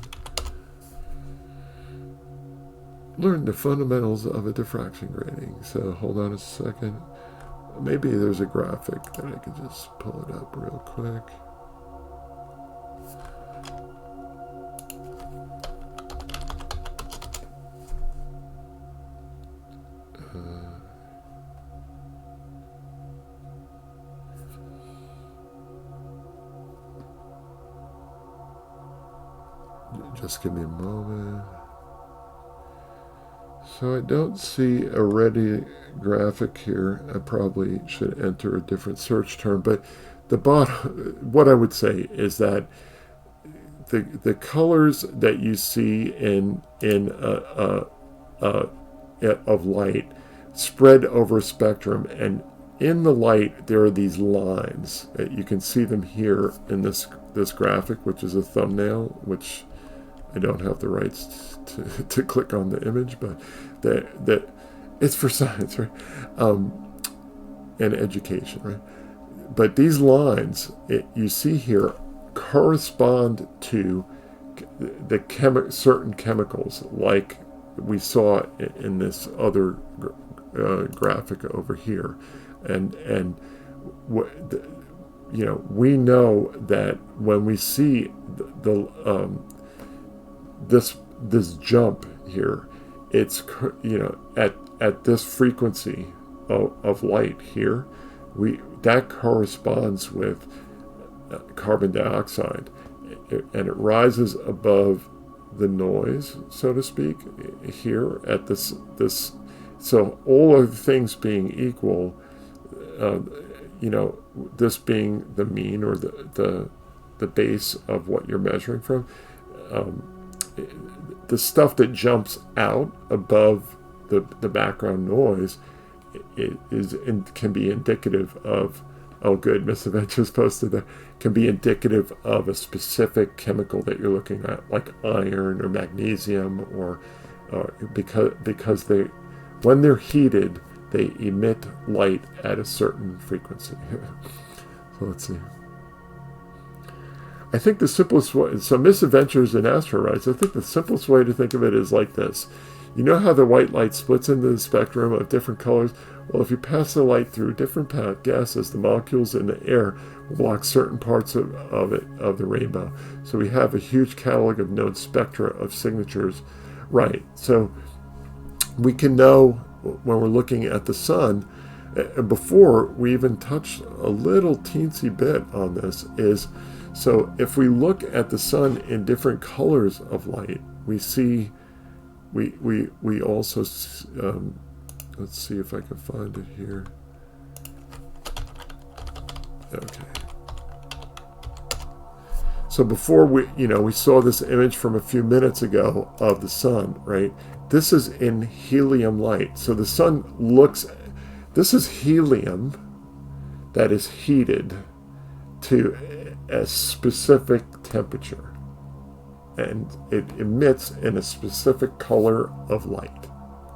Learn the fundamentals of a diffraction grating. So hold on a second. Maybe there's a graphic that I could just pull it up real quick. Just give me a moment. So I don't see a ready graphic here. I probably should enter a different search term, but the bottom, what I would say is that the colors that you see in of light spread over a spectrum, and in the light there are these lines. You can see them here in this graphic, which is a thumbnail, which I don't have the rights to click on the image, but that it's for science, right? And education, right? But these lines you see here correspond to the certain chemicals, like we saw in this other graphic over here, and we know that when we see this jump here, it's at this frequency of light here, that corresponds with carbon dioxide, and it rises above the noise, so to speak, here at this. So all of the things being equal, this being the mean or the base of what you're measuring from, the stuff that jumps out above the background noise can be indicative of, oh good, Miss Adventure's posted that, can be indicative of a specific chemical that you're looking at, like iron or magnesium, or because when they're heated, they emit light at a certain frequency. So let's see. I think the simplest way, so misadventures in Astrorites, I think the simplest way to think of it is like this. You know how the white light splits into the spectrum of different colors? Well, if you pass the light through different gases, the molecules in the air will block certain parts of the rainbow. So we have a huge catalog of known spectra of signatures. Right, so we can know when we're looking at the sun, before we even touched a little teensy bit on this, is so if we look at the sun in different colors of light, we see, we also, let's see if I can find it here. Okay. So before we saw this image from a few minutes ago of the sun, right? This is in helium light. So the sun this is helium that is heated to a specific temperature, and it emits in a specific color of light,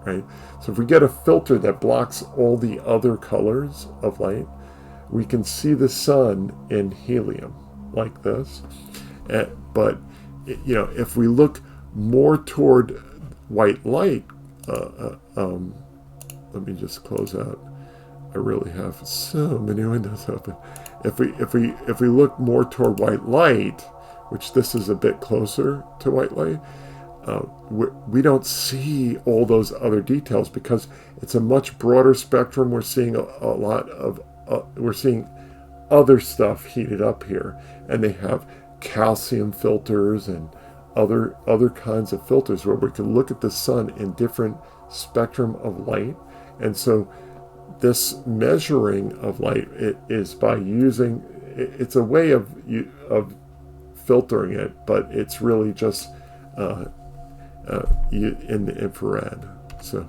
right? So if we get a filter that blocks all the other colors of light, we can see the sun in helium like this. But if we look more toward white light, let me just close out. I really have so many windows open. If we look more toward white light, which this is a bit closer to white light, we don't see all those other details because it's a much broader spectrum. We're seeing a lot of we're seeing other stuff heated up here, and they have calcium filters and other kinds of filters where we can look at the sun in different spectrum of light. And so this measuring of light, it is by using, it's a way of filtering it, but it's really just in the infrared. So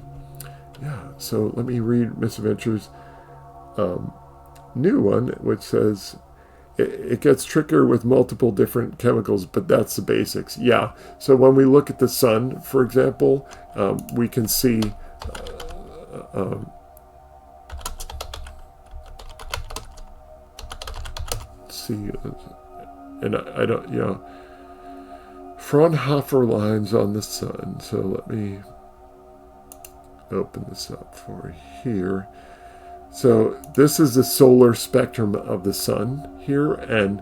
yeah, so let me read Misadventure's new one, which says it gets trickier with multiple different chemicals, but that's the basics. Yeah, so when we look at the sun, for example, we can see and I don't, Fraunhofer lines on the sun. So let me open this up for here. So this is the solar spectrum of the sun here, and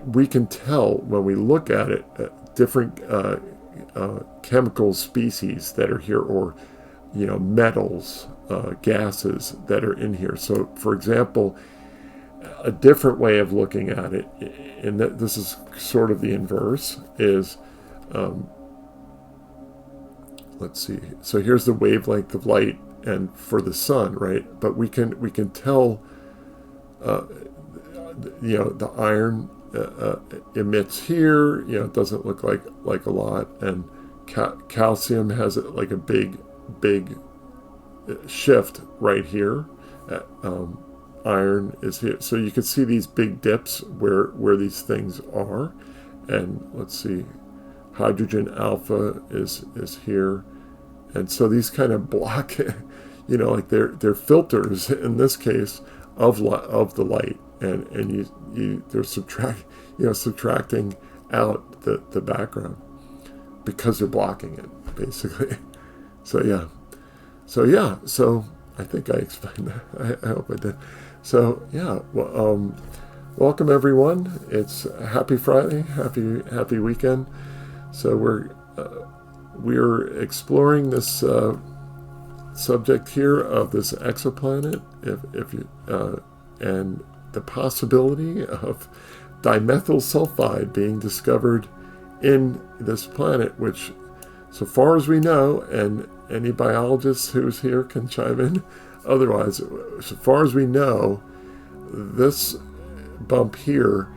we can tell when we look at it different chemical species that are here, or metals, gases that are in here. So for example, a different way of looking at it, and this is sort of the inverse, is let's see. So here's the wavelength of light, and for the sun, right? But we can tell the iron emits here. It doesn't look like a lot, and calcium has like a big shift right here. Iron is here, so you can see these big dips where these things are. And let's see, hydrogen alpha is here, and so these kind of block, like they're filters in this case of the light, and they're subtracting out the background because they're blocking it basically. So I think I explained that. I hope I did. So well, welcome everyone. It's Happy Friday, happy weekend. So we're exploring this subject here of this exoplanet, and the possibility of dimethyl sulfide being discovered in this planet, which, so far as we know, and any biologist who's here can chime in otherwise, so far as we know, this bump here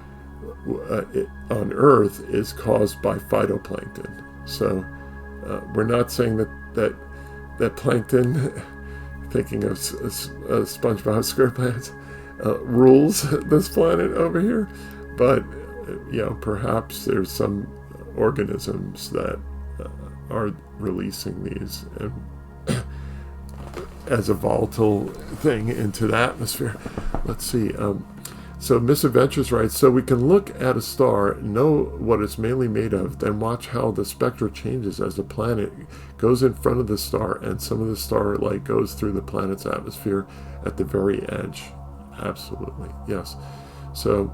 on Earth is caused by phytoplankton. So we're not saying that plankton, thinking of SpongeBob SquarePants, rules this planet over here, but perhaps there's some organisms that are releasing these as a volatile thing into the atmosphere. Let's see. So Misadventures writes, so we can look at a star, know what it's mainly made of, then watch how the spectra changes as the planet goes in front of the star and some of the starlight goes through the planet's atmosphere at the very edge. Absolutely, yes. So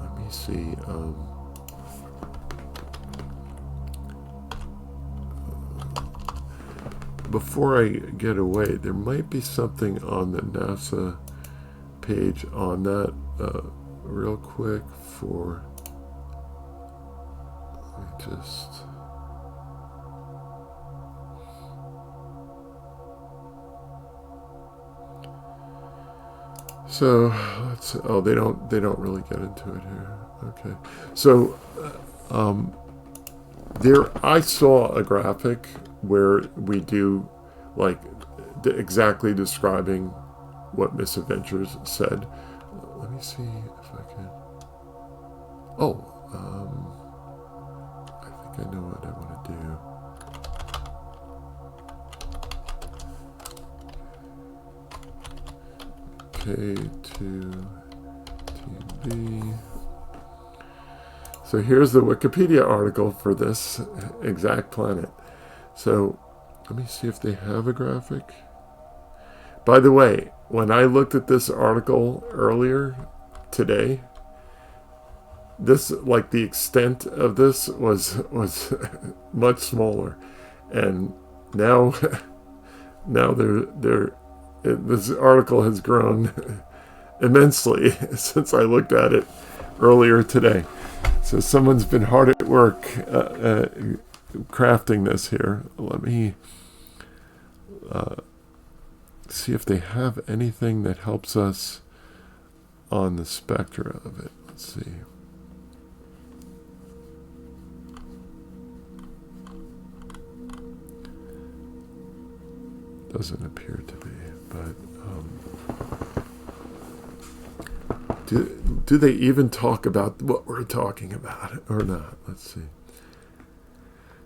let me see. Before I get away, there might be something on the NASA page on that real quick for, let me just, so let's, oh, they don't really get into it here. Okay, so I saw a graphic where we do like exactly describing what Misadventures said. Let me see if I can. Oh, I think I know what I want to do. K2-18b. So here's the Wikipedia article for this exact planet. So let me see if they have a graphic. By the way, when I looked at this article earlier today, this, like, the extent of this was much smaller, and now this article has grown immensely since I looked at it earlier today. So someone's been hard at work crafting this here. Let me see if they have anything that helps us on the spectra of it. Let's see. Doesn't appear to be, but do they even talk about what we're talking about or not? Let's see.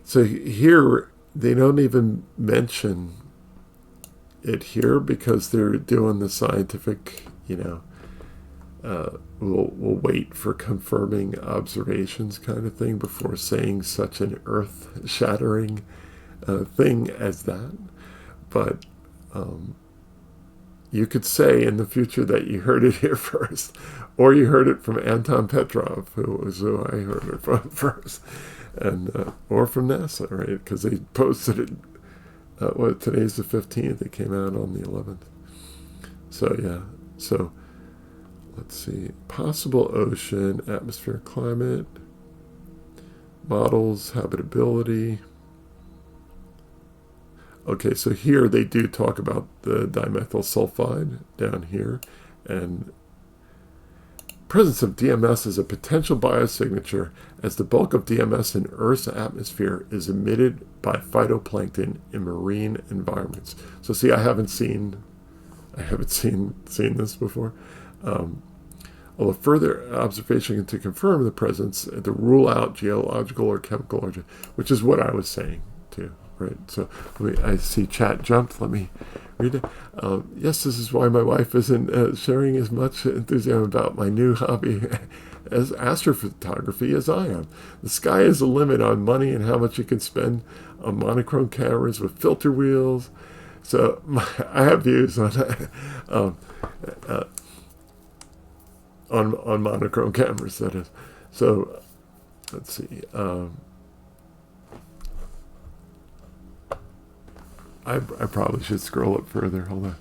So here, they don't even mention it here because they're doing the scientific, we'll wait for confirming observations kind of thing before saying such an earth-shattering thing as that. But you could say in the future that you heard it here first, or you heard it from Anton Petrov, who I heard it from first, and or from NASA, right? Because they posted it. Today's the 15th. It came out on the 11th. So yeah. So let's see. Possible ocean, atmospheric climate, models, habitability. Okay, so here they do talk about the dimethyl sulfide down here, and presence of DMS is a potential biosignature, as the bulk of DMS in Earth's atmosphere is emitted by phytoplankton in marine environments. So see, I haven't seen this before. Although further observation to confirm the presence, to rule out geological or chemical origin, which is what I was saying too, right? So I see chat jumped. Let me read it. Yes, this is why my wife isn't sharing as much enthusiasm about my new hobby as astrophotography as I am. The sky is the limit on money and how much you can spend on monochrome cameras with filter wheels. So I have views on on monochrome cameras, that is. So let's see. I probably should scroll up further. Hold on.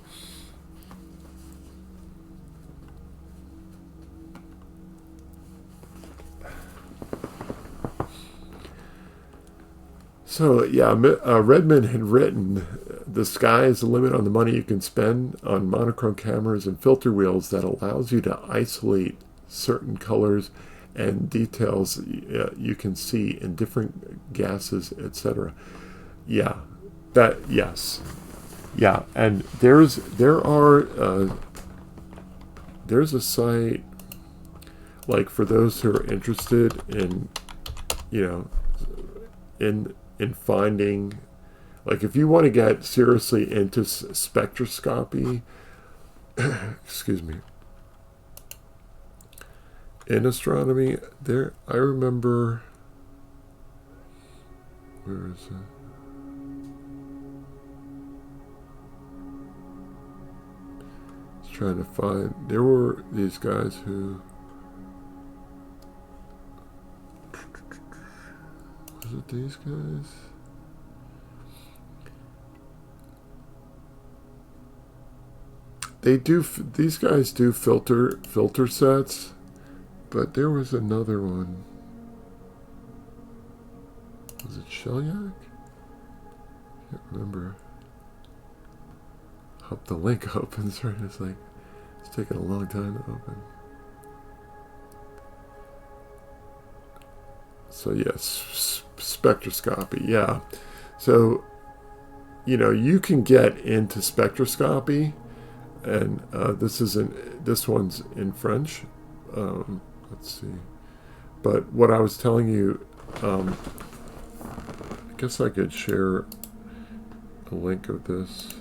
So yeah, Redmond had written, the sky is the limit on the money you can spend on monochrome cameras and filter wheels that allows you to isolate certain colors and details you can see in different gases, etc. Yeah, yes. Yeah, and there's a site, like, for those who are interested in, in finding, like, if you want to get seriously into spectroscopy, excuse me, in astronomy, I remember, where is it? I was trying to find, there were these guys who, was it these guys? These guys do filter sets, but there was another one. Was it Shellyak? Can't remember. Hope the link opens, right? It's taking a long time to open. So yes, spectroscopy, yeah. So, you can get into spectroscopy, and this one's in French. Let's see. But what I was telling you, I guess I could share a link of this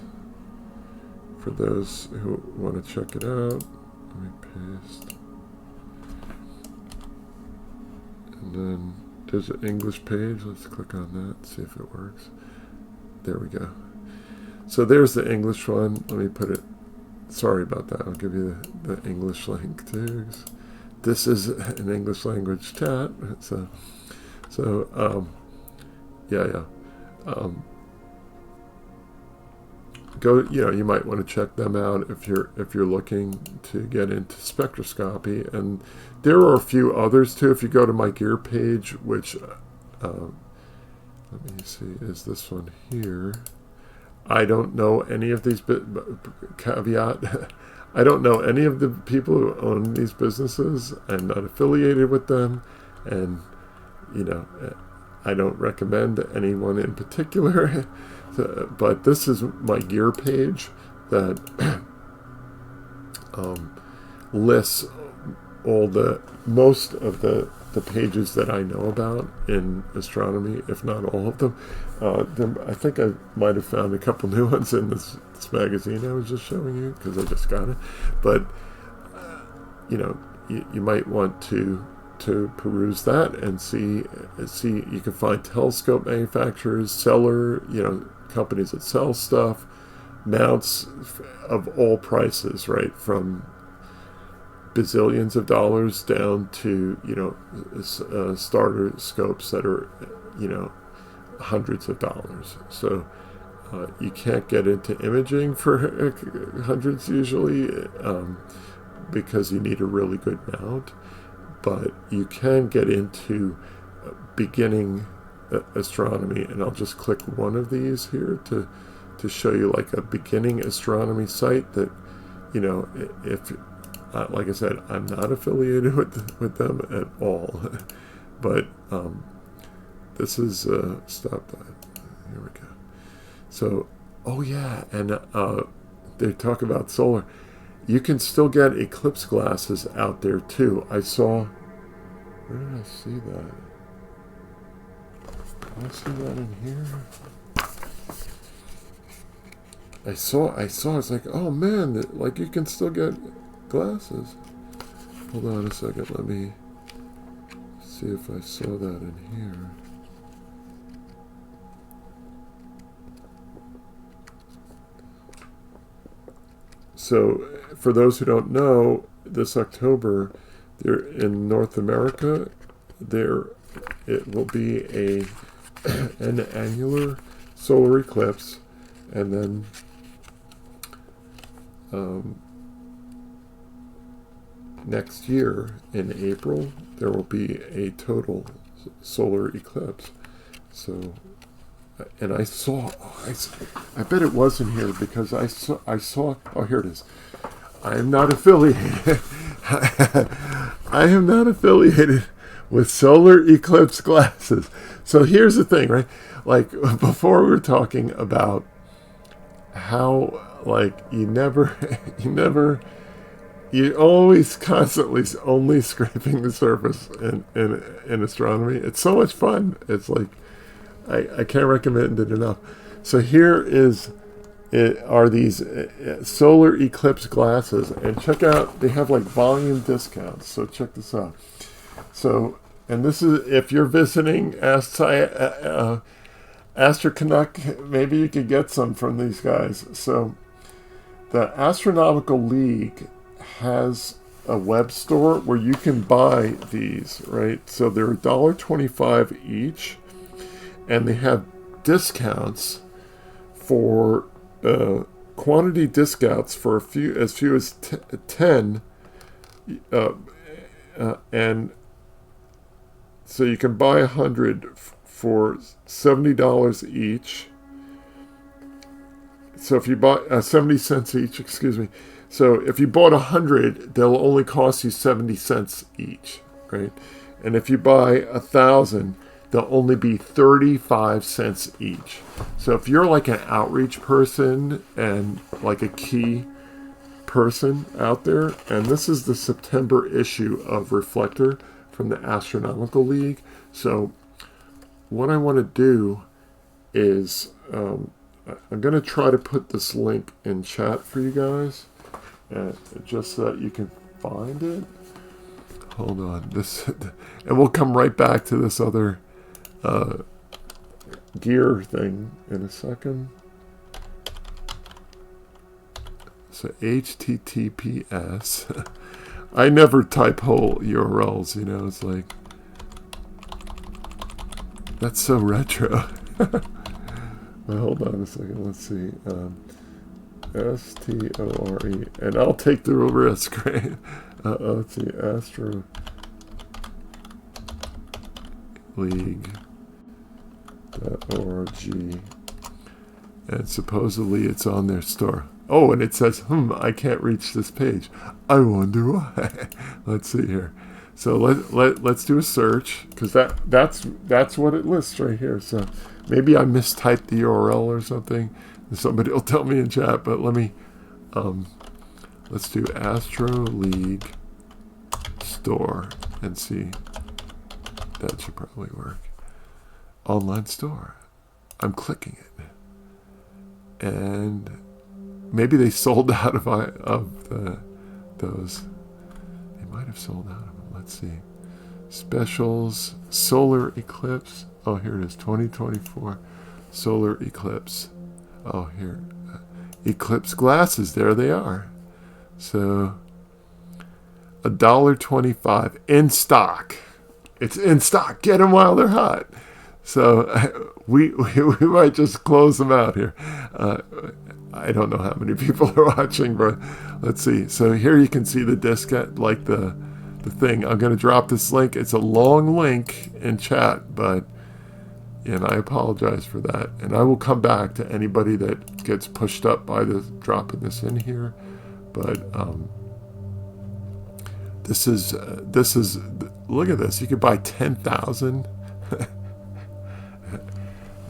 for those who want to check it out. Let me paste. And then there's an English page. Let's click on that, see if it works. There we go. So there's the English one. Let me put it. Sorry about that. I'll give you the English link too. This is an English language chat. Yeah. Go. You might want to check them out if you're looking to get into spectroscopy. And there are a few others too. If you go to my gear page, which let me see, is this one here. I don't know any of these, caveat, I don't know any of the people who own these businesses. I'm not affiliated with them, and I don't recommend anyone in particular. But this is my gear page that lists most of the pages that I know about in astronomy, if not all of them. I think I might have found a couple new ones in this magazine I was just showing you, because I just got it. But you might want to peruse that and see you can find telescope manufacturers, companies that sell stuff, mounts of all prices, right, from bazillions of dollars down to starter scopes that are hundreds of dollars. So you can't get into imaging for hundreds usually, because you need a really good mount, but you can get into beginning astronomy, and I'll just click one of these here to show you like a beginning astronomy site that if like I said, I'm not affiliated with them at all. But this is stop that. Here we go. So, oh yeah, and they talk about solar. You can still get eclipse glasses out there too. I saw. Where did I see that? Did I see that in here? I saw. I was like, oh man, like you can still get glasses. Hold on a second. Let me see if I saw that in here. So, for those who don't know, this October, there in North America, it will be an annular solar eclipse, and then next year in April there will be a total solar eclipse. So, and I saw, I bet it was in here because I saw. Oh, here it is. I am not affiliated. I am not affiliated with solar eclipse glasses. So here's the thing, right? Like before, we were talking about how like you always constantly only scraping the surface in astronomy. It's so much fun. It's like I can't recommend it enough. So here are these solar eclipse glasses, and check out, they have like volume discounts. So check this out. So, and this is if you're visiting Astro Canuck, maybe you could get some from these guys. So the Astronomical League has a web store where you can buy these, right? So they're $1.25 each, and they have discounts for quantity discounts for as few as 10, and so you can buy 100 for $70 each. So if you buy 70 cents each, excuse me. So if you bought 100, they'll only cost you 70 cents each, right? And if you buy 1,000, they'll only be 35 cents each. So if you're like an outreach person and like a key person out there, and this is the September issue of Reflector from the Astronomical League. So what I want to do is I'm going to try to put this link in chat for you guys, just so that you can find it. Hold on, and we'll come right back to this other gear thing in a second. So HTTPS. I never type whole URLs, you know, it's like, that's so retro. Well, hold on a second, let's see. STORE, and I'll take the risk, right? Let's see, Astro League.org, and supposedly it's on their store. Oh, and it says, I can't reach this page. I wonder why. Let's see here. So let's do a search, because that's what it lists right here. So maybe I mistyped the URL or something. Somebody will tell me in chat, but let me let's do Astro League store and see. That should probably work. Online store. I'm clicking it, and maybe they sold out of those. They might have sold out of them. Let's see. Specials, solar eclipse. Oh, here it is. 2024 solar eclipse. Oh, here. Eclipse glasses. There they are. So $1.25 in stock. It's in stock. Get them while they're hot. So we might just close them out here. I don't know how many people are watching, but let's see. So here you can see the disc, like the thing. I'm going to drop this link. It's a long link in chat, and I apologize for that. And I will come back to anybody that gets pushed up by dropping this in here. But This is look at this. You could buy 10,000.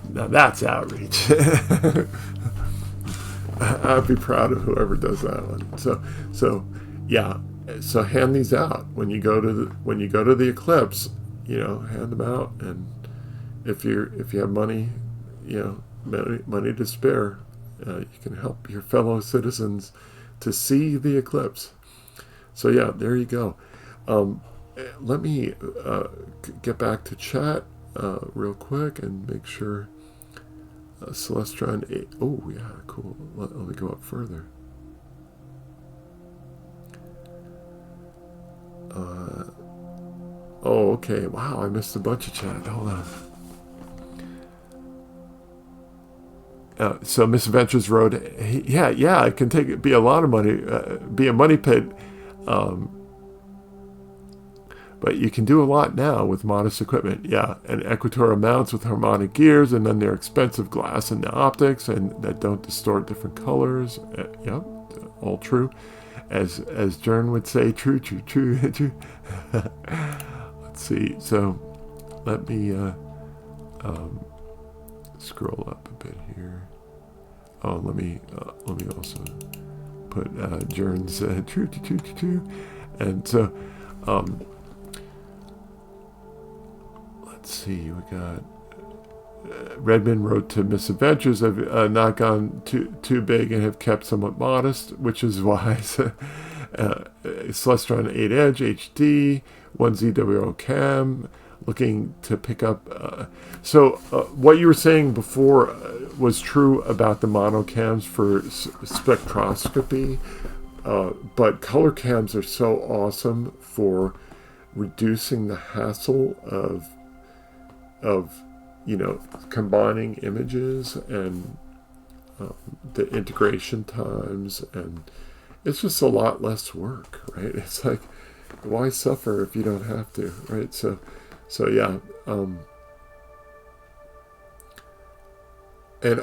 Now that's outreach. I'd be proud of whoever does that one. So yeah. So hand these out when you go to the eclipse. Hand them out, and if you have money, money to spare, you can help your fellow citizens to see the eclipse. So yeah, there you go. Let me get back to chat real quick and make sure Celestron 8. Oh yeah, cool. Let me go up further. Oh, okay. Wow, I missed a bunch of chat. Hold on. So Misadventures wrote, hey, yeah, it can be a lot of money, be a money pit, but you can do a lot now with modest equipment. Yeah, and equatorial mounts with harmonic gears, and then they're expensive glass and the optics, and that don't distort different colors. Yep, all true. As Jern would say, true. Let's see. So let me scroll up a bit here. Oh, let me also put Jern's true. And so let's see. We got Redmond wrote to Misadventures. Have not gone too big and have kept somewhat modest, which is wise. Celestron 8 Edge HD, 1 ZWO cam, looking to pick up. So what you were saying before was true about the monocams for spectroscopy, but color cams are so awesome for reducing the hassle of combining images and the integration times, and it's just a lot less work, right? It's like, why suffer if you don't have to, right? So yeah. And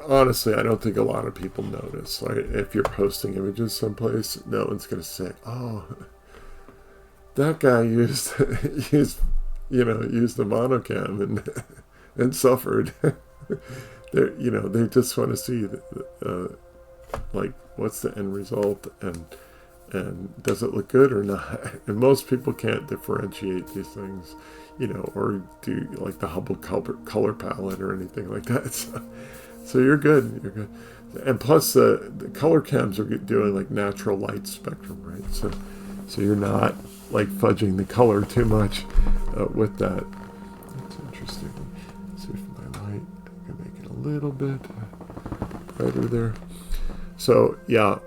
honestly, I don't think a lot of people notice. Like, if you're posting images someplace, no one's going to say, "Oh, that guy used the monocam and suffered." They just want to see like, what's the end result, and does it look good or not? And most people can't differentiate these things, or do like the Hubble color palette or anything like that. So you're good. And plus the color cams are doing like natural light spectrum, right? So you're not like fudging the color too much with that. That's interesting. Let's see if my light, I can make it a little bit brighter there. So yeah,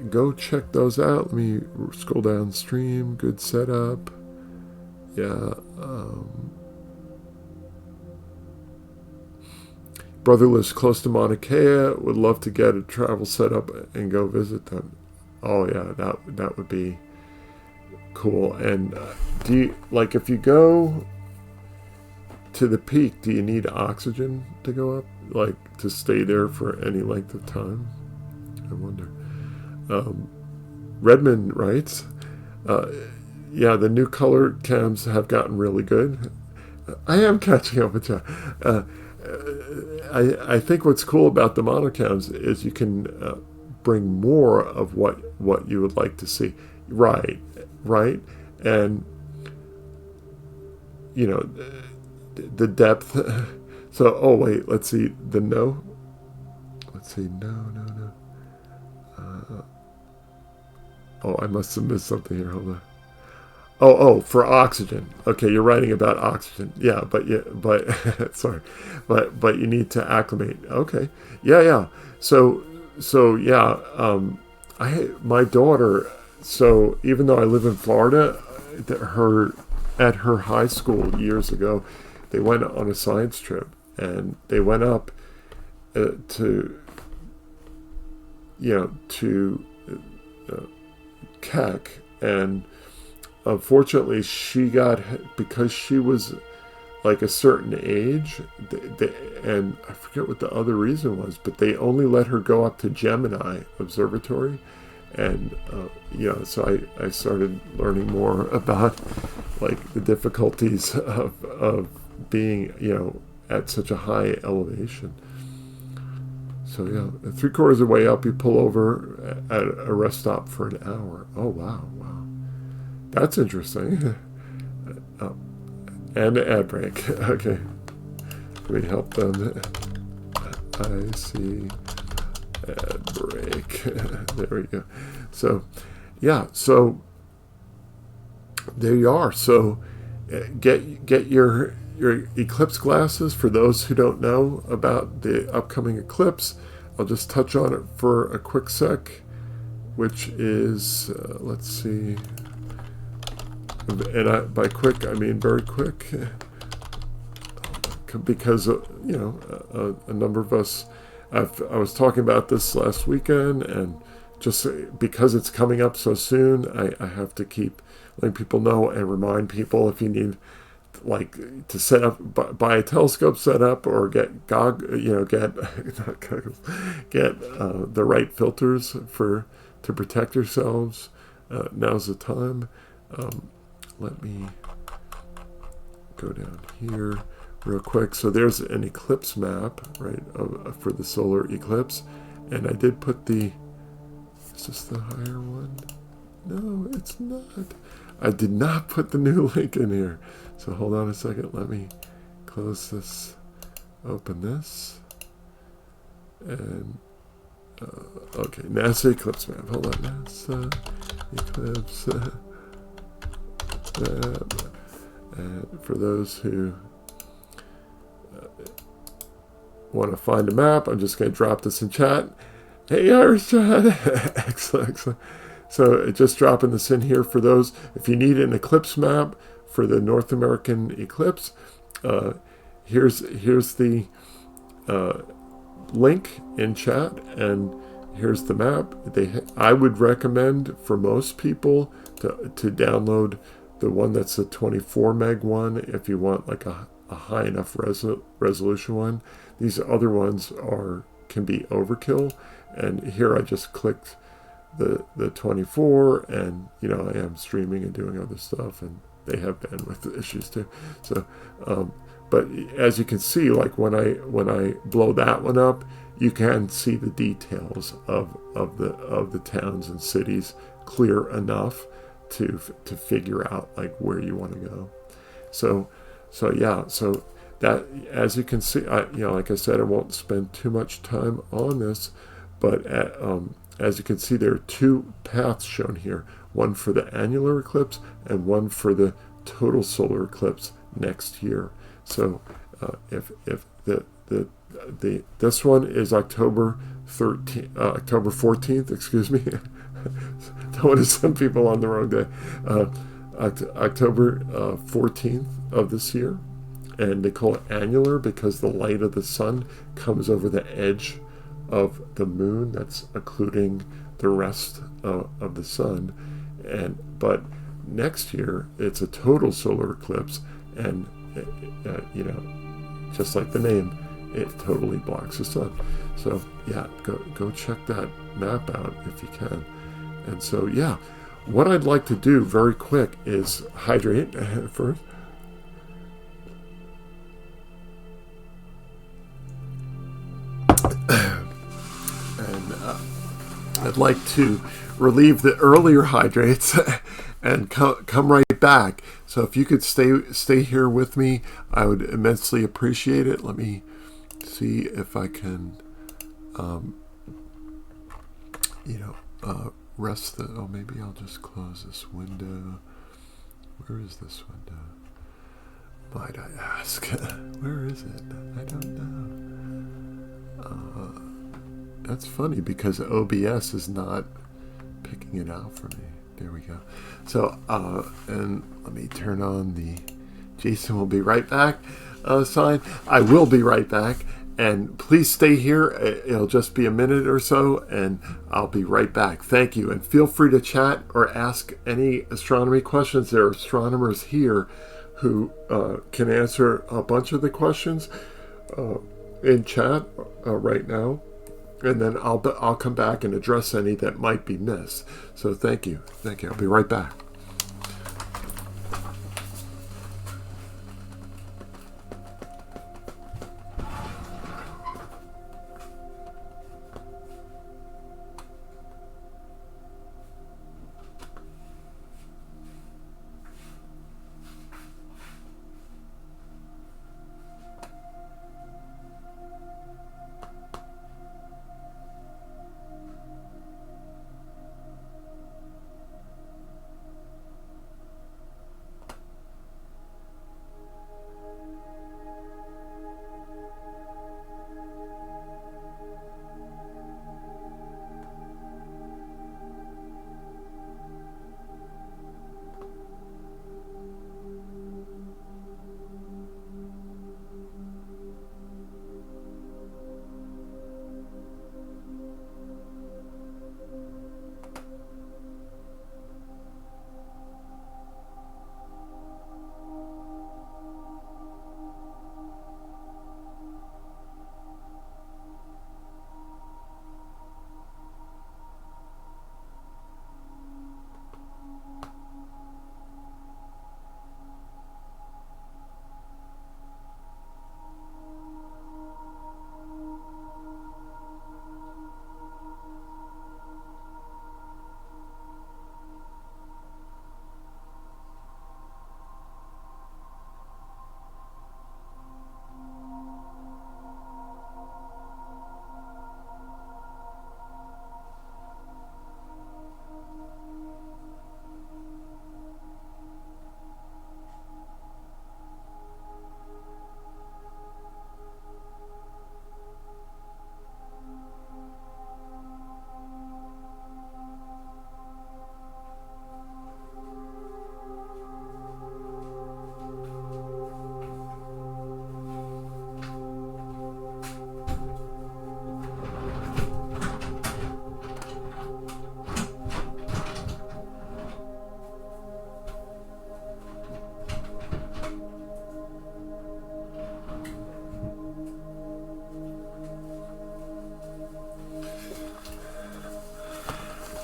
go check those out. Let me scroll downstream. Good setup. Yeah. Brother lives close to Mauna Kea. Would love to get a travel set up and go visit them. Oh yeah, that would be cool. And do you, like, if you go to the peak, do you need oxygen to go up, like to stay there for any length of time? I wonder. Redmond writes, yeah, the new color cams have gotten really good. I am catching up with you. I think what's cool about the monocams is you can bring more of what you would like to see. Right. And, the depth. So, oh, wait, let's see. No. I must have missed something here. Hold on. Oh, for oxygen. Okay, you're writing about oxygen. Yeah, but sorry, but you need to acclimate. Okay, yeah. So yeah. My daughter. So even though I live in Florida, at her high school years ago, they went on a science trip, and they went up to Keck, and unfortunately because she was like a certain age, and I forget what the other reason was, but they only let her go up to Gemini Observatory, And so I started learning more about like the difficulties of being at such a high elevation. So yeah, 3/4 of the way up, you pull over at a rest stop for an hour. Oh wow, that's interesting. And an ad break. Okay, we help them. I see. Ad break. There we go. So yeah, so there you are. So get your eclipse glasses. For those who don't know about the upcoming eclipse, I'll just touch on it for a quick sec, which is let's see, and by quick I mean very quick, because a number of us, I was talking about this last weekend, and just because it's coming up so soon, I have to keep letting people know and remind people, if you need like to set up, buy a telescope setup, or get not goggles, get the right filters to protect yourselves. Now's the time. Let me go down here real quick. So there's an eclipse map, right, for the solar eclipse, and I did put is this the higher one? No, it's not. I did not put the new link in here. So hold on a second. Let me close this, open this, and okay, NASA eclipse map. Hold on, NASA eclipse map. And for those who want to find a map, I'm just going to drop this in chat. Hey, Irish chat. Excellent. So just dropping this in here for those, if you need an eclipse map for the North American eclipse, here's the link in chat, and here's the map. I would recommend for most people to download the one that's a 24 meg one if you want like a high enough resolution one. These other ones can be overkill, and here I just clicked the 24, and I am streaming and doing other stuff, and they have bandwidth issues too. So but as you can see, like when I blow that one up, you can see the details of the towns and cities clear enough to figure out like where you want to go. So that, as you can see, like I said, I won't spend too much time on this, but as you can see, there are two paths shown here, one for the annular eclipse and one for the total solar eclipse next year. So if this one is October 14th, excuse me. Don't want to send people on the wrong day. October 14th of this year, and they call it annular because the light of the sun comes over the edge of the moon that's occluding the rest of the sun. But next year it's a total solar eclipse, and just like the name, it totally blocks the sun. So yeah, go check that map out if you can. And so yeah, what I'd like to do very quick is hydrate first. I'd like to relieve the earlier hydrates and come right back. So if you could stay here with me, I would immensely appreciate it. Let me see if I can, rest the. Maybe I'll just close this window. Where is this window? Might I ask? Where is it? I don't know. That's funny because OBS is not picking it out for me. There we go. So, and let me turn on the Jason will be right back sign. I will be right back. And please stay here. It'll just be a minute or so, and I'll be right back. Thank you. And feel free to chat or ask any astronomy questions. There are astronomers here who can answer a bunch of the questions in chat right now. and then I'll come back and address any that might be missed. So thank you. I'll be right back.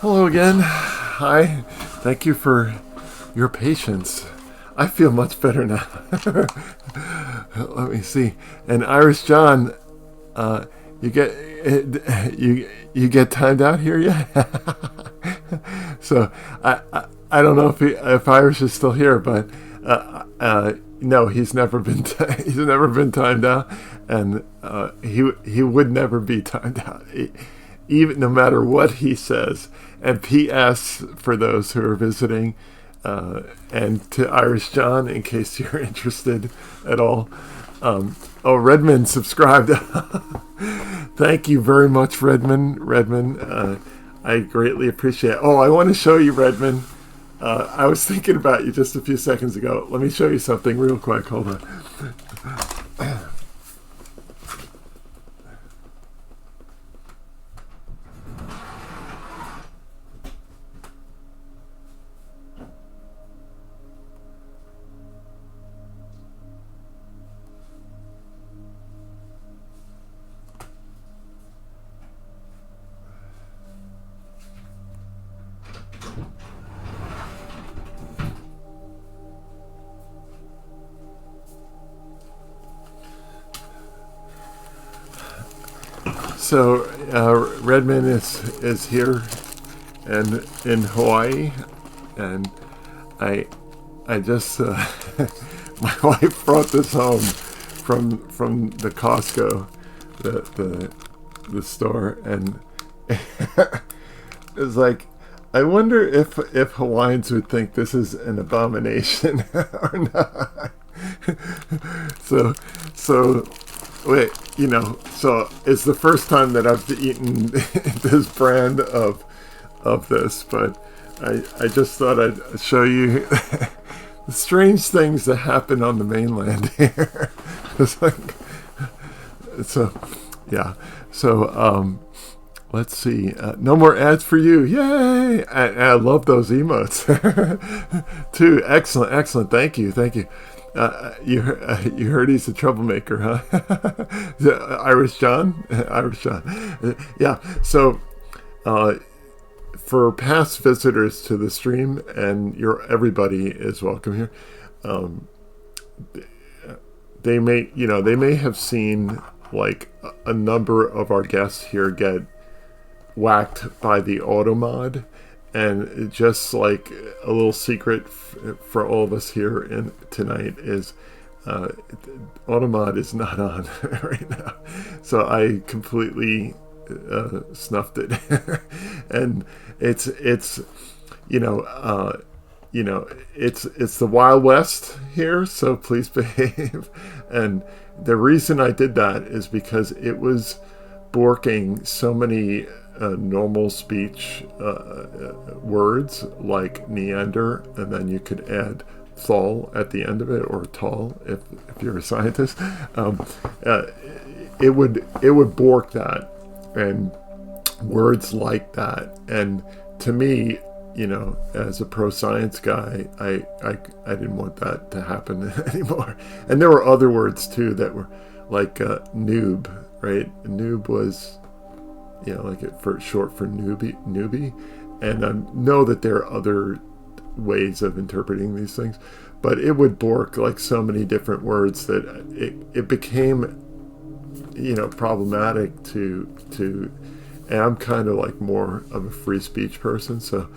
Hello again. Hi. Thank you for your patience. I feel much better now. Let me see. And Irish John, you get timed out here yet? So I don't know if Irish is still here, but no, he's never been timed out, and he would never be timed out. Even no matter what he says. And P.S. for those who are visiting, and to Irish John, in case you're interested at all. Redmond subscribed. Thank you very much, Redmond. I greatly appreciate it. I want to show you, Redmond. I was thinking about you just a few seconds ago. Let me show you something real quick. Hold on. So Redmond is here and in Hawaii, and I just my wife brought this home from the Costco, the store, and it's like, I wonder if Hawaiians would think this is an abomination or not. So wait, so it's the first time that I've eaten this brand of this, but I just thought I'd show you the strange things that happen on the mainland here. It's like, so yeah. So let's see. No more ads for you. Yay! I love those emotes too. Excellent. Thank you. You heard he's a troublemaker, huh? Irish John? Irish John. Yeah, so for past visitors to the stream, and everybody is welcome here, they may have seen like a number of our guests here get whacked by the automod. And just like a little secret for all of us here tonight is automod is not on right now. So I completely snuffed it. And it's it's the Wild West here, so please behave. And the reason I did that is because it was borking so many normal speech words like Neander, and then you could add thal at the end of it, or tall if you're a scientist. It would bork that, and words like that. And to me, as a pro-science guy, I didn't want that to happen anymore. And there were other words too that were like noob, right? Noob was like it for short for newbie, and I know that there are other ways of interpreting these things, but it would bork like so many different words that it became problematic to and I'm kind of like more of a free speech person, so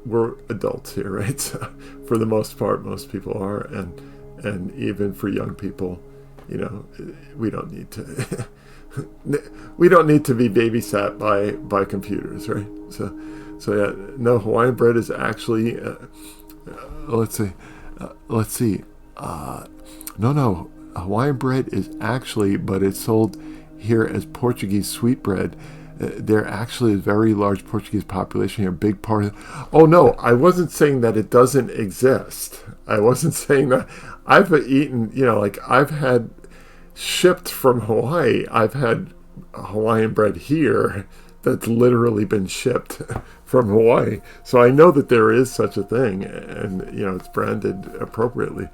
we're adults here, right? So for the most part, most people are, and even for young people, we don't need to be babysat by computers, right? So yeah, no, Hawaiian bread is actually let's see, no, Hawaiian bread is actually, but it's sold here as Portuguese sweetbread. There actually is a very large Portuguese population here, big part of. Oh no, I wasn't saying that it doesn't exist. I wasn't saying that. I've eaten, I've had shipped from Hawaii. I've had Hawaiian bread here that's literally been shipped from Hawaii. So I know that there is such a thing, and it's branded appropriately.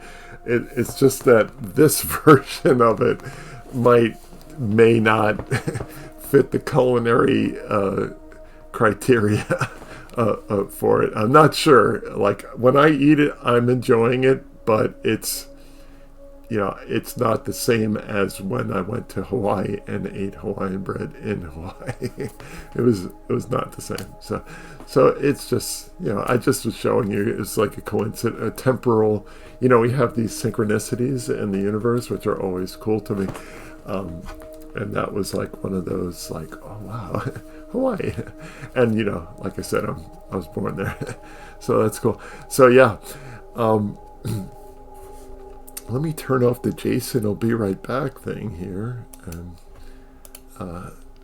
It's just that this version of it may not fit the culinary criteria for it. I'm not sure. Like when I eat it, I'm enjoying it, but it's not the same as when I went to Hawaii and ate Hawaiian bread in Hawaii. It was not the same. So it's just, I just was showing you, it's like a coincidence, a temporal, we have these synchronicities in the universe, which are always cool to me. And that was like one of those, like, oh wow, Hawaii. And like I said, I was born there. So that's cool. So yeah, let me turn off the Jason will be right back thing here. And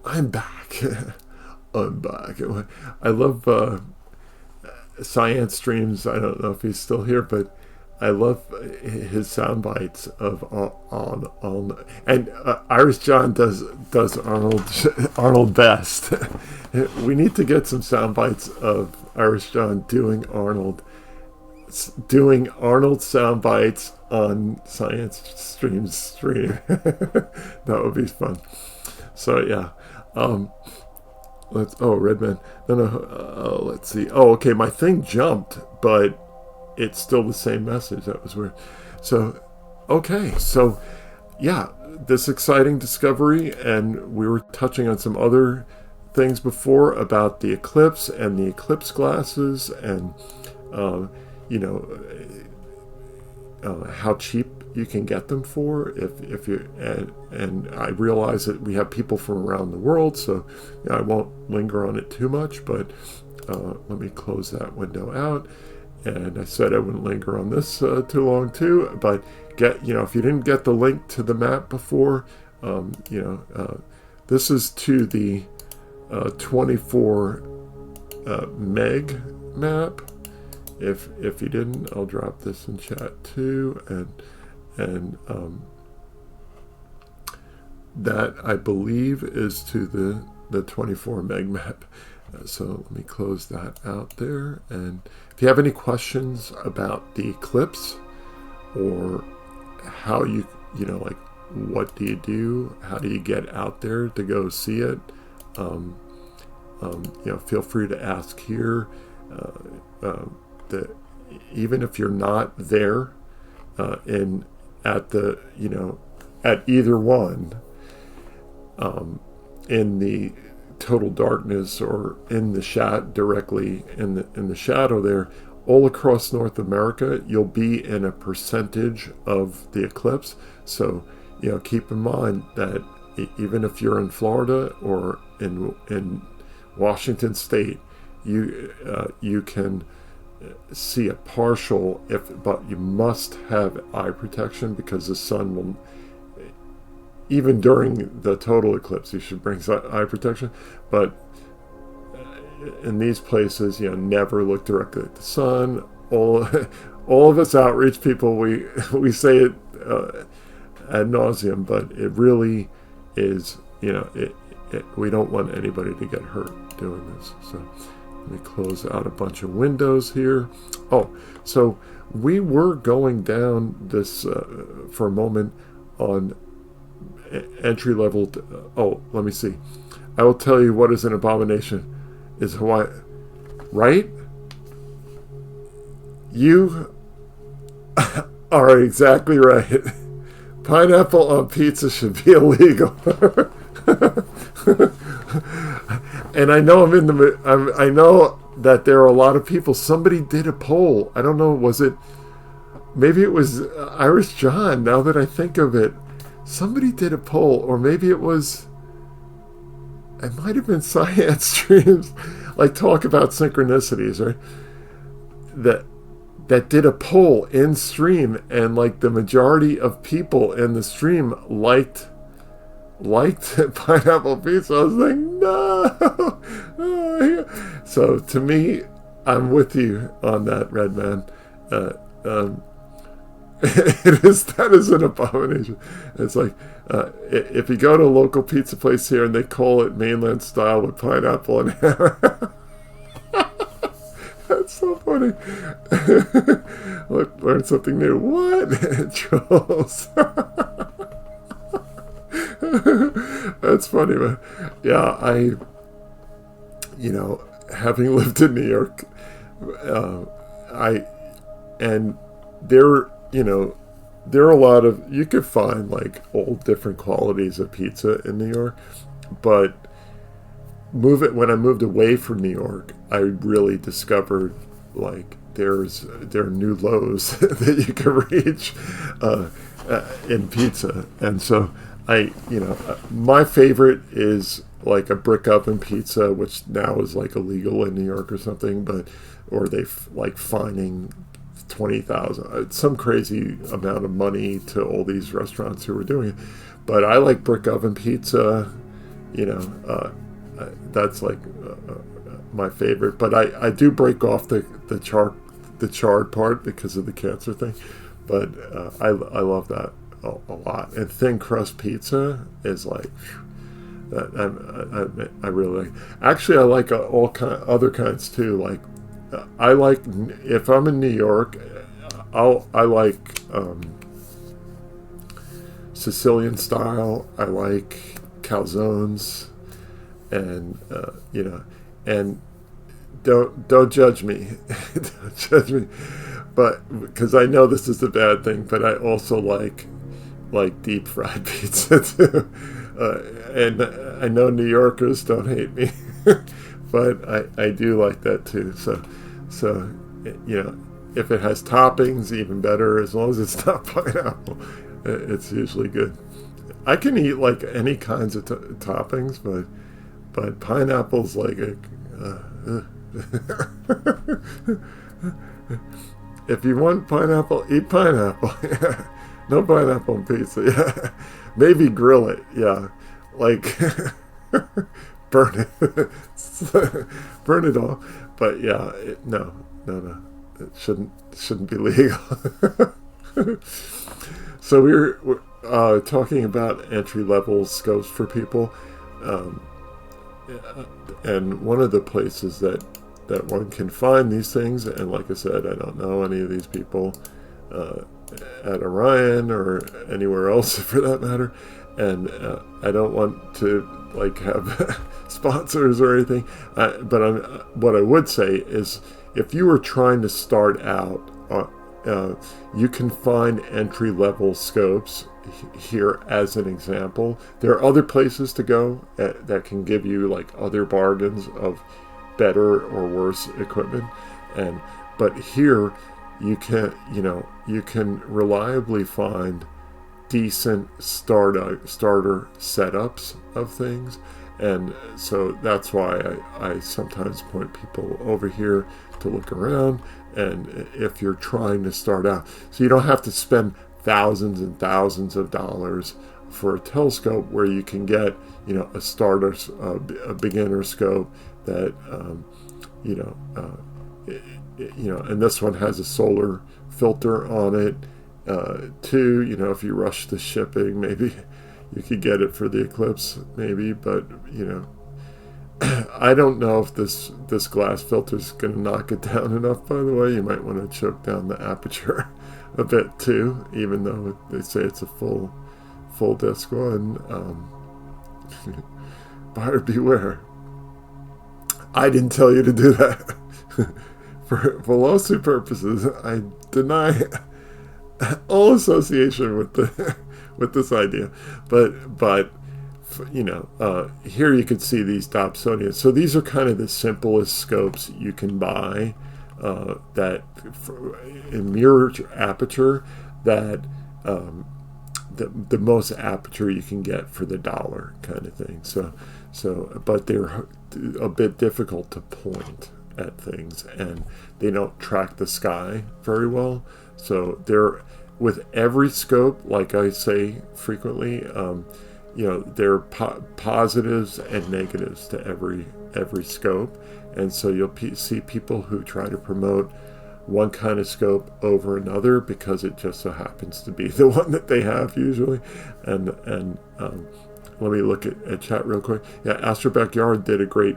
I'm back. I'm back. I love science streams. I don't know if he's still here, but I love his sound bites of on and Irish John does Arnold best. We need to get some sound bites of Irish John doing Arnold sound bites on Science stream. That would be fun. So yeah, Redman. No, let's see. Oh, okay, my thing jumped, but it's still the same message. That was weird. So, okay, so yeah, this exciting discovery, and we were touching on some other things before about the eclipse and the eclipse glasses, and how cheap you can get them for if you and I realize that we have people from around the world, so I won't linger on it too much, but let me close that window out. And I said I wouldn't linger on this too long too, but if you didn't get the link to the map before, this is to the 24 meg map. If you didn't, I'll drop this in chat too, and that I believe is to the 24 meg map. So let me close that out there. And if you have any questions about the eclipse, or how like what do you do, how do you get out there to go see it, feel free to ask here. Even if you're not there at either one, in the total darkness or in the directly in the shadow there, all across North America, you'll be in a percentage of the eclipse. So keep in mind that even if you're in Florida or in Washington State, you can see a partial, but you must have eye protection, because the sun will, even during the total eclipse, you should bring eye protection. But in these places, never look directly at the sun. All of us outreach people, we say it ad nauseum, but it really is, we don't want anybody to get hurt doing this. So let me close out a bunch of windows here. Oh, so we were going down this for a moment on entry level. Let me see. I will tell you what is an abomination. Is Hawaii, right? You are exactly right. Pineapple on pizza should be illegal. And I know I know that there are a lot of people. Somebody did a poll. I don't know. Maybe it was Irish John. Now that I think of it, somebody did a poll, or maybe it might have been Science Streams, like talk about synchronicities, right? That did a poll in stream, and like the majority of people in the stream liked pineapple pizza. I was like, no. So to me, I'm with you on that, Red Man. That is an abomination. It's like if you go to a local pizza place here and they call it mainland style with pineapple and ham. That's so funny. Learn something new. What? Trolls. That's funny, man. Yeah, having lived in New York, there are a lot of, you could find like all different qualities of pizza in New York, but when I moved away from New York, I really discovered like there are new lows that you can reach in pizza. And so my favorite is like a brick oven pizza, which now is like illegal in New York or something, or they like fining 20,000, some crazy amount of money to all these restaurants who were doing it. But I like brick oven pizza, that's like my favorite. But I do break off the charred part because of the cancer thing. But I love that a lot. And thin crust pizza is like, I really like. Actually, I like all other kinds too. Like I like, if I'm in New York, I like Sicilian style. I like calzones, and and don't judge me, don't judge me, but because I know this is a bad thing, but I also like deep fried pizza too. And I know New Yorkers don't hate me, but I do like that too. So if it has toppings, even better. As long as it's not pineapple, it's usually good. I can eat like any kinds of toppings, but pineapple's like if you want pineapple, eat pineapple. No pineapple on pizza. Yeah, maybe grill it. Yeah, like burn it all. But yeah, no, it shouldn't be legal. So we're talking about entry level scopes for people. and one of the places that one can find these things, and like I said, I don't know any of these people at Orion or anywhere else for that matter, and I don't want to like have sponsors or anything, but what I would say is, if you were trying to start out, you can find entry-level scopes here as an example. There are other places to go that can give you like other bargains of better or worse equipment, but here you can reliably find decent starter setups of things, and so that's why I sometimes point people over here to look around. And if you're trying to start out, so you don't have to spend thousands and thousands of dollars for a telescope, where you can get a starter, a beginner scope that and this one has a solar filter on it too. If you rush the shipping, maybe you could get it for the eclipse, maybe, but I don't know if this glass filter is going to knock it down enough. By the way, you might want to choke down the aperture a bit too, even though they say it's a full disc one. Buyer beware. I didn't tell you to do that. For lawsuit purposes, I deny all association with this idea. But here you can see these Dobsonians. So these are kind of the simplest scopes you can buy that in mirror aperture, that the most aperture you can get for the dollar kind of thing. So but they're a bit difficult to point at things, and they don't track the sky very well. So they're, with every scope, like I say frequently, there are positives and negatives to every scope, and so you'll see people who try to promote one kind of scope over another because it just so happens to be the one that they have usually. And let me look at chat real quick. Yeah, Astro Backyard did a great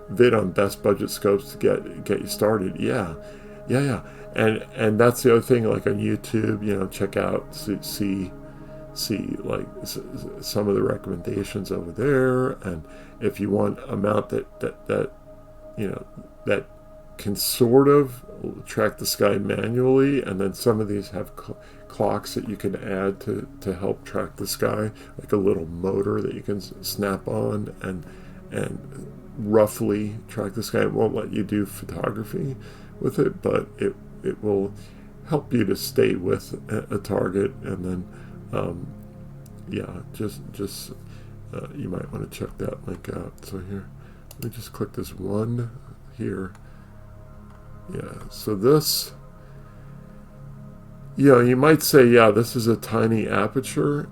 vid on best budget scopes to get you started. Yeah. And that's the other thing, like on YouTube, check out, see like some of the recommendations over there. And if you want a mount that can sort of track the sky manually, and then some of these have clocks that you can add to help track the sky, like a little motor that you can snap on and roughly track the sky. It won't let you do photography with it, but it will help you to stay with a target. And then you might want to check that link out. So here, let me just click this one here. Yeah, so this, you might say, yeah, this is a tiny aperture,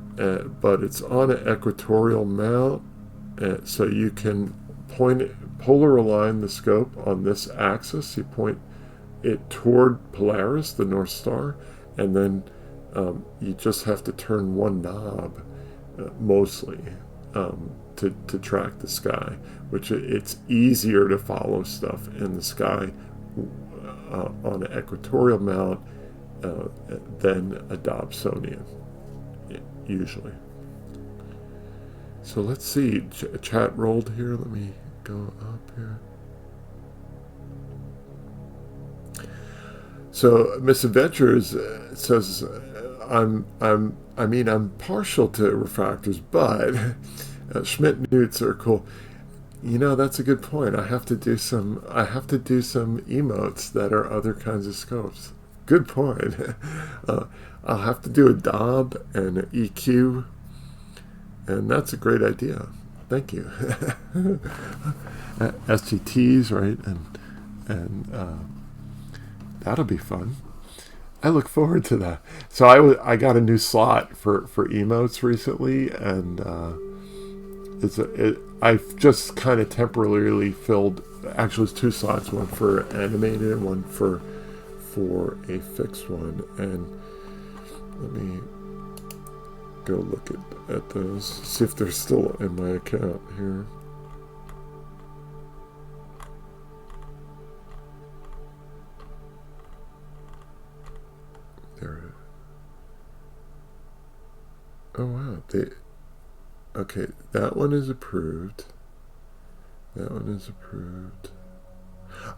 but it's on an equatorial mount, so you can polar align the scope on this axis. You point it toward Polaris, the North Star, and then you just have to turn one knob, mostly, to track the sky, which it's easier to follow stuff in the sky on an equatorial mount than a Dobsonian, usually. So let's see, chat rolled here. Let me go up here. So Miss Adventures says, I'm partial to refractors, but Schmidt-Newts are cool. That's a good point. I have to do some emotes that are other kinds of scopes. Good point. I'll have to do a Dob and an EQ, and that's a great idea. Thank you. SGTs, right? And that'll be fun. I look forward to that. So I got a new slot for emotes recently, and I've just kind of temporarily filled. Actually, it's two slots, one for animated and one for a fixed one. And let me go look at those, see if they're still in my account here. Oh wow, okay, that one is approved. That one is approved.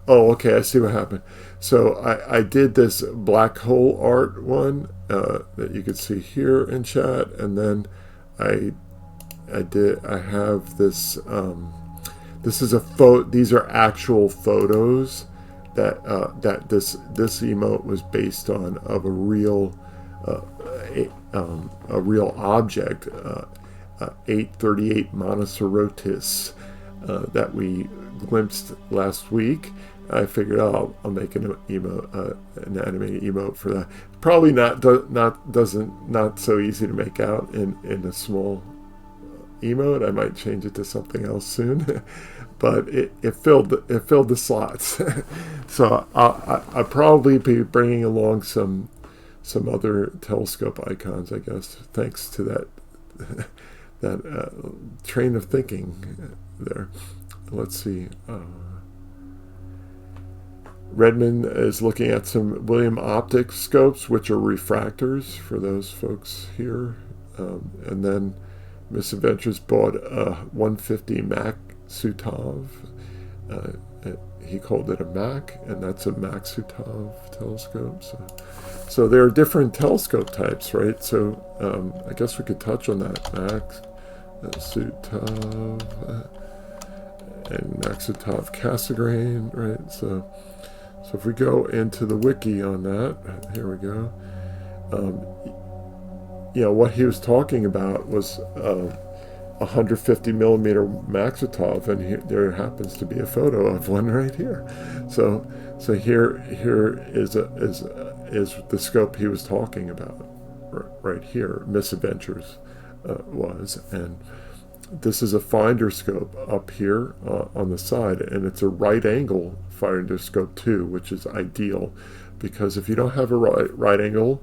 Oh, okay, I see what happened. So I did this black hole art one that you could see here in chat, and then I have this. This is a photo. These are actual photos that this emote was based on of a real object, 838 Monocerotis, that we glimpsed last week. I figured I'll make an emote, an animated emote for that. Probably not so easy to make out in a small emote. I might change it to something else soon, but it filled the slots. So I'll probably be bringing along some other telescope icons, I guess, thanks to that train of thinking there. Let's see. Redmond is looking at some William Optic scopes, which are refractors for those folks here. And then Misadventures bought a 150 Mac Sutov. He called it a Mac, and that's a Mac Sutov telescope. So there are different telescope types, right? So I guess we could touch on that. Mac Sutov and Mac Sutov Cassegrain, right? So if we go into the wiki on that, here we go. What he was talking about was 150 millimeter Maxitov, and there happens to be a photo of one right here. So here is the scope he was talking about, right here. Misadventures was, and this is a finder scope up here on the side, and it's a right angle finder scope too, which is ideal, because if you don't have a right angle,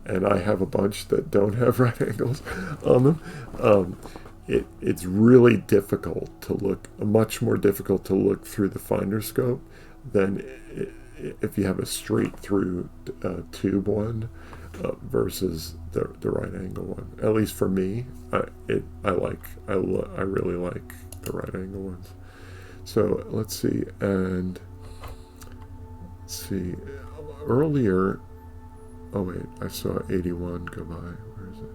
and I have a bunch that don't have right angles on them, it's really difficult to look, much more difficult to look through the finder scope than if you have a straight through tube one versus the right angle one. At least for me, I really like the right angle ones. So let's see, earlier. Oh wait, I saw 81 go by. Where is it?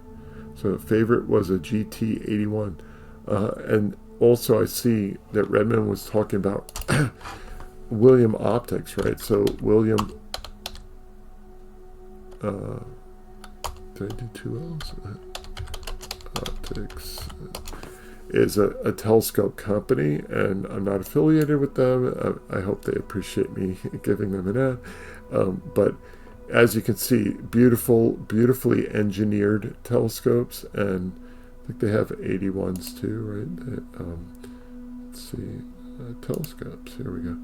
So favorite was a GT81, and also I see that Redmond was talking about William Optics, right? So William, did I do two L's? Optics is a telescope company, and I'm not affiliated with them. I hope they appreciate me giving them an ad, but as you can see, beautifully engineered telescopes, and I think they have 81s too, right? Let's see, telescopes. Here we go.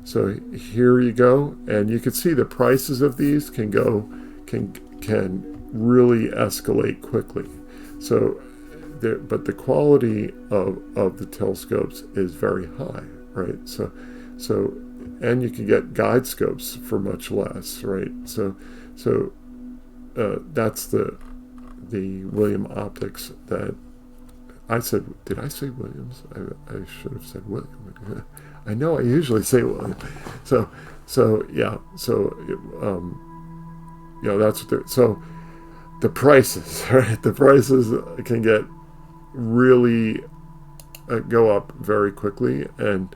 So here you go, and you can see the prices of these can really escalate quickly. So, but the quality of the telescopes is very high, right? So. And you can get guide scopes for much less, right? So that's the William Optics that I said. Did I say Williams? I should have said William. I know I usually say William. So that's what so the prices, right? The prices can get really go up very quickly, and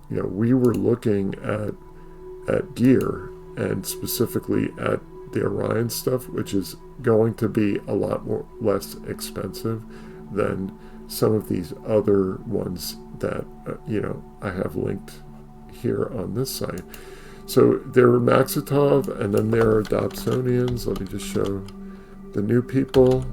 we were looking at gear, and specifically at the Orion stuff, which is going to be a lot less expensive than some of these other ones that I have linked here on this site. So there are Maxitov, and then there are Dobsonians. Let me just show the new people.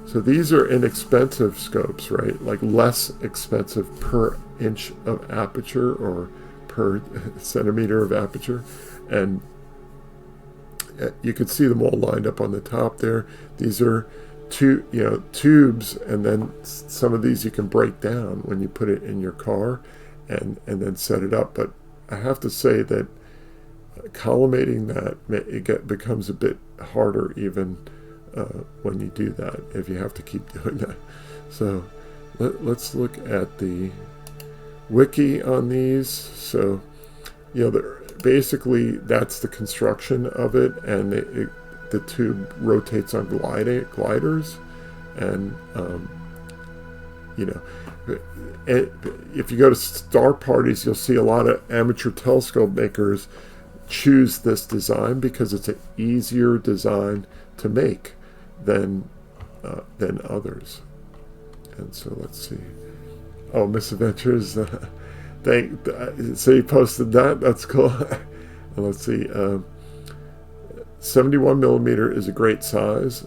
So these are inexpensive scopes, right? Like less expensive per inch of aperture or per centimeter of aperture. And you can see them all lined up on the top there. These are tubes, and then some of these you can break down when you put it in your car and then set it up. But I have to say that collimating that, becomes a bit harder even when you do that, if you have to keep doing that. So let's look at the wiki on these. So, basically that's the construction of it, and the tube rotates on gliders, and if you go to star parties, you'll see a lot of amateur telescope makers choose this design because it's an easier design to make than others. And so let's see. Oh, Misadventures, so you posted that. That's cool. And let's see. 71 millimeter is a great size.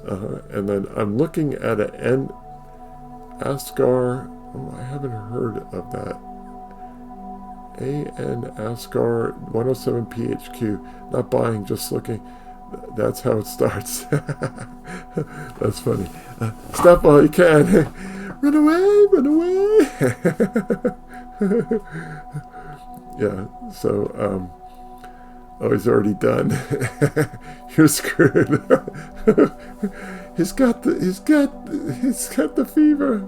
And then I'm looking at an Ascar. Oh, I haven't heard of that. AN Ascar 107 PHQ. Not buying, just looking. That's how it starts. That's funny. Stop while you can. Run away, run away. Yeah, so, he's already done. You're screwed. He's got the fever.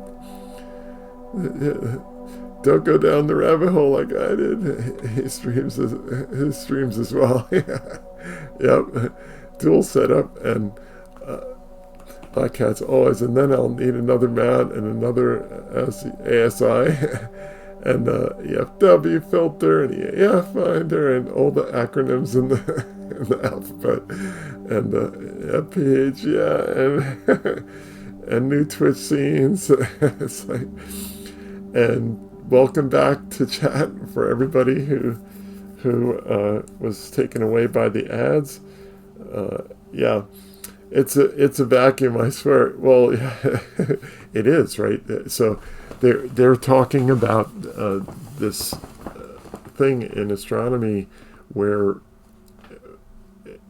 Don't go down the rabbit hole like I did. He streams as well. Yep. Dual setup, and Black Cat's always, and then I'll need another mount and another ASI and EFW filter and EAF finder and all the acronyms in the alphabet, and FPH, and new Twitch scenes. It's like, and welcome back to chat for everybody who was taken away by the ads. Yeah, it's a vacuum, I swear. Well, yeah, it is, right? So they're talking about this thing in astronomy where,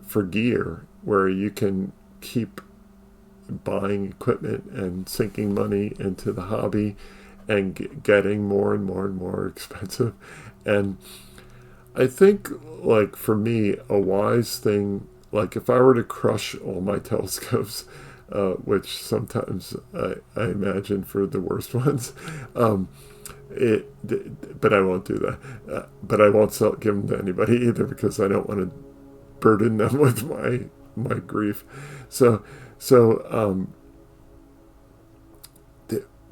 for gear, where you can keep buying equipment and sinking money into the hobby and getting more and more and more expensive. And I think, like, for me, a wise thing, like if I were to crush all my telescopes, which sometimes I imagine for the worst ones, but I won't do that. But I won't give them to anybody either, because I don't want to burden them with my grief.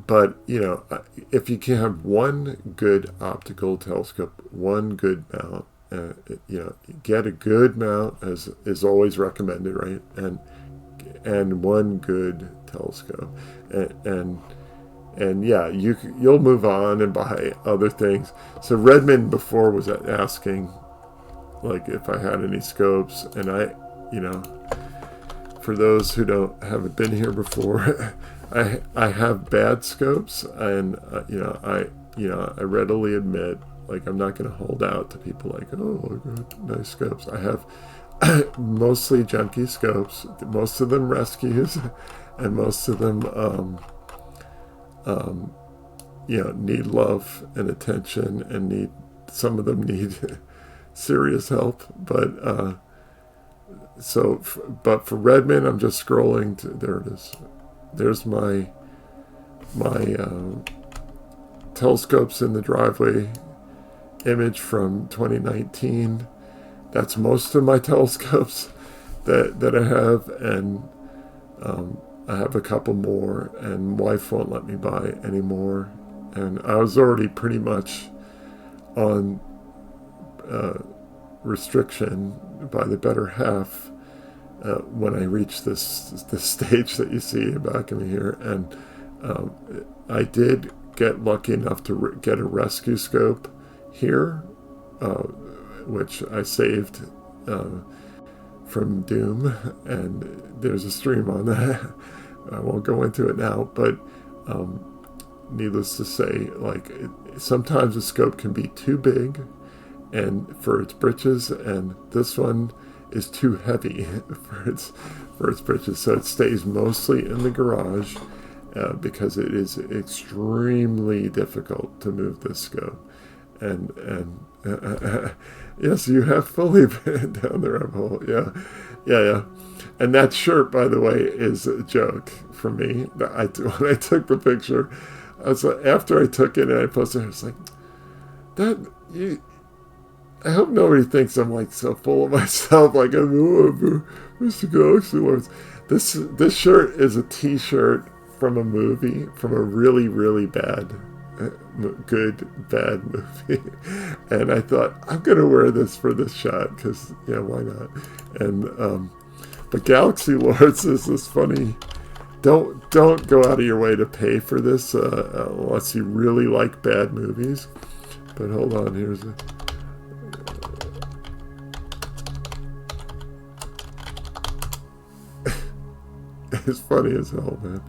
But if you can have one good optical telescope, one good mount, get a good mount, as is always recommended, right? And one good telescope, and yeah, you'll move on and buy other things. So Redmond before was asking, like, if I had any scopes, and for those who haven't been here before, I have bad scopes, and I readily admit, like, I'm not going to hold out to people like, oh, nice scopes. I have mostly junky scopes, most of them rescues, and most of them need love and attention, and some of them need serious help. But but for Redmond, I'm just scrolling to, there it is. There's my telescopes in the driveway image from 2019. That's most of my telescopes that I have, and I have a couple more, and wife won't let me buy any more, and I was already pretty much on restriction by the better half when I reached this stage that you see back of me here. And I did get lucky enough to get a rescue scope here, which I saved from Doom, and there's a stream on that. I won't go into it now, but needless to say, like, sometimes a scope can be too big and for its britches, and this one is too heavy for its britches, so it stays mostly in the garage because it is extremely difficult to move this scope. yes, you have fully been down the rabbit hole. Yeah. And that shirt, by the way, is a joke for me. When I took the picture, I was like, after I took it and I posted it, I was like, I hope nobody thinks I'm like so full of myself, like I'm Mr. Galaxy Lords. This shirt is a T-shirt from a movie, from a really, really bad movie, and I thought I'm gonna wear this for this shot because why not? And but Galaxy Lords is this funny. Don't go out of your way to pay for this unless you really like bad movies. But hold on, here's a. It's funny as hell, man.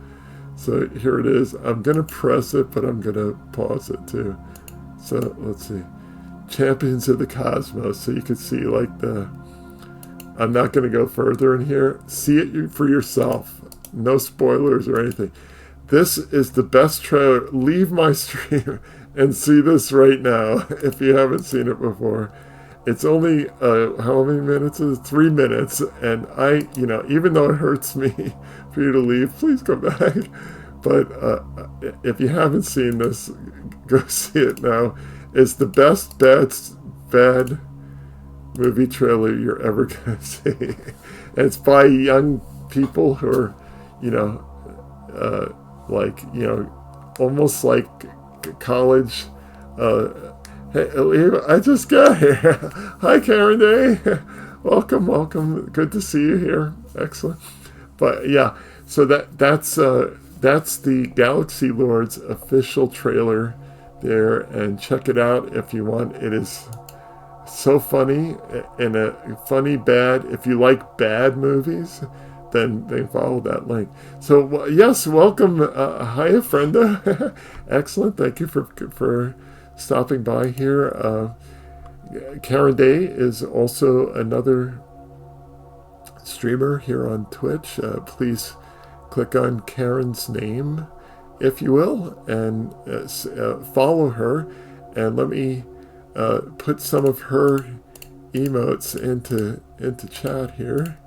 So here it is. I'm going to press it, but I'm going to pause it too. So let's see. Champions of the Cosmos. So you can see like I'm not going to go further in here. See it for yourself. No spoilers or anything. This is the best trailer. Leave my stream and see this right now if you haven't seen it before. It's only, how many minutes is it? 3 minutes. And even though it hurts me for you to leave, please come back. But if you haven't seen this, go see it now. It's the best bad movie trailer you're ever going to see. And it's by young people who are, almost like college. Hey, I just got here. Hi, Karen Day. Welcome. Good to see you here. Excellent. But yeah, so that's the Galaxy Lords official trailer there, and check it out if you want. It is so funny and a funny bad. If you like bad movies, then follow that link. So yes, welcome. Hiya, Frenda. Excellent. Thank you for stopping by here. Karen Day is also another streamer here on Twitch. Please click on Karen's name, if you will, and follow her. And let me put some of her emotes into chat here,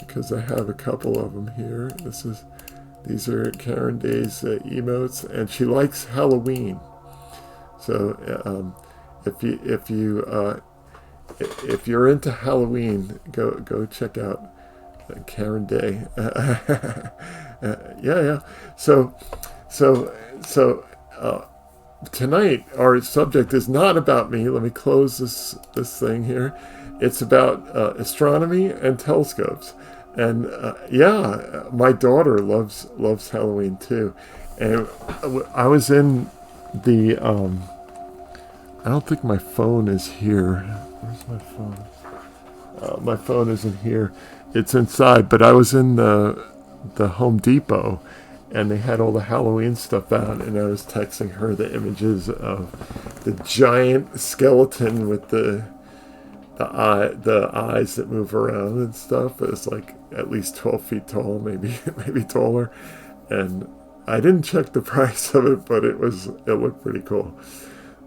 because I have a couple of them here. These are Karen Day's emotes, and she likes Halloween. So if you're into Halloween, go check out Karen Day. Yeah. So tonight our subject is not about me. Let me close this thing here. It's about astronomy and telescopes. And my daughter loves Halloween too. And I was in the I don't think my phone is here. Where's my phone? My phone isn't here. It's inside, but I was in the Home Depot, and they had all the Halloween stuff out, and I was texting her the images of the giant skeleton with the eyes that move around and stuff. It's like at least 12 feet tall, maybe taller. And I didn't check the price of it, but it looked pretty cool.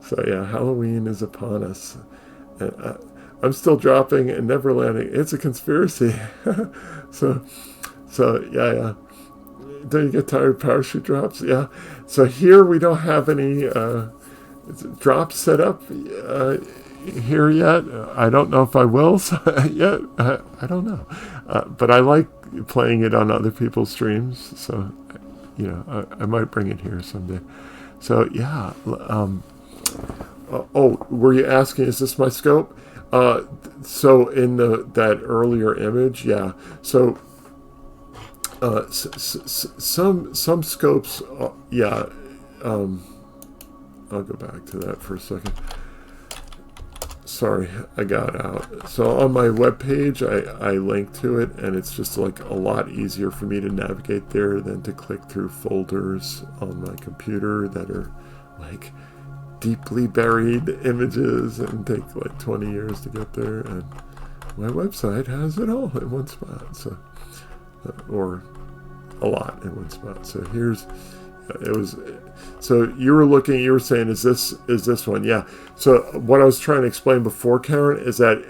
So yeah, Halloween is upon us. And I'm still dropping and never landing. It's a conspiracy. So yeah. Don't you get tired of parachute drops? Yeah. So here we don't have any drops set up here yet. I don't know if I will yet. I don't know. But I like playing it on other people's streams. So, I might bring it here someday. So yeah. Were you asking, is this my scope? So in that earlier image, yeah. So some scopes, yeah. I'll go back to that for a second. Sorry, I got out. So on my webpage, I link to it, and it's just like a lot easier for me to navigate there than to click through folders on my computer that are like deeply buried images and take like 20 years to get there. And my website has it all in one spot, so or a lot in one spot. So here's It was. So you were saying, is this one? Yeah. So what I was trying to explain before, Karen, is that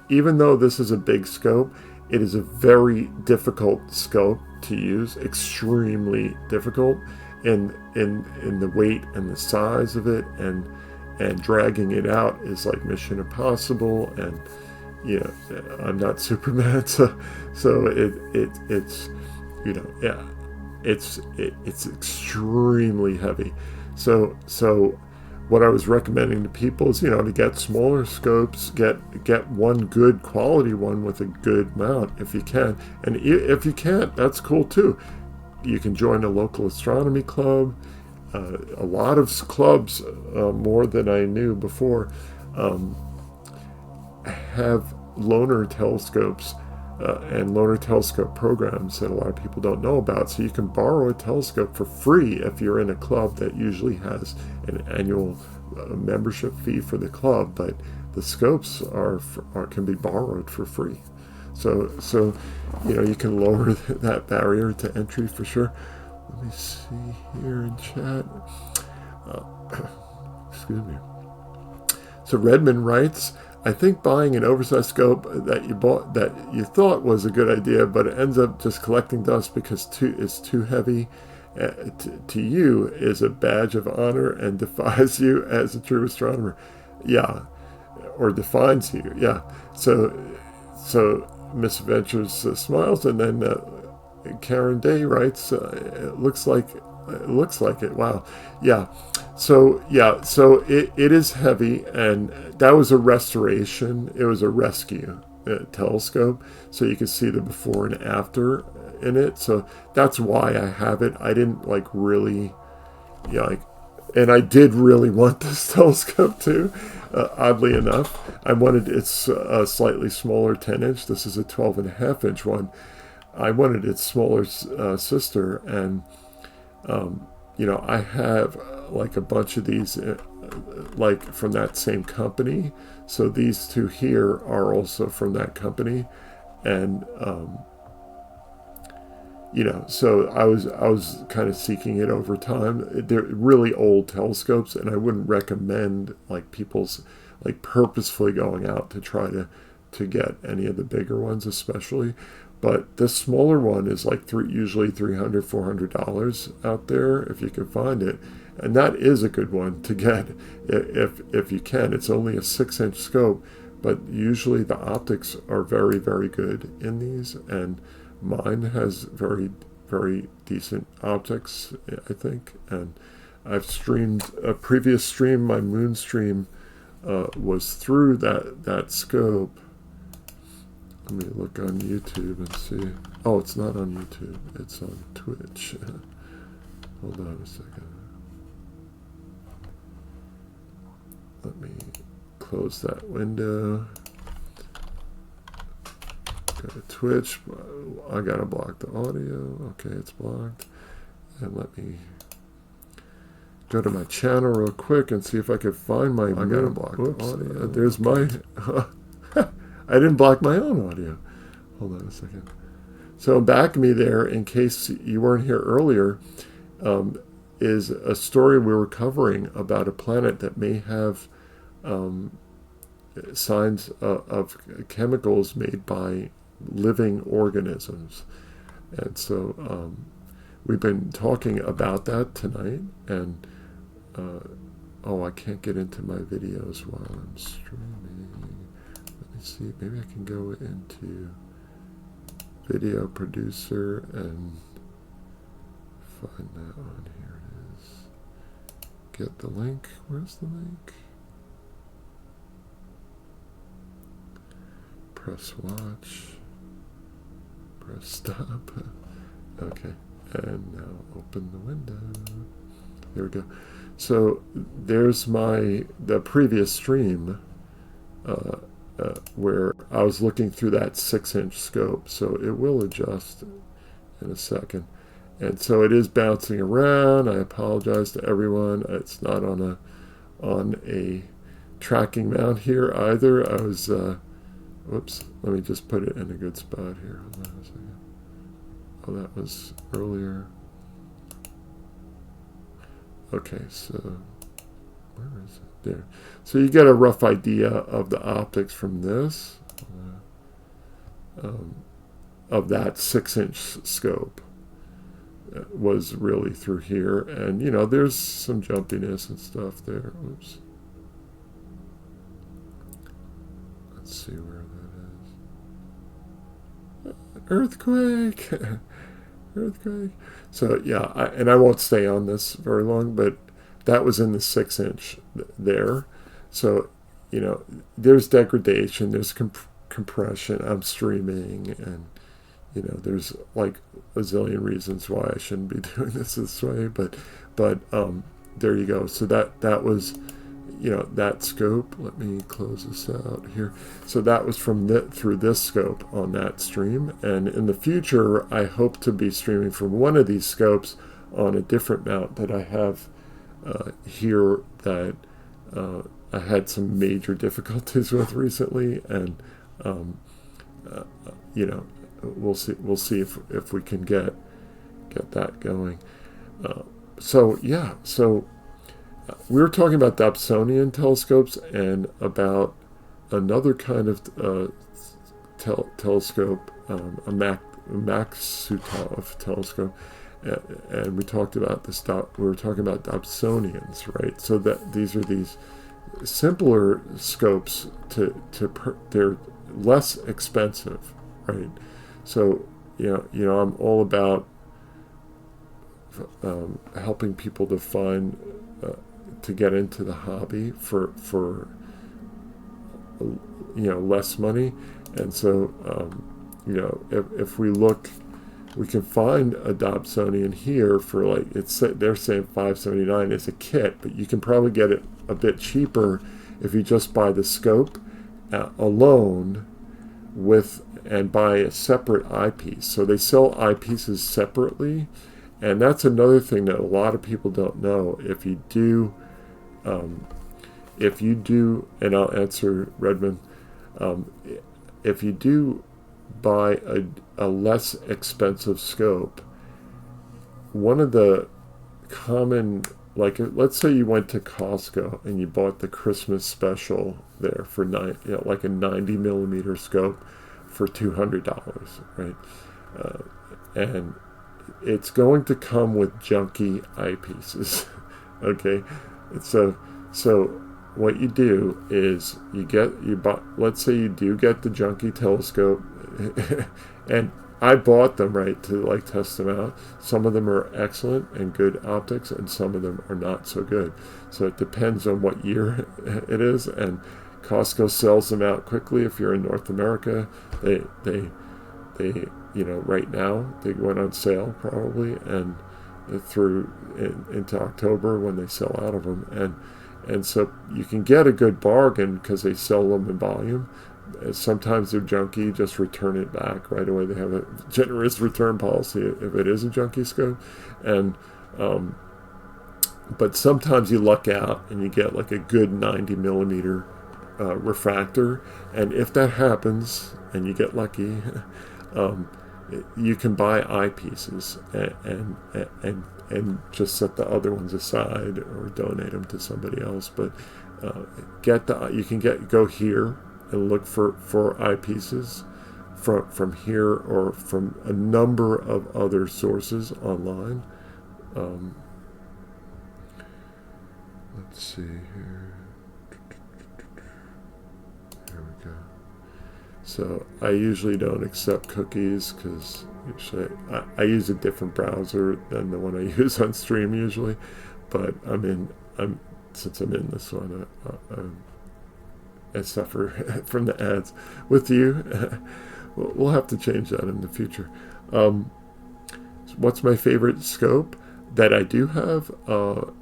even though this is a big scope, it is a very difficult scope to use, extremely difficult in the weight and the size of it, and dragging it out is like Mission Impossible. And I'm not Superman, so it's yeah, it's extremely heavy. So what I was recommending to people is, to get smaller scopes, get one good quality one with a good mount if you can. And if you can't, that's cool too. You can join a local astronomy club. A lot of clubs, more than I knew before, have loaner telescopes and loaner telescope programs that a lot of people don't know about. So you can borrow a telescope for free if you're in a club that usually has an annual membership fee for the club, but the scopes can be borrowed for free. So you can lower that barrier to entry for sure. Let me see here in chat. Excuse me. So Redmond writes, I think buying an oversized scope that you thought was a good idea, but it ends up just collecting dust because it's too heavy to you is a badge of honor and defies you as a true astronomer. Yeah, or defines you. Yeah. So Miss Adventures smiles, and then Karen Day writes, it looks like it. Wow. Yeah. So it is heavy, and that was a restoration. It was a rescue telescope, so you can see the before and after in it. So that's why I have it. I didn't really, and I did really want this telescope too. Oddly enough, I wanted its slightly smaller 10-inch. This is a 12.5-inch one. I wanted its smaller sister, and I have like a bunch of these like from that same company. So these two here are also from that company, and so I was kind of seeking it over time. They're really old telescopes, and I wouldn't recommend people's purposefully going out to try to get any of the bigger ones, especially. But the smaller one is usually $300, $400 out there if you can find it, and that is a good one to get if you can. It's only a 6-inch scope, but usually the optics are very, very good in these, and mine has very, very decent optics, I think. And I've streamed a previous stream. My moon stream was through that scope. Let me look on YouTube and see. Oh, it's not on YouTube. It's on Twitch. Hold on a second. Let me close that window. Go to Twitch. I gotta block the audio. Okay, it's blocked. And let me go to my channel real quick and see if I can find my. I gotta block the audio. There's my. I didn't block my own audio. Hold on a second. So back me there, in case you weren't here earlier, is a story we were covering about a planet that may have signs of chemicals made by living organisms. And so we've been talking about that tonight. And I can't get into my videos while I'm streaming. See, maybe I can go into video producer and find that one. Here it is. Get the link. Where's the link? Press watch. Press stop. Okay, and now open the window. There we go. So there's the previous stream where I was looking through that 6-inch scope. So it will adjust in a second. And so it is bouncing around. I apologize to everyone. It's not on a tracking mount here either. I was, whoops, let me just put it in a good spot here. Hold on a second. Oh, that was earlier. Okay, so where is it? There. So you get a rough idea of the optics from this, of that 6-inch scope. Was really through here, and there's some jumpiness and stuff there. Oops. Let's see where that is. Earthquake. Earthquake. So yeah, I won't stay on this very long, but that was in the 6-inch there. So there's degradation, there's compression. I'm streaming, and there's like a zillion reasons why I shouldn't be doing this way, but there you go. So that was that scope. Let me close this out here. So that was from through this scope on that stream, and in the future I hope to be streaming from one of these scopes on a different mount that I have here that I had some major difficulties with recently, and we'll see if we can get that going. So we were talking about Dobsonian telescopes and about another kind of telescope, a Maksutov telescope, and we talked about this. We were talking about Dobsonians, right? So that these are these simpler scopes they're less expensive, right? So I'm all about helping people to find to get into the hobby for less money, and so if we look, we can find a Dobsonian here for they're saying $579 as a kit, but you can probably get it a bit cheaper if you just buy the scope alone and buy a separate eyepiece. So they sell eyepieces separately, and that's another thing that a lot of people don't know. If you do, and I'll answer Redmond, if you do buy a less expensive scope, one of the common, let's say you went to Costco and you bought the Christmas special there for like a 90 millimeter scope for $200, right? And it's going to come with junky eyepieces. Okay, so what you do is let's say you do get the junky telescope, and I bought them, right, to test them out. Some of them are excellent and good optics, and some of them are not so good. So it depends on what year it is, and Costco sells them out quickly. If you're in North America, they right now they went on sale probably, and into October when they sell out of them, and so you can get a good bargain because they sell them in volume. Sometimes they're junky, just return it back right away. They have a generous return policy if it is a junky scope, and but sometimes you luck out and you get a good 90 millimeter refractor, and if that happens and you get lucky, you can buy eyepieces and just set the other ones aside or donate them to somebody else. But you can go here and look for eyepieces from here or from a number of other sources online. Let's see here. There we go. So I usually don't accept cookies because usually I use a different browser than the one I use on stream usually. But since I'm in this one, I suffer from the ads. With you, we'll have to change that in the future. What's my favorite scope that I do have? I'll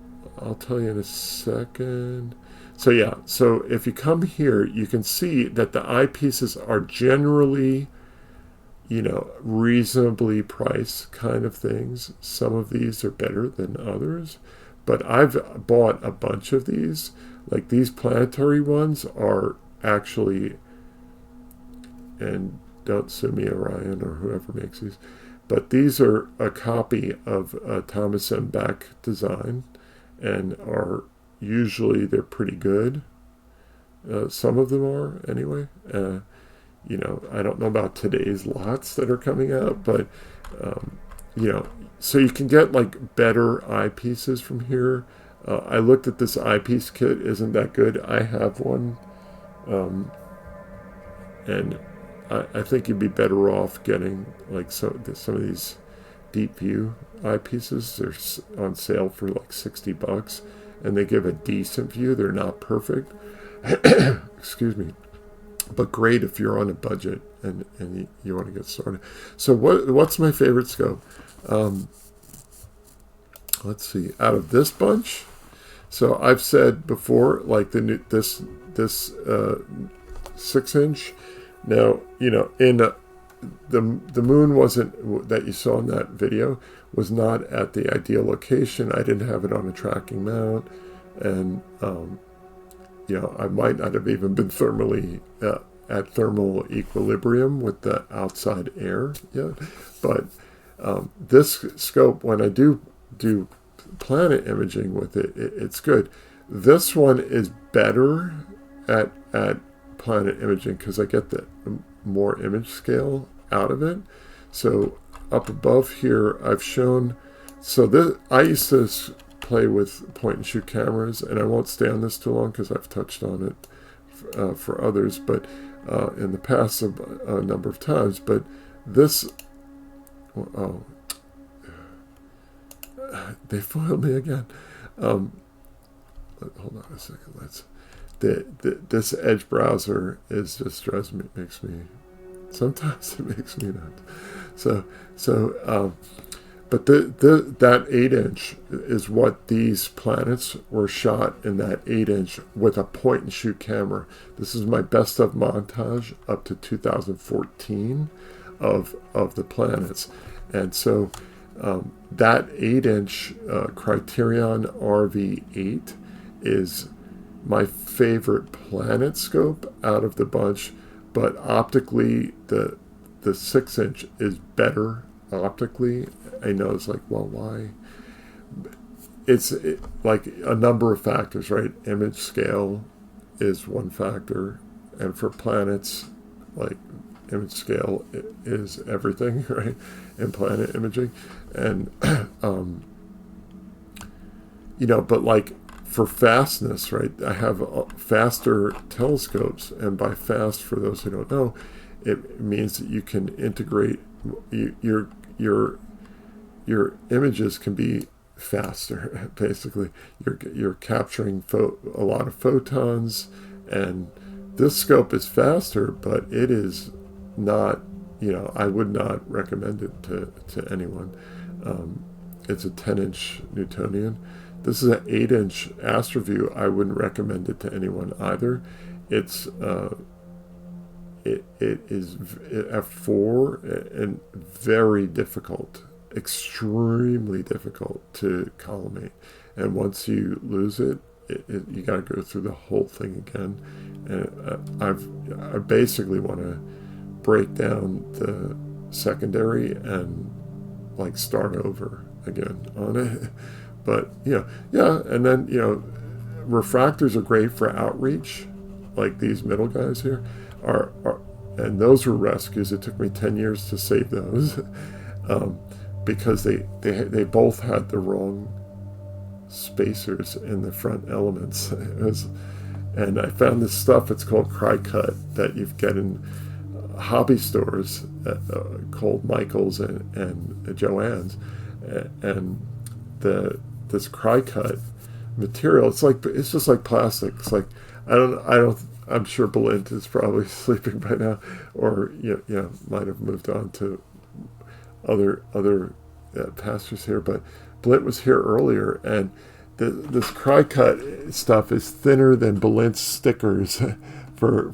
tell you in a second. So if you come here, you can see that the eyepieces are generally, reasonably priced kind of things. Some of these are better than others, but I've bought a bunch of these. Like these planetary ones are actually, and don't sue me, Orion or whoever makes these, but these are a copy of Thomas M. Beck design, and are usually they're pretty good. Some of them are anyway. You know, I don't know about today's lots that are coming out, but you know, so you can get like better eyepieces from here. I looked at this eyepiece kit; isn't that good? I have one, and I think you'd be better off getting like some of these deep view eyepieces. They're on sale for like $60, and they give a decent view. They're not perfect. Excuse me. But great if you're on a budget and you want to get started. So what's my favorite scope? Let's see. Out of this bunch, so I've said before, like this 6-inch. Now, you know, in the moon wasn't that you saw in that video was not at the ideal location. I didn't have it on a tracking mount, and you know, I might not have even been thermally at thermal equilibrium with the outside air yet. But this scope, when I do planet imaging with it, it's good. This one is better at planet imaging because I get the more image scale out of it. So up above here, I've shown. So this I used to play with point and shoot cameras, and I won't stay on this too long because I've touched on it for others, but in the past a number of times. But this, they foiled me again. Hold on a second. This Edge browser is just sometimes it makes me nuts. But that 8-inch is what these planets were shot in, that 8-inch with a point and shoot camera. This is my best of montage up to 2014 of the planets. And so that 8-inch Criterion RV8 is my favorite planet scope out of the bunch, but optically the 6-inch is better optically. I know it's like, well, why? It's like a number of factors, right? Image scale is one factor, and for planets, like image scale is everything, right? In planet imaging, and you know, but like for fastness, right? I have faster telescopes, and by fast, for those who don't know, it means that you can integrate your images can be faster. Basically, you're capturing a lot of photons, and this scope is faster, but it is not. You know, I would not recommend it to anyone. It's a 10-inch Newtonian. This is an 8-inch AstroView. I wouldn't recommend it to anyone either. It's it is f4 and very difficult, extremely difficult to collimate. And once you lose it, you got to go through the whole thing again. And I basically want to break down the secondary and like start over again on it. But yeah, and then, you know, refractors are great for outreach, like these middle guys here are and those were rescues. It took me 10 years to save those because they both had the wrong spacers in the front elements. And I found this stuff, it's called Cry-Cut, that you get in hobby stores called Michael's and Joann's, and this Cry-Cut material, it's just like plastic. It's like I'm sure Balint is probably sleeping by now, or might have moved on to other pastures here, but Balint was here earlier, and this Cry-Cut stuff is thinner than Balint's stickers for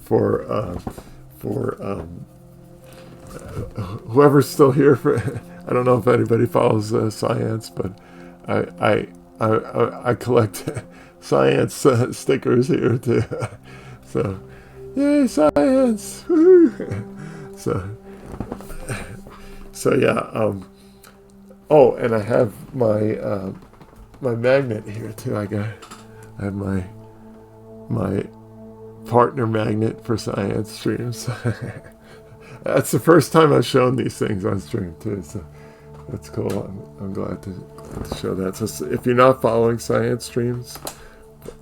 whoever's still here. I don't know if anybody follows science, but I collect science stickers here too. So, yay, science! So yeah. Oh, and I have my my magnet here too. I have my partner magnet for science streams. That's the first time I've shown these things on stream too, so that's cool. I'm glad to show that. So if you're not following science streams,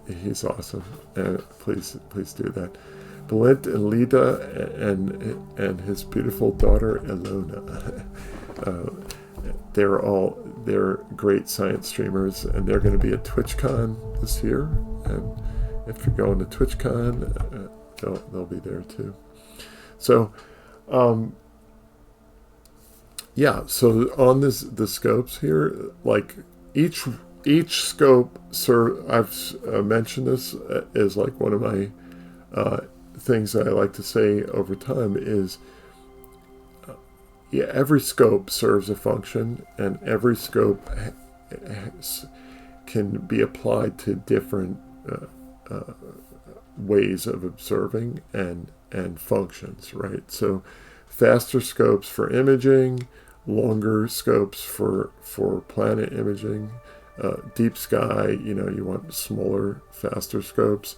he's awesome, and please do that. Balint and Lida and his beautiful daughter Ilona. They're great science streamers, and they're going to be at TwitchCon this year. And if you're going to TwitchCon, they'll be there too. So, yeah. So on the scopes here, like each scope, I've mentioned this as like one of my things that I like to say over time is, every scope serves a function, and every scope can be applied to different ways of observing and functions, right? So faster scopes for imaging, longer scopes for planet imaging, deep sky, you want smaller, faster scopes.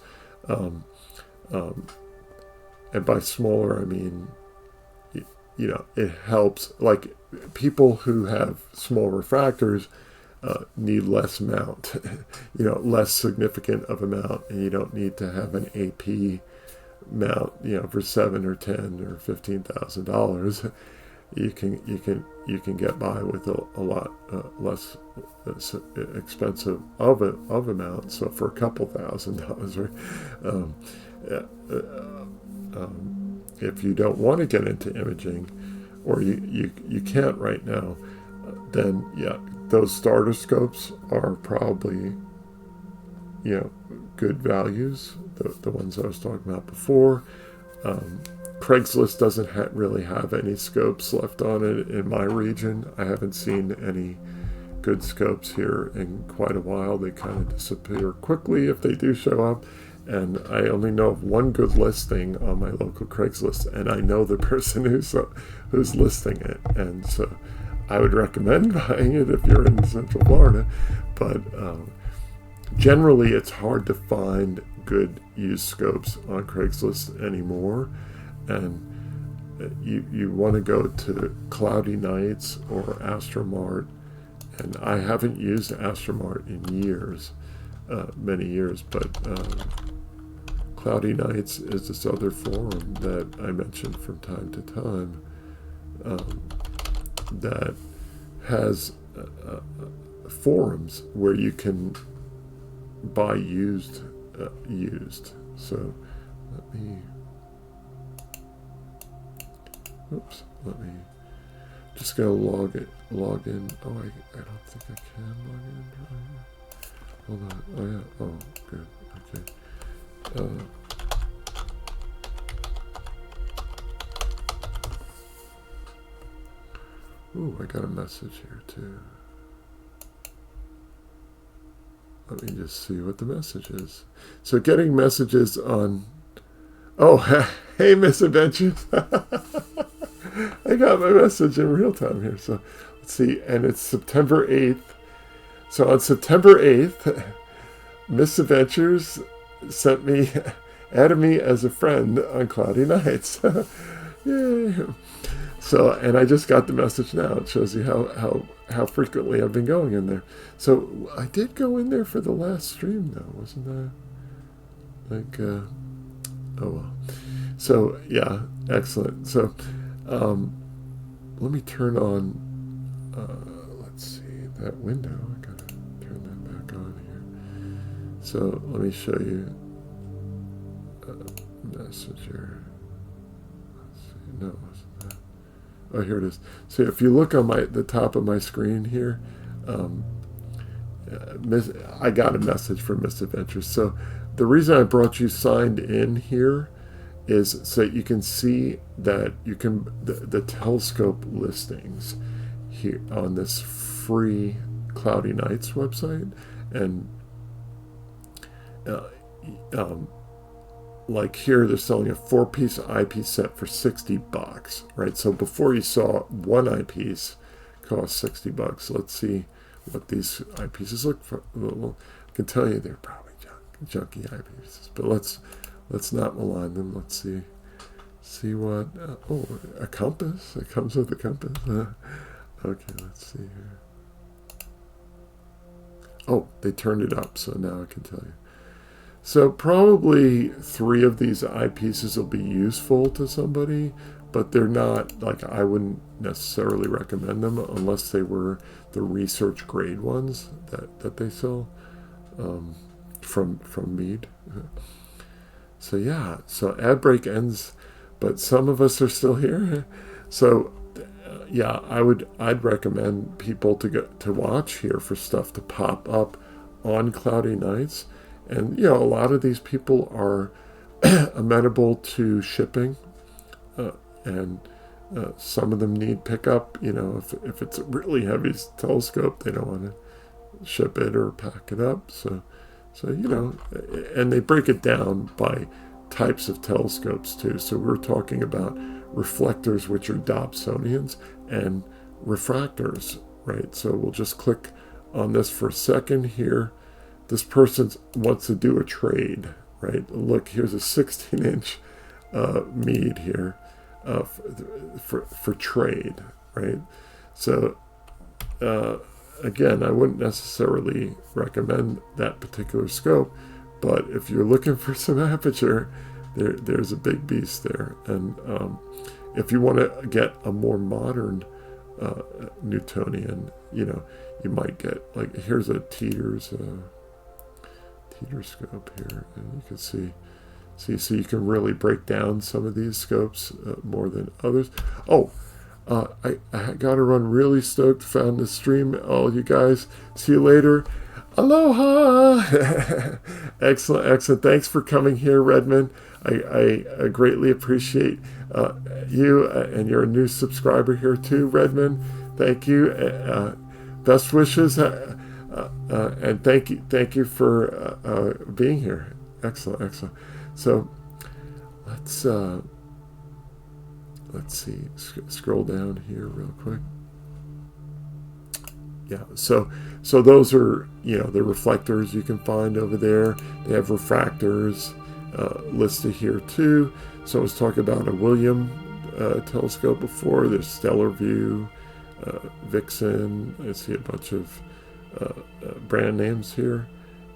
And by smaller, I mean, it helps, like people who have small refractors need less amount, less significant of amount, and you don't need to have an AP mount, for $7,000 or $10,000 or $15,000. You can get by with a lot less expensive of a mount. So for a couple $1,000, right? If you don't want to get into imaging, or you can't right now, then those starter scopes are probably good values. The ones I was talking about before. Craigslist doesn't really have any scopes left on it in my region. I haven't seen any good scopes here in quite a while. They kind of disappear quickly if they do show up. And I only know of one good listing on my local Craigslist, and I know the person who's listing it. And so I would recommend buying it if you're in Central Florida. But generally, it's hard to find good used scopes on Craigslist anymore. And you want to go to Cloudy Nights or Astromart. And I haven't used Astromart in years, many years, but Cloudy Nights is this other forum that I mentioned from time to time that has forums where you can buy used. So let me just go log in. Oh, I don't think I can log in. Hold on. Oh yeah. Oh, good. Okay. I got a message here too. Let me just see what the message is. So getting messages on... Oh, hey, Misadventures. I got my message in real time here. So let's see. And it's September 8th. So on September 8th, Misadventures added me as a friend on Cloudy Nights. Yay. So, and I just got the message now. It shows you how frequently I've been going in there. So I did go in there for the last stream though, wasn't that? Like, oh well. So yeah, excellent. So let me turn on, let's see, that window. I gotta turn that back on here. So let me show you Messenger. Let's see, no, it wasn't that. Oh, here it is. So if you look on the top of my screen here, I got a message from Misadventures. So the reason I brought you signed in here is so you can see that you can the telescope listings here on this free Cloudy Nights website, and like here they're selling a 4-piece eyepiece set for $60, right? So before you saw one eyepiece cost $60. Let's see what these eyepieces look for. Well, I can tell you they're probably junky eyepieces, but let's not malign them. Let's see what. Oh, a compass. It comes with a compass. Okay, let's see here. Oh, they turned it up, so now I can tell you. So probably 3 of these eyepieces will be useful to somebody, but they're not, like, I wouldn't necessarily recommend them unless they were the research grade ones that they sell from Mead. So yeah, so ad break ends, but some of us are still here. So yeah, I'd recommend people to watch here for stuff to pop up on cloudy nights. And a lot of these people are amenable to shipping, and some of them need pickup. If it's a really heavy telescope, they don't want to ship it or pack it up. So and they break it down by types of telescopes too. So we're talking about reflectors, which are Dobsonians, and refractors, right? So we'll just click on this for a second here. This person wants to do a trade, right? Look, here's a 16-inch Mead here for trade, right? So again, I wouldn't necessarily recommend that particular scope, but if you're looking for some aperture, there's a big beast there. And if you want to get a more modern Newtonian, you might get, like, here's a Teeter scope here, and you can see, so you can really break down some of these scopes more than others. I got to run. Really stoked. Found the stream. All you guys. See you later. Aloha. Excellent. Thanks for coming here, Redmond. I greatly appreciate you, and you're a new subscriber here too, Redmond. Thank you. Best wishes, and thank you for being here. Excellent. So let's see. Scroll down here real quick. Yeah. So those are the reflectors you can find over there. They have refractors listed here too. So I was talking about a William telescope before. There's Stellar View, Vixen. I see a bunch of brand names here.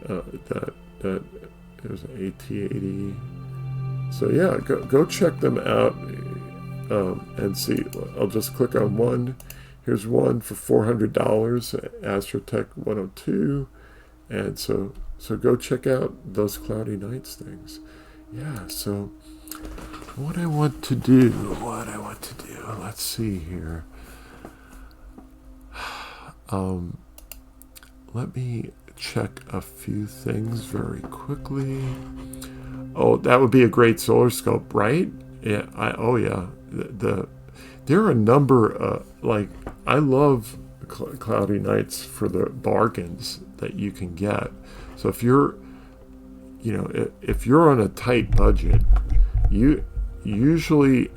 That there's an AT80. So yeah, go check them out and see. I'll just click on one. Here's one for $400, Astrotech 102, and so go check out those cloudy nights things. Yeah. So what I want to do. Let's see here. Let me check a few things very quickly. Oh, that would be a great solar scope, right? Yeah. There are a number. I love cloudy nights for the bargains that you can get. So if you're on a tight budget, usually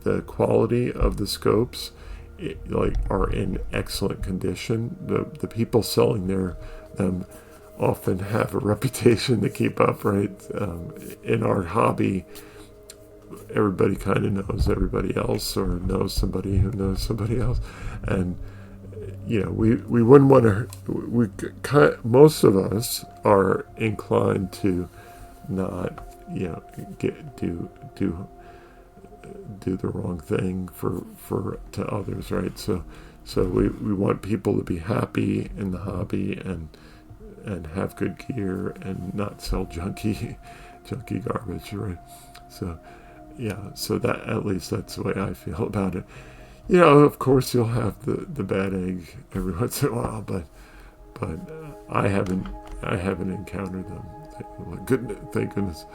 the quality of the scopes are in excellent condition. The people selling them often have a reputation to keep up, right? In our hobby, everybody kind of knows everybody else, or knows somebody who knows somebody else, and we wouldn't want to. Most of us are inclined to not do the wrong thing to others, right? So we want people to be happy in the hobby and have good gear and not sell junky garbage, right? So yeah, so that, at least that's the way I feel about it. Of course you'll have the bad egg every once in a while, but I haven't encountered them. Thank goodness.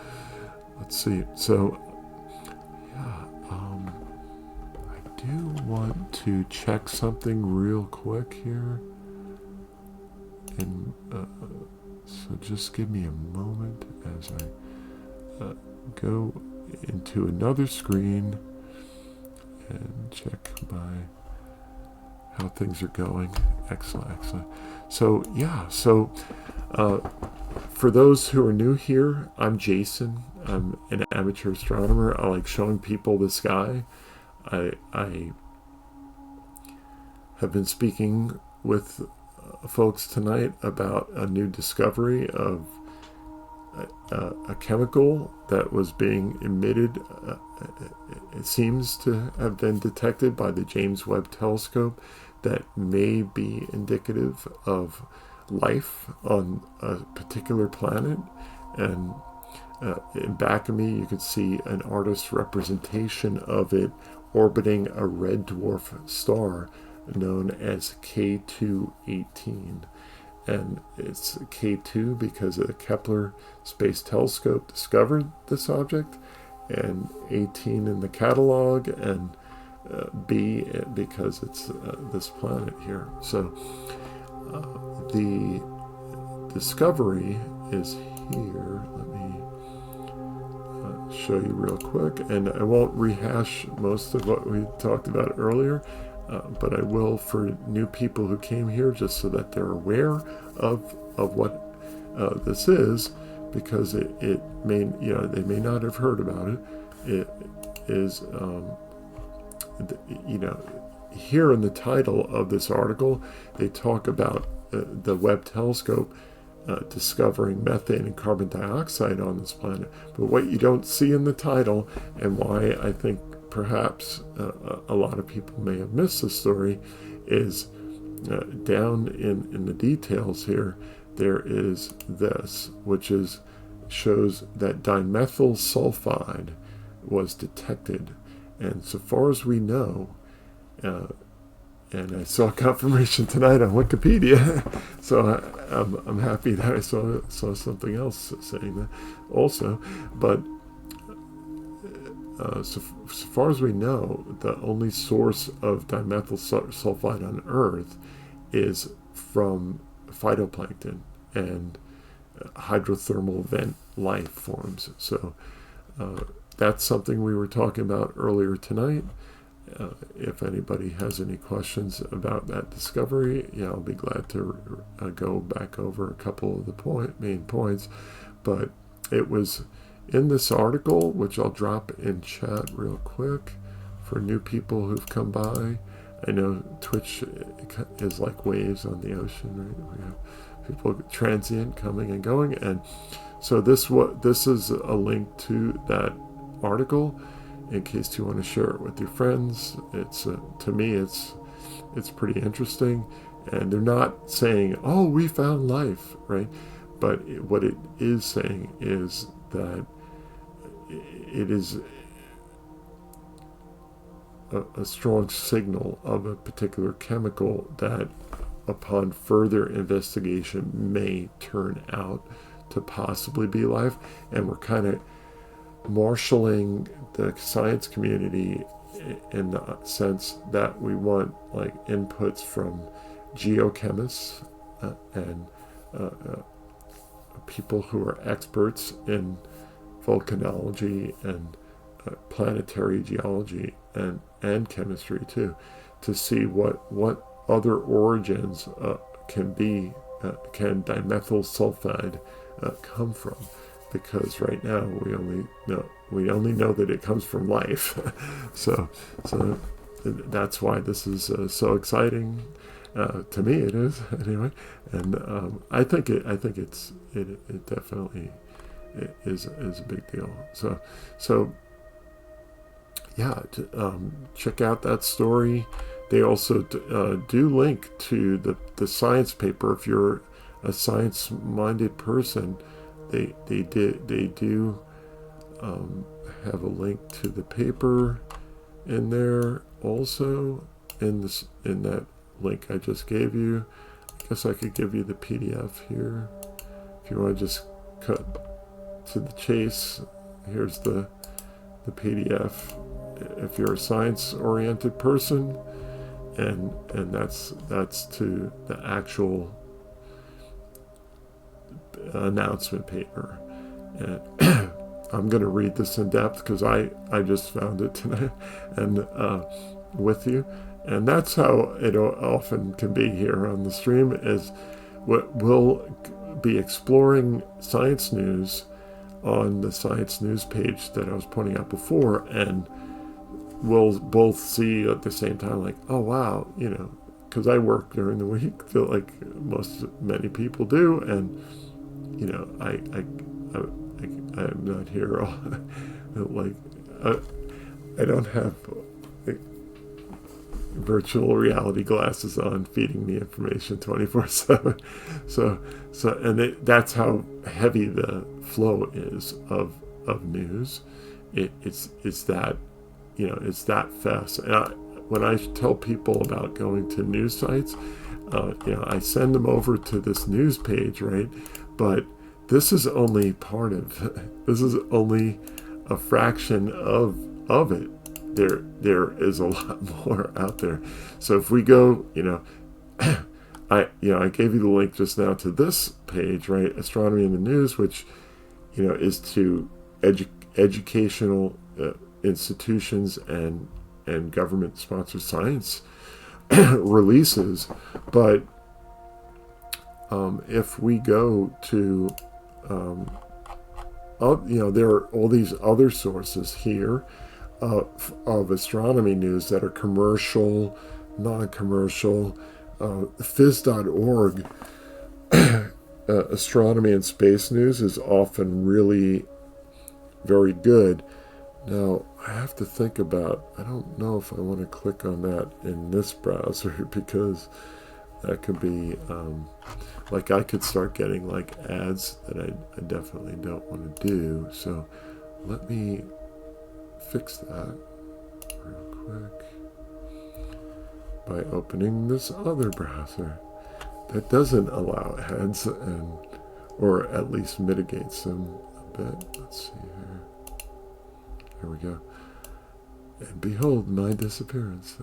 Let's see. So yeah, I do want to check something real quick here, and so just give me a moment as I go into another screen and check my how things are going. Excellent. So yeah, so for those who are new here, I'm Jason. I'm an amateur astronomer. I like showing people the sky. I have been speaking with folks tonight about a new discovery of a chemical that was being emitted. It seems to have been detected by the James Webb Telescope that may be indicative of life on a particular planet. And in back of me, you can see an artist's representation of it orbiting a red dwarf star known as K2-18. And it's K2 because the Kepler Space Telescope discovered this object, and 18 in the catalog, and B because it's this planet here. So the discovery is here. Let me show you real quick, and I won't rehash most of what we talked about earlier. But I will for new people who came here, just so that they're aware of what this is, because it may, they may not have heard about it. It is, here in the title of this article, they talk about the Webb telescope discovering methane and carbon dioxide on this planet. But what you don't see in the title, and why I think perhaps a lot of people may have missed the story, is down in the details here, there is this, which shows that dimethyl sulfide was detected. And so far as we know, and I saw confirmation tonight on Wikipedia, so I'm happy that I saw something else saying that also. But so far as we know, the only source of dimethyl sulfide on Earth is from phytoplankton and hydrothermal vent life forms. So that's something we were talking about earlier tonight. If anybody has any questions about that discovery, I'll be glad to go back over a couple of the main points. But it was in this article, which I'll drop in chat real quick for new people who've come by. I know Twitch is like waves on the ocean, right? We have people transient coming and going, and so this is a link to that article in case you want to share it with your friends. It's to me, it's pretty interesting, and they're not saying, "Oh, we found life," right? But what it is saying is that it is a strong signal of a particular chemical that, upon further investigation, may turn out to possibly be life. And we're kind of marshaling the science community in the sense that we want inputs from geochemists and people who are experts in volcanology and planetary geology and chemistry too, to see what other origins can dimethyl sulfide come from, because right now we only know that it comes from life. so that's why this is so exciting. To me it is anyway, and I think it definitely is a big deal. So yeah, check out that story. They also do link to the science paper. If you're a science-minded person, they do have a link to the paper in there also in that link I just gave you. I guess I could give you the PDF here if you want to just cut to the chase. Here's the PDF if you're a science-oriented person, and that's to the actual announcement paper. And I'm going to read this in depth because I just found it tonight and with you, and that's how it often can be here on the stream, is we'll be exploring science news on the science news page that I was pointing out before, and we'll both see at the same time, like, oh wow, because I work during the week, like many people do, and I'm not here all, like I don't have virtual reality glasses on feeding me information 24/7. So that's how heavy the flow is of news. It's that it's that fast. And when I tell people about going to news sites, I send them over to this news page, right? But this is only part of this is only a fraction of it. There is a lot more out there. So if we go, I gave you the link just now to this page, right? Astronomy in the News, which is to educational institutions and government-sponsored science releases. But if we go to there are all these other sources here of astronomy news that are commercial, non-commercial. Phys.org, astronomy and space news, is often really very good. Now, I have to think about, I don't know if I want to click on that in this browser, because that could be, like I could start getting like ads that I definitely don't want to do. So let me fix that real quick by opening this other browser that doesn't allow ads, or at least mitigates them a bit. Let's see here. Here we go. And behold my disappearance.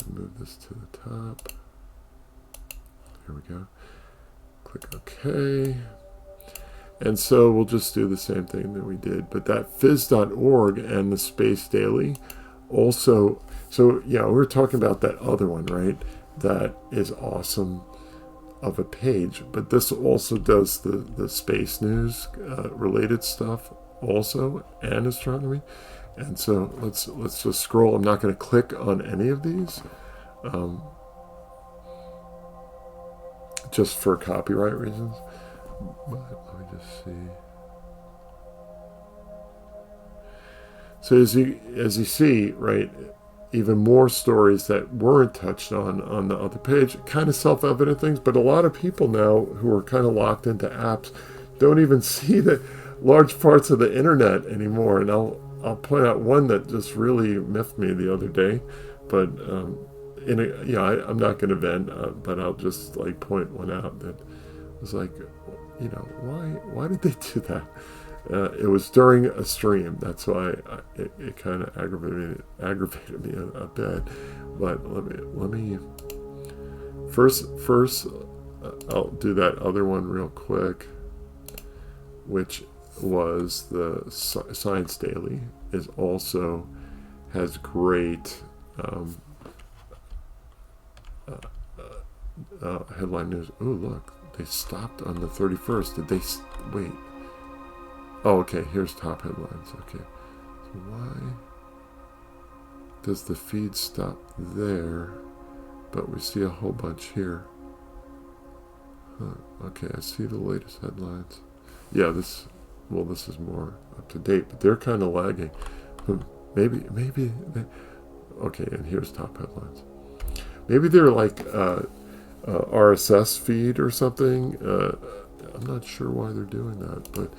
Move this to the top. Here we go. Click OK. And so we'll just do the same thing that we did. But that phys.org and the Space Daily also, so yeah, we were talking about that other one, right? That is awesome of a page. But this also does the space news related stuff also, and astronomy. And so let's just scroll. I'm not going to click on any of these, just for copyright reasons. But let me just see. So as you see, right, even more stories that weren't touched on the other page, kind of self-evident things, but a lot of people now who are kind of locked into apps don't even see the large parts of the internet anymore. And I'll point out one that just really miffed me the other day, but I'm not going to vent, but I'll just like point one out that was like, why did they do that? It was during a stream. That's why it kind of aggravated me a bit. But let me first I'll do that other one real quick, which was the Science Daily. Is also has great headline news. Oh look, they stopped on the 31st. Did they wait? Oh, okay, here's top headlines. Okay, so why does the feed stop there, but we see a whole bunch here? Okay, I see the latest headlines. Yeah, this is more up to date, but they're kind of lagging. Maybe okay, and here's top headlines. Maybe they're like RSS feed or something. I'm not sure why they're doing that, but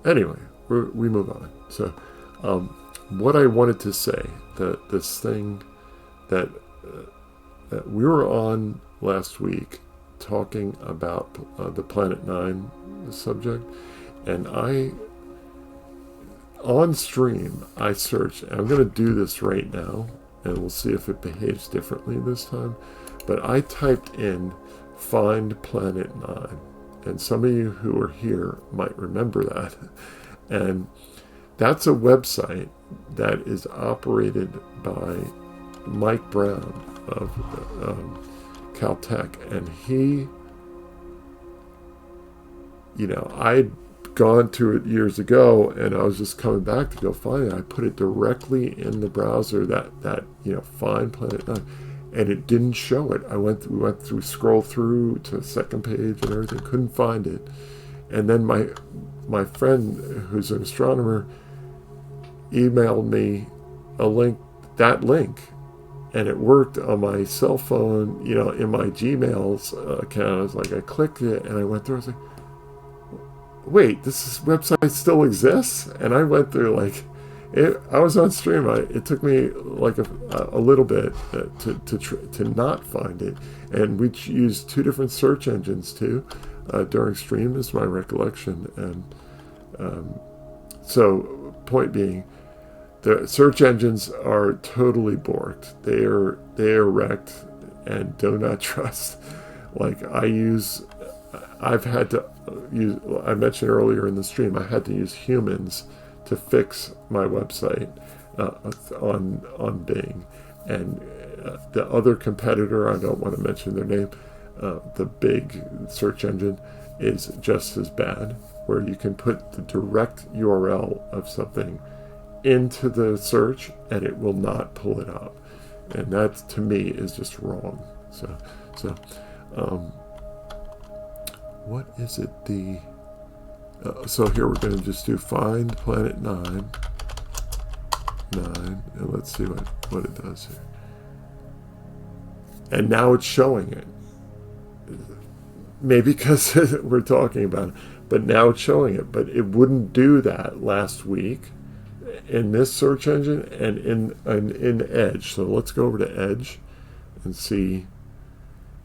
anyway, we move on. So, what I wanted to say, that this thing that we were on last week talking about the Planet 9 subject, and on stream, I searched, and I'm going to do this right now, and we'll see if it behaves differently this time, but I typed in Find Planet 9. And some of you who are here might remember that. And that's a website that is operated by Mike Brown of Caltech, and he, I'd gone to it years ago, and I was just coming back to go find it. I put it directly in the browser, that find Planet 9, and it didn't show it. We went through, scroll through to the second page and everything, couldn't find it. And then my friend, who's an astronomer, emailed me that link, and it worked on my cell phone, in my Gmail's account. I was like, I clicked it, and I went through. I was like, wait, this website still exists? And I went through, I was on stream. It took me like a little bit to not find it, and we used two different search engines too during stream, is my recollection. And so, point being, the search engines are totally borked. They are wrecked, and do not trust. I've had to use, I mentioned earlier in the stream, I had to use humans to fix my website on Bing. And the other competitor, I don't want to mention their name, the big search engine, is just as bad, where you can put the direct URL of something into the search and it will not pull it up. And that, to me, is just wrong. So what is it? So here we're going to just do find Planet 9, and let's see what it does here. And now it's showing it. Maybe because we're talking about it, but now it's showing it. But it wouldn't do that last week in this search engine and in Edge. So let's go over to Edge and see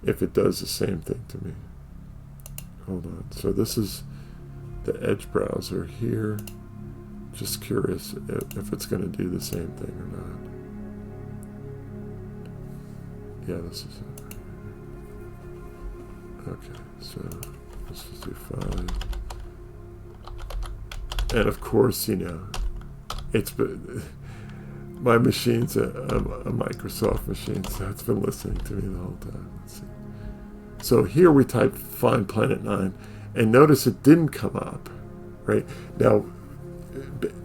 if it does the same thing to me. Hold on. So this is the Edge browser here. Just curious if it's going to do the same thing or not. Yeah, this is it. Okay, so let's just do find. And of course, my machine's a Microsoft machine, so it's been listening to me the whole time. Let's see. So here we type find Planet 9, and notice it didn't come up, right? Now,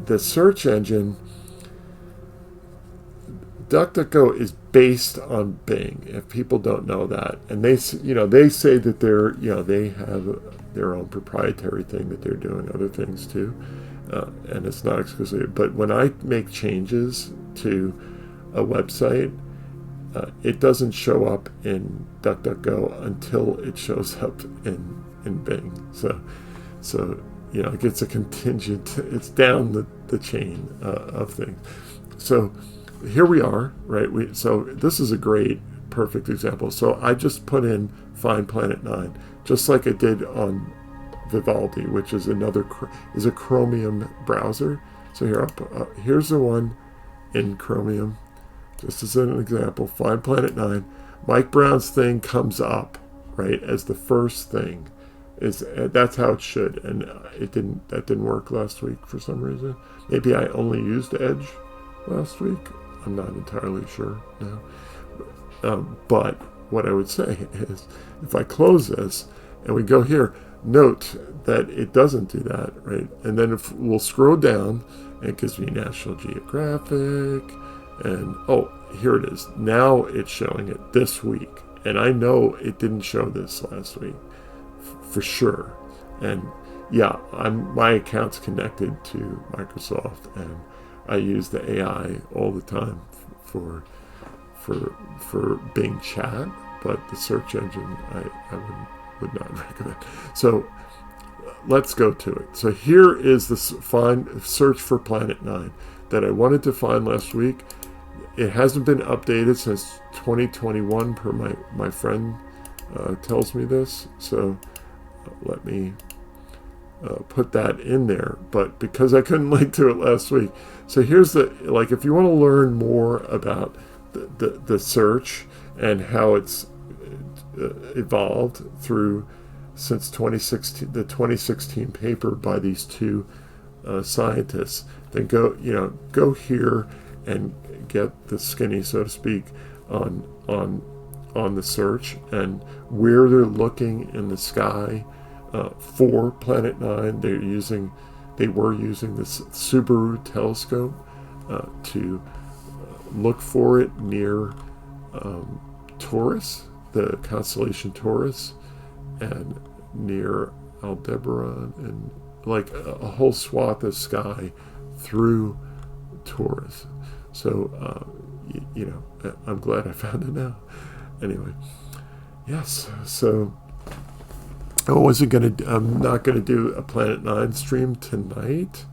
the search engine, DuckDuckGo, is based on Bing, if people don't know that. And they say that they have their own proprietary thing that they're doing other things too. And it's not exclusive. But when I make changes to a website, it doesn't show up in DuckDuckGo until it shows up in Bing. So it gets a contingent. It's down the chain of things. So here we are, right? So this is a great, perfect example. So I just put in find Planet 9, just like I did on Vivaldi, which is is a Chromium browser. So here's the one in Chromium, just as an example. Find Planet 9. Mike Brown's thing comes up, right, as the first thing. That's how it should, and that didn't work last week for some reason. Maybe I only used Edge last week. I'm not entirely sure now. But what I would say is, if I close this and we go here, note that it doesn't do that, right? And then if we'll scroll down, and it gives me National Geographic, and here it is. Now it's showing it this week, and I know it didn't show this last week for sure. And yeah, my account's connected to Microsoft, and I use the AI all the time for Bing Chat, but the search engine I would not recommend. So let's go to it. So here is the search for Planet 9 that I wanted to find last week. It hasn't been updated since 2021 per my friend tells me this. So let me put that in there, but because I couldn't link to it last week. So here's if you want to learn more about the search and how it's evolved since 2016, the 2016 paper by these two scientists, then go here and get the skinny, so to speak, on the search and where they're looking in the sky for Planet 9. They were using this Subaru telescope to look for it near Taurus, the constellation Taurus, and near Aldebaran, and like a whole swath of sky through Taurus. So, I'm glad I found it now. Anyway, yes. So, I'm not gonna do a Planet 9 stream tonight.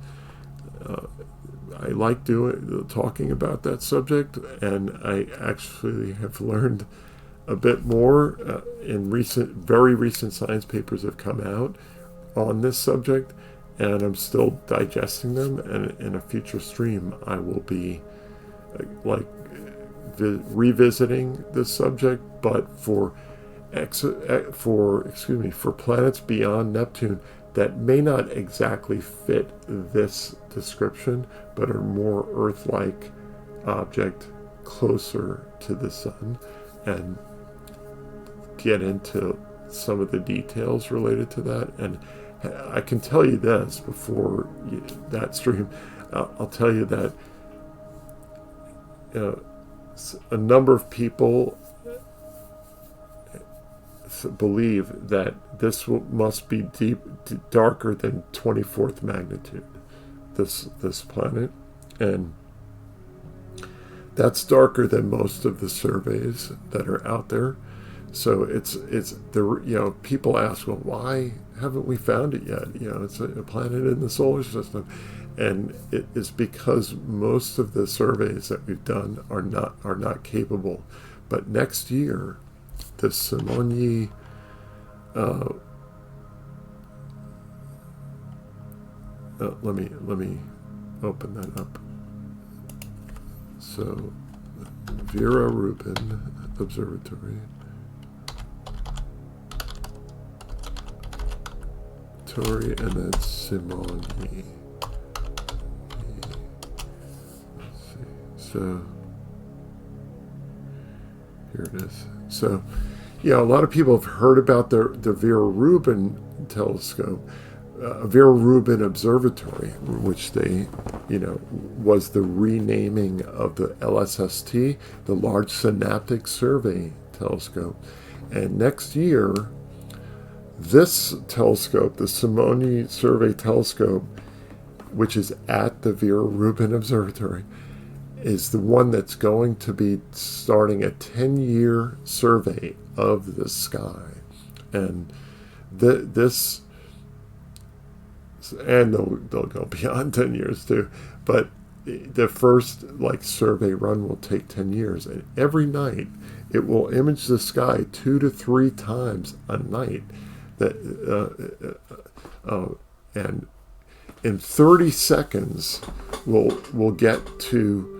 I like talking about that subject, and I actually have learned a bit more in very recent science papers have come out on this subject, and I'm still digesting them. And in a future stream, I will be revisiting this subject, but for planets beyond Neptune that may not exactly fit this description, but are more Earth-like object closer to the sun, and get into some of the details related to that. And I can tell you this before that stream. I'll tell you that a number of people believe that this must be darker than 24th magnitude, this planet, and that's darker than most of the surveys that are out there. So people ask, well, why haven't we found it yet? It's a planet in the solar system, and it is because most of the surveys that we've done are not capable. But next year, the Simonyi let me open that up. So, Vera Rubin Observatory, and then Simonyi. Let's see. So here it is. So, a lot of people have heard about the Vera Rubin telescope, Vera Rubin Observatory, which they, was the renaming of the LSST, the Large Synaptic Survey Telescope. And next year, this telescope, the Simonyi Survey Telescope, which is at the Vera Rubin Observatory, is the one that's going to be starting a 10-year survey of the sky. And this, and they'll go beyond 10 years too, but the first survey run will take 10 years, and every night it will image the sky 2 to 3 times a night. And in 30 seconds we'll get to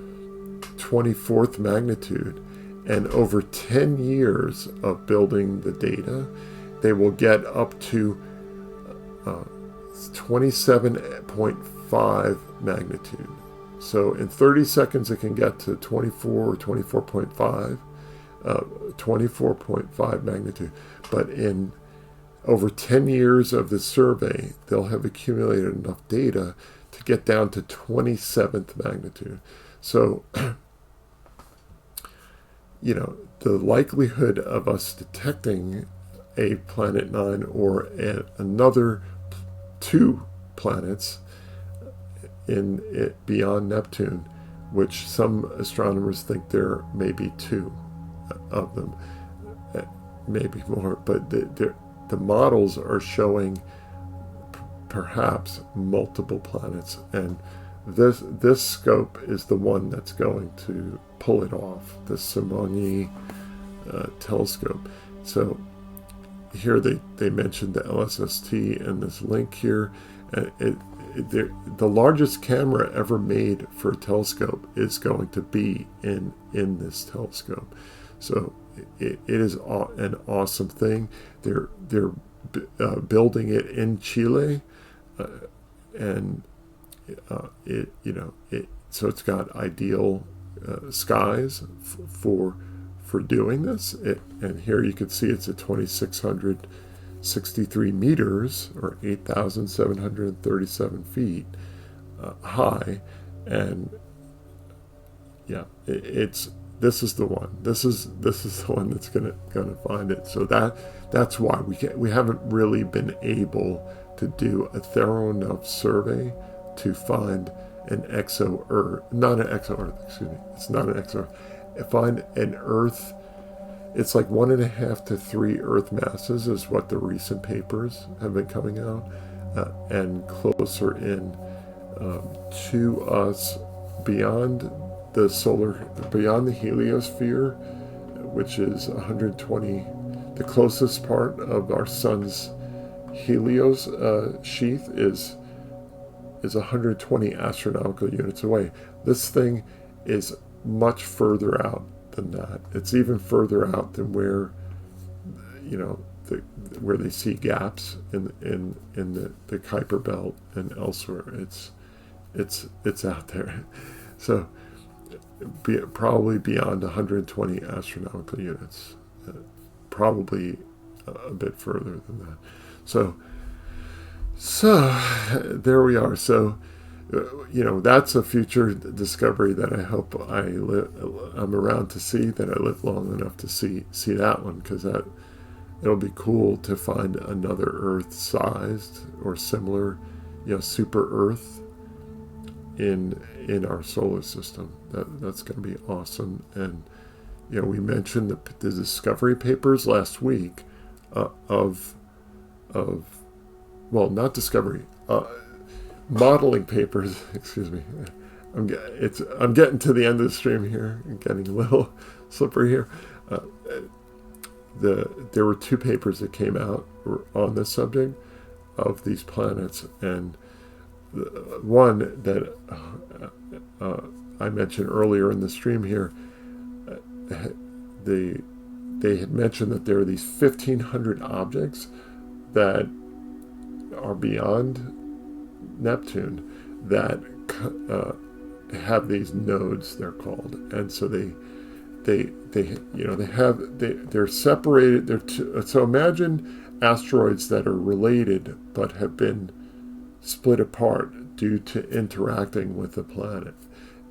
24th magnitude, and over 10 years of building the data, they will get up to 27.5 magnitude. So in 30 seconds it can get to 24 or 24.5 magnitude, but in over 10 years of the survey, they'll have accumulated enough data to get down to 27th magnitude. So, the likelihood of us detecting a Planet 9 or another 2 planets in it beyond Neptune, which some astronomers think there may be 2 of them, maybe more, but the models are showing perhaps multiple planets, and this scope is the one that's going to pull it off, the Simonyi telescope. So here they mentioned the LSST in this link here. The largest camera ever made for a telescope is going to be in this telescope. So it is an awesome thing. They're building it in Chile, and so it's got ideal skies for doing this. And here you can see it's at 2,663 meters, or 8,737 feet high, and yeah, this is the one. This is the one that's gonna find it. So that's why we haven't really been able to do a thorough enough survey to find an exo-Earth, not an exo-Earth, excuse me. It's not an exo-Earth. Find an Earth. It's like 1.5 to 3 Earth masses is what the recent papers have been coming out, and closer in to us beyond the heliosphere, which is 120. The closest part of our sun's helios sheath is 120 astronomical units away. This thing is much further out than that. It's even further out than where, where they see gaps in the Kuiper belt and elsewhere. It's out there. So probably beyond 120 astronomical units, probably a bit further than that. So there we are. So that's a future discovery that I hope I'm around to see, that I live long enough to see that one, because it'll be cool to find another Earth-sized or similar, super Earth in our solar system. That's going to be awesome. And we mentioned the discovery papers last week not discovery, modeling papers. Excuse me. I'm getting to the end of the stream here. I'm getting a little slippery here. There were 2 papers that came out on this subject of these planets, and the one that I mentioned earlier in the stream here, they had mentioned that there are these 1,500 objects that are beyond Neptune that have these nodes, they're called, and so they're separated. So imagine asteroids that are related but have been split apart due to interacting with the planet,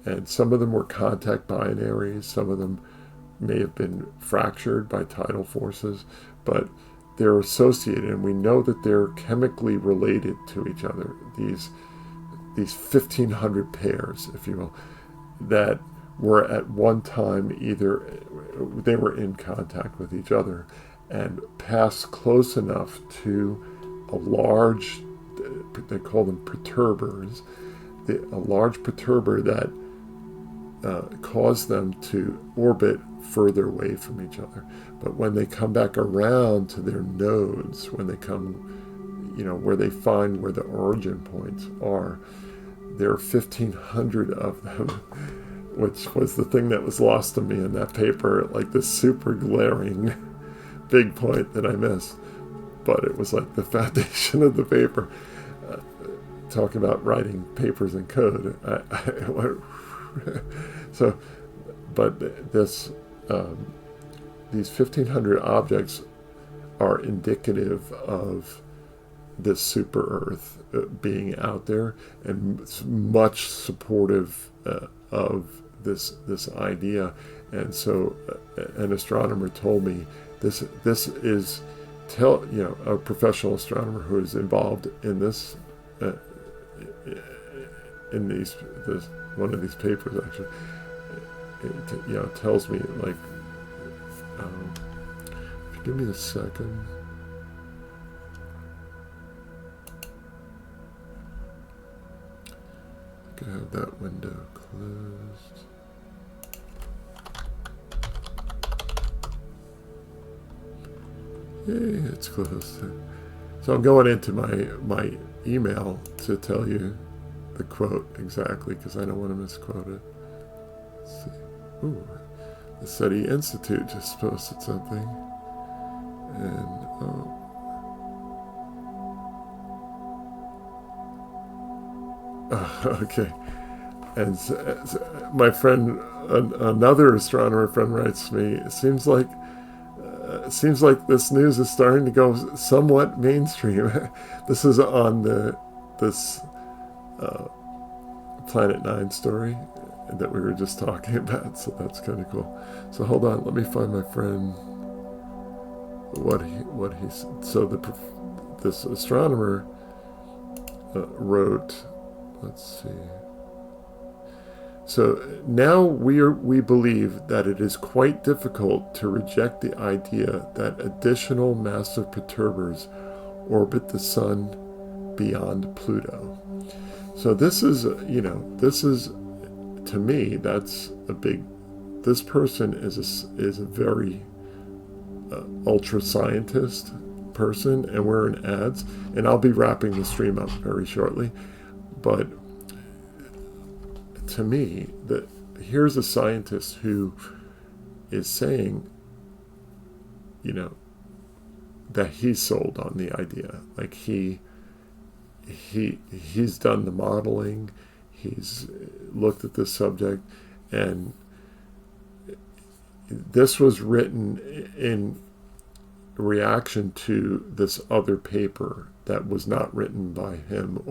and some of them were contact binaries, some of them may have been fractured by tidal forces, but they're associated, and we know that they're chemically related to each other. These 1,500 pairs, if you will, that were at one time either they were in contact with each other and passed close enough to a large, they call them perturbers, a large perturber that caused them to orbit further away from each other. But when they come back around to their nodes, when they come, where they find where the origin points are, there are 1,500 of them, which was the thing that was lost to me in that paper, like this super glaring big point that I missed. But it was like the foundation of the paper. Talking about writing papers in code. But these 1,500 objects are indicative of this super Earth being out there, and much supportive of this idea. And so an astronomer told me this is a professional astronomer who is involved in this in one of these papers actually. It tells me, like, if you give me a second. I can have that window closed. Yay, it's closed. So I'm going into my email to tell you the quote exactly, because I don't want to misquote it. Let's see. Ooh, the SETI Institute just posted something. And, okay. And my friend, another astronomer friend, writes to me, it seems like this news is starting to go somewhat mainstream. This is on this Planet 9 story that we were just talking about, so that's kind of cool. So hold on, let me find my friend. What he so this astronomer wrote. Let's see. So now we believe that it is quite difficult to reject the idea that additional massive perturbers orbit the sun beyond Pluto. So this is to me, that's a big. This person is a very ultra scientist person, and we're in ads, and I'll be wrapping the stream up very shortly. But to me, here's a scientist who is saying, that he's sold on the idea. Like he's done the modeling, he's looked at this subject, and this was written in reaction to this other paper that was not written by him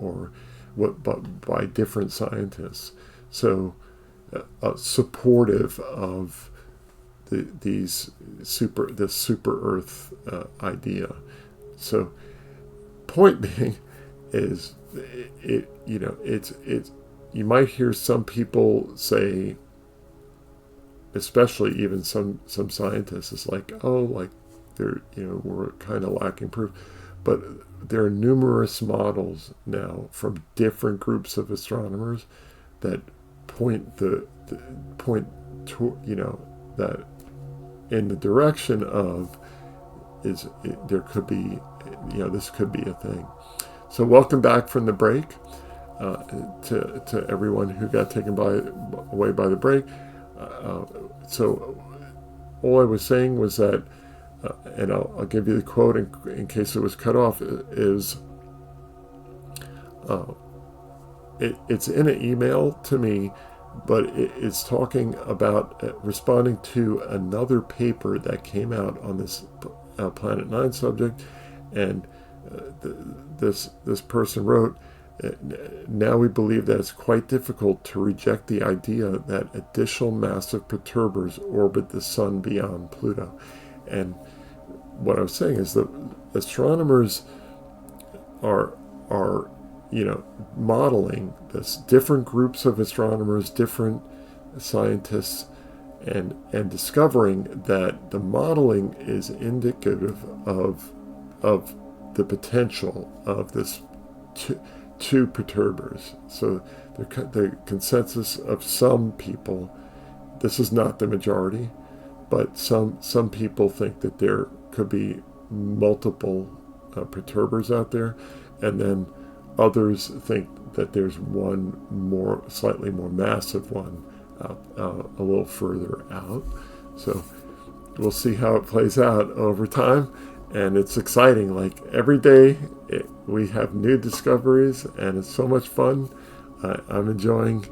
but by different scientists. So supportive of this super Earth idea. So point being is it's you might hear some people say, especially even some scientists, it's like, they're we're kind of lacking proof, but there are numerous models now from different groups of astronomers that point to that in the direction of there could be this could be a thing. So welcome back from the break to everyone who got taken away by the break. So all I was saying was that, and I'll give you the quote in case it was cut off, is it's in an email to me, but it's talking about responding to another paper that came out on this Planet 9 subject, and this person wrote, now we believe that it's quite difficult to reject the idea that additional massive perturbers orbit the sun beyond Pluto. And what I was saying is that astronomers are modeling this, different groups of astronomers, different scientists, and discovering that the modeling is indicative of the potential of this two perturbers. So the consensus of some people, this is not the majority, but some people think that there could be multiple perturbers out there, and then others think that there's one slightly more massive one a little further out. So we'll see how it plays out over time, and it's exciting. Like every day we have new discoveries, and it's so much fun. I'm enjoying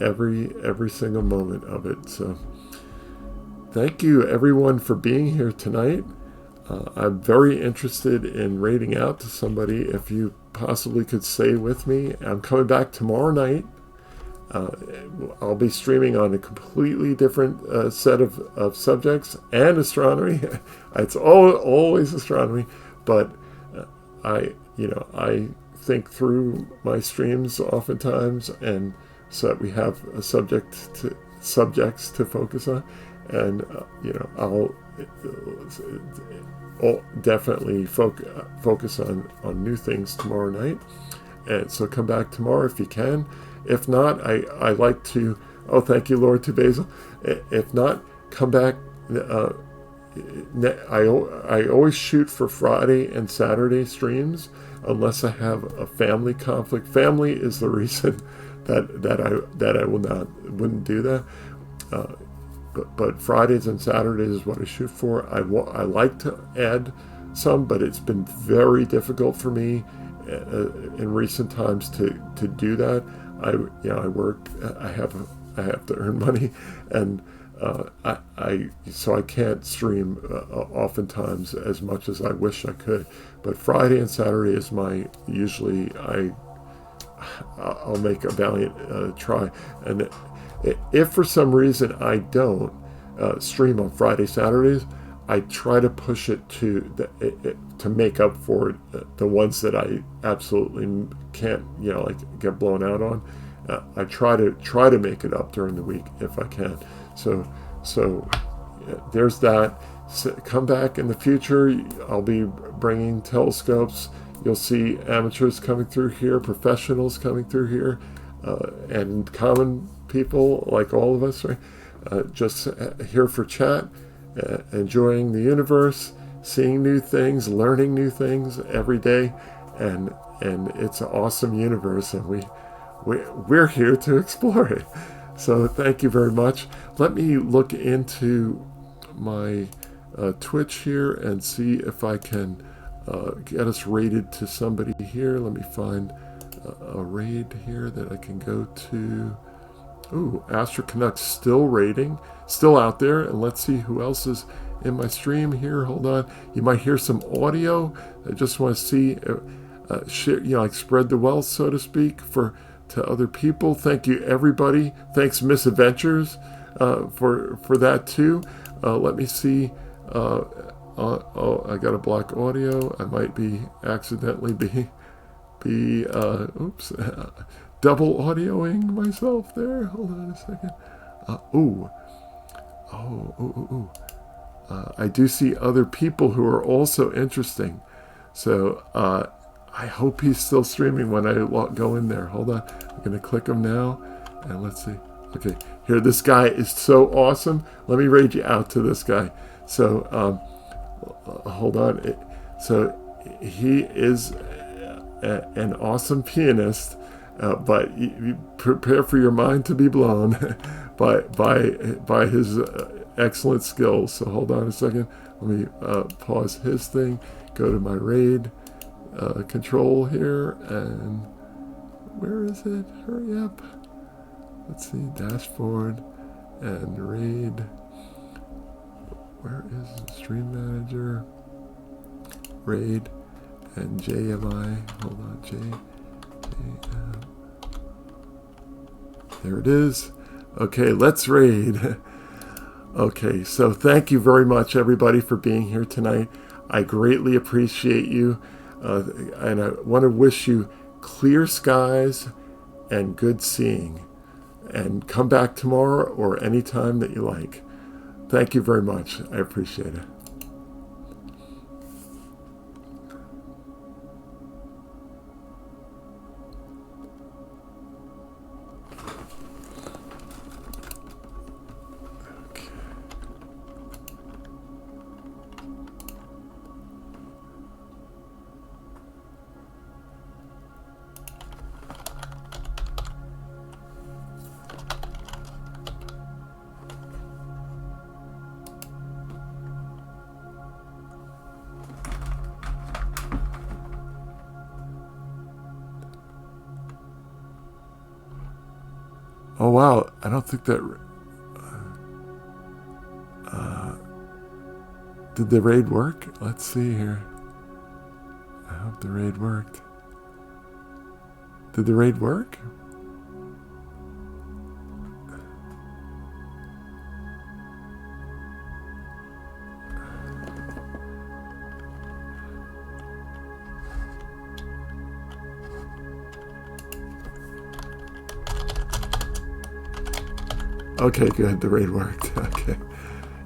every single moment of it. So thank you everyone for being here tonight. I'm very interested in rating out to somebody. If you possibly could stay with me, I'm coming back tomorrow night. I'll be streaming on a completely different set of subjects and astronomy. It's always astronomy, but I think through my streams oftentimes, and so that we have a subjects to focus on, and I'll definitely focus on new things tomorrow night. And so come back tomorrow if you can. If not, I like to, thank you, Lord, to Basil. If not, come back. I always shoot for Friday and Saturday streams unless I have a family conflict. Family is the reason that I wouldn't do that. But Fridays and Saturdays is what I shoot for. I like to add some, but it's been very difficult for me in recent times to do that. I work. I have to earn money, and so I can't stream oftentimes as much as I wish I could. But Friday and Saturday is usually I'll make a valiant try. And if for some reason I don't stream on Friday, Saturdays, I try to push it to make up for the ones that I absolutely can't, like get blown out on. I try to make it up during the week if I can. So there's that. So come back in the future. I'll be bringing telescopes. You'll see amateurs coming through here, professionals coming through here, and common people like all of us, right? Just here for chat, enjoying the universe, seeing new things, learning new things every day, and it's an awesome universe, and we're here to explore it. So thank you very much. Let me look into my Twitch here and see if I can get us rated to somebody here. Let me find a raid here that I can go to. Ooh, AstroConnect's still out there, and let's see who else is in my stream here. Hold on. You might hear some audio. I just want to see, share, like spread the wealth, so to speak, to other people. Thank you, everybody. Thanks, Miss Adventures, for that too. Let me see. I got to block audio. I might be accidentally oops, double audioing myself there. Hold on a second. I do see other people who are also interesting. So I hope he's still streaming when I go in there. Hold on. I'm going to click him now. And let's see. Okay. Here, this guy is so awesome. Let me raid you out to this guy. So hold on. So he is an awesome pianist. But you prepare for your mind to be blown by his excellent skills. So hold on a second. Let me pause his thing. Go to my raid control here, and where is it? Hurry up. Let's see, dashboard and raid. Where is the stream manager? Raid and JMI. Hold on, JM. There it is. Okay, let's raid. Okay, so thank you very much, everybody, for being here tonight. I greatly appreciate you. And I want to wish you clear skies and good seeing. And come back tomorrow or any time that you like. Thank you very much. I appreciate it. Oh wow, I don't think that did the raid work? Let's see here. I hope the raid worked. Did the raid work? Okay, good. The raid worked. Okay.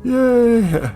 Yay!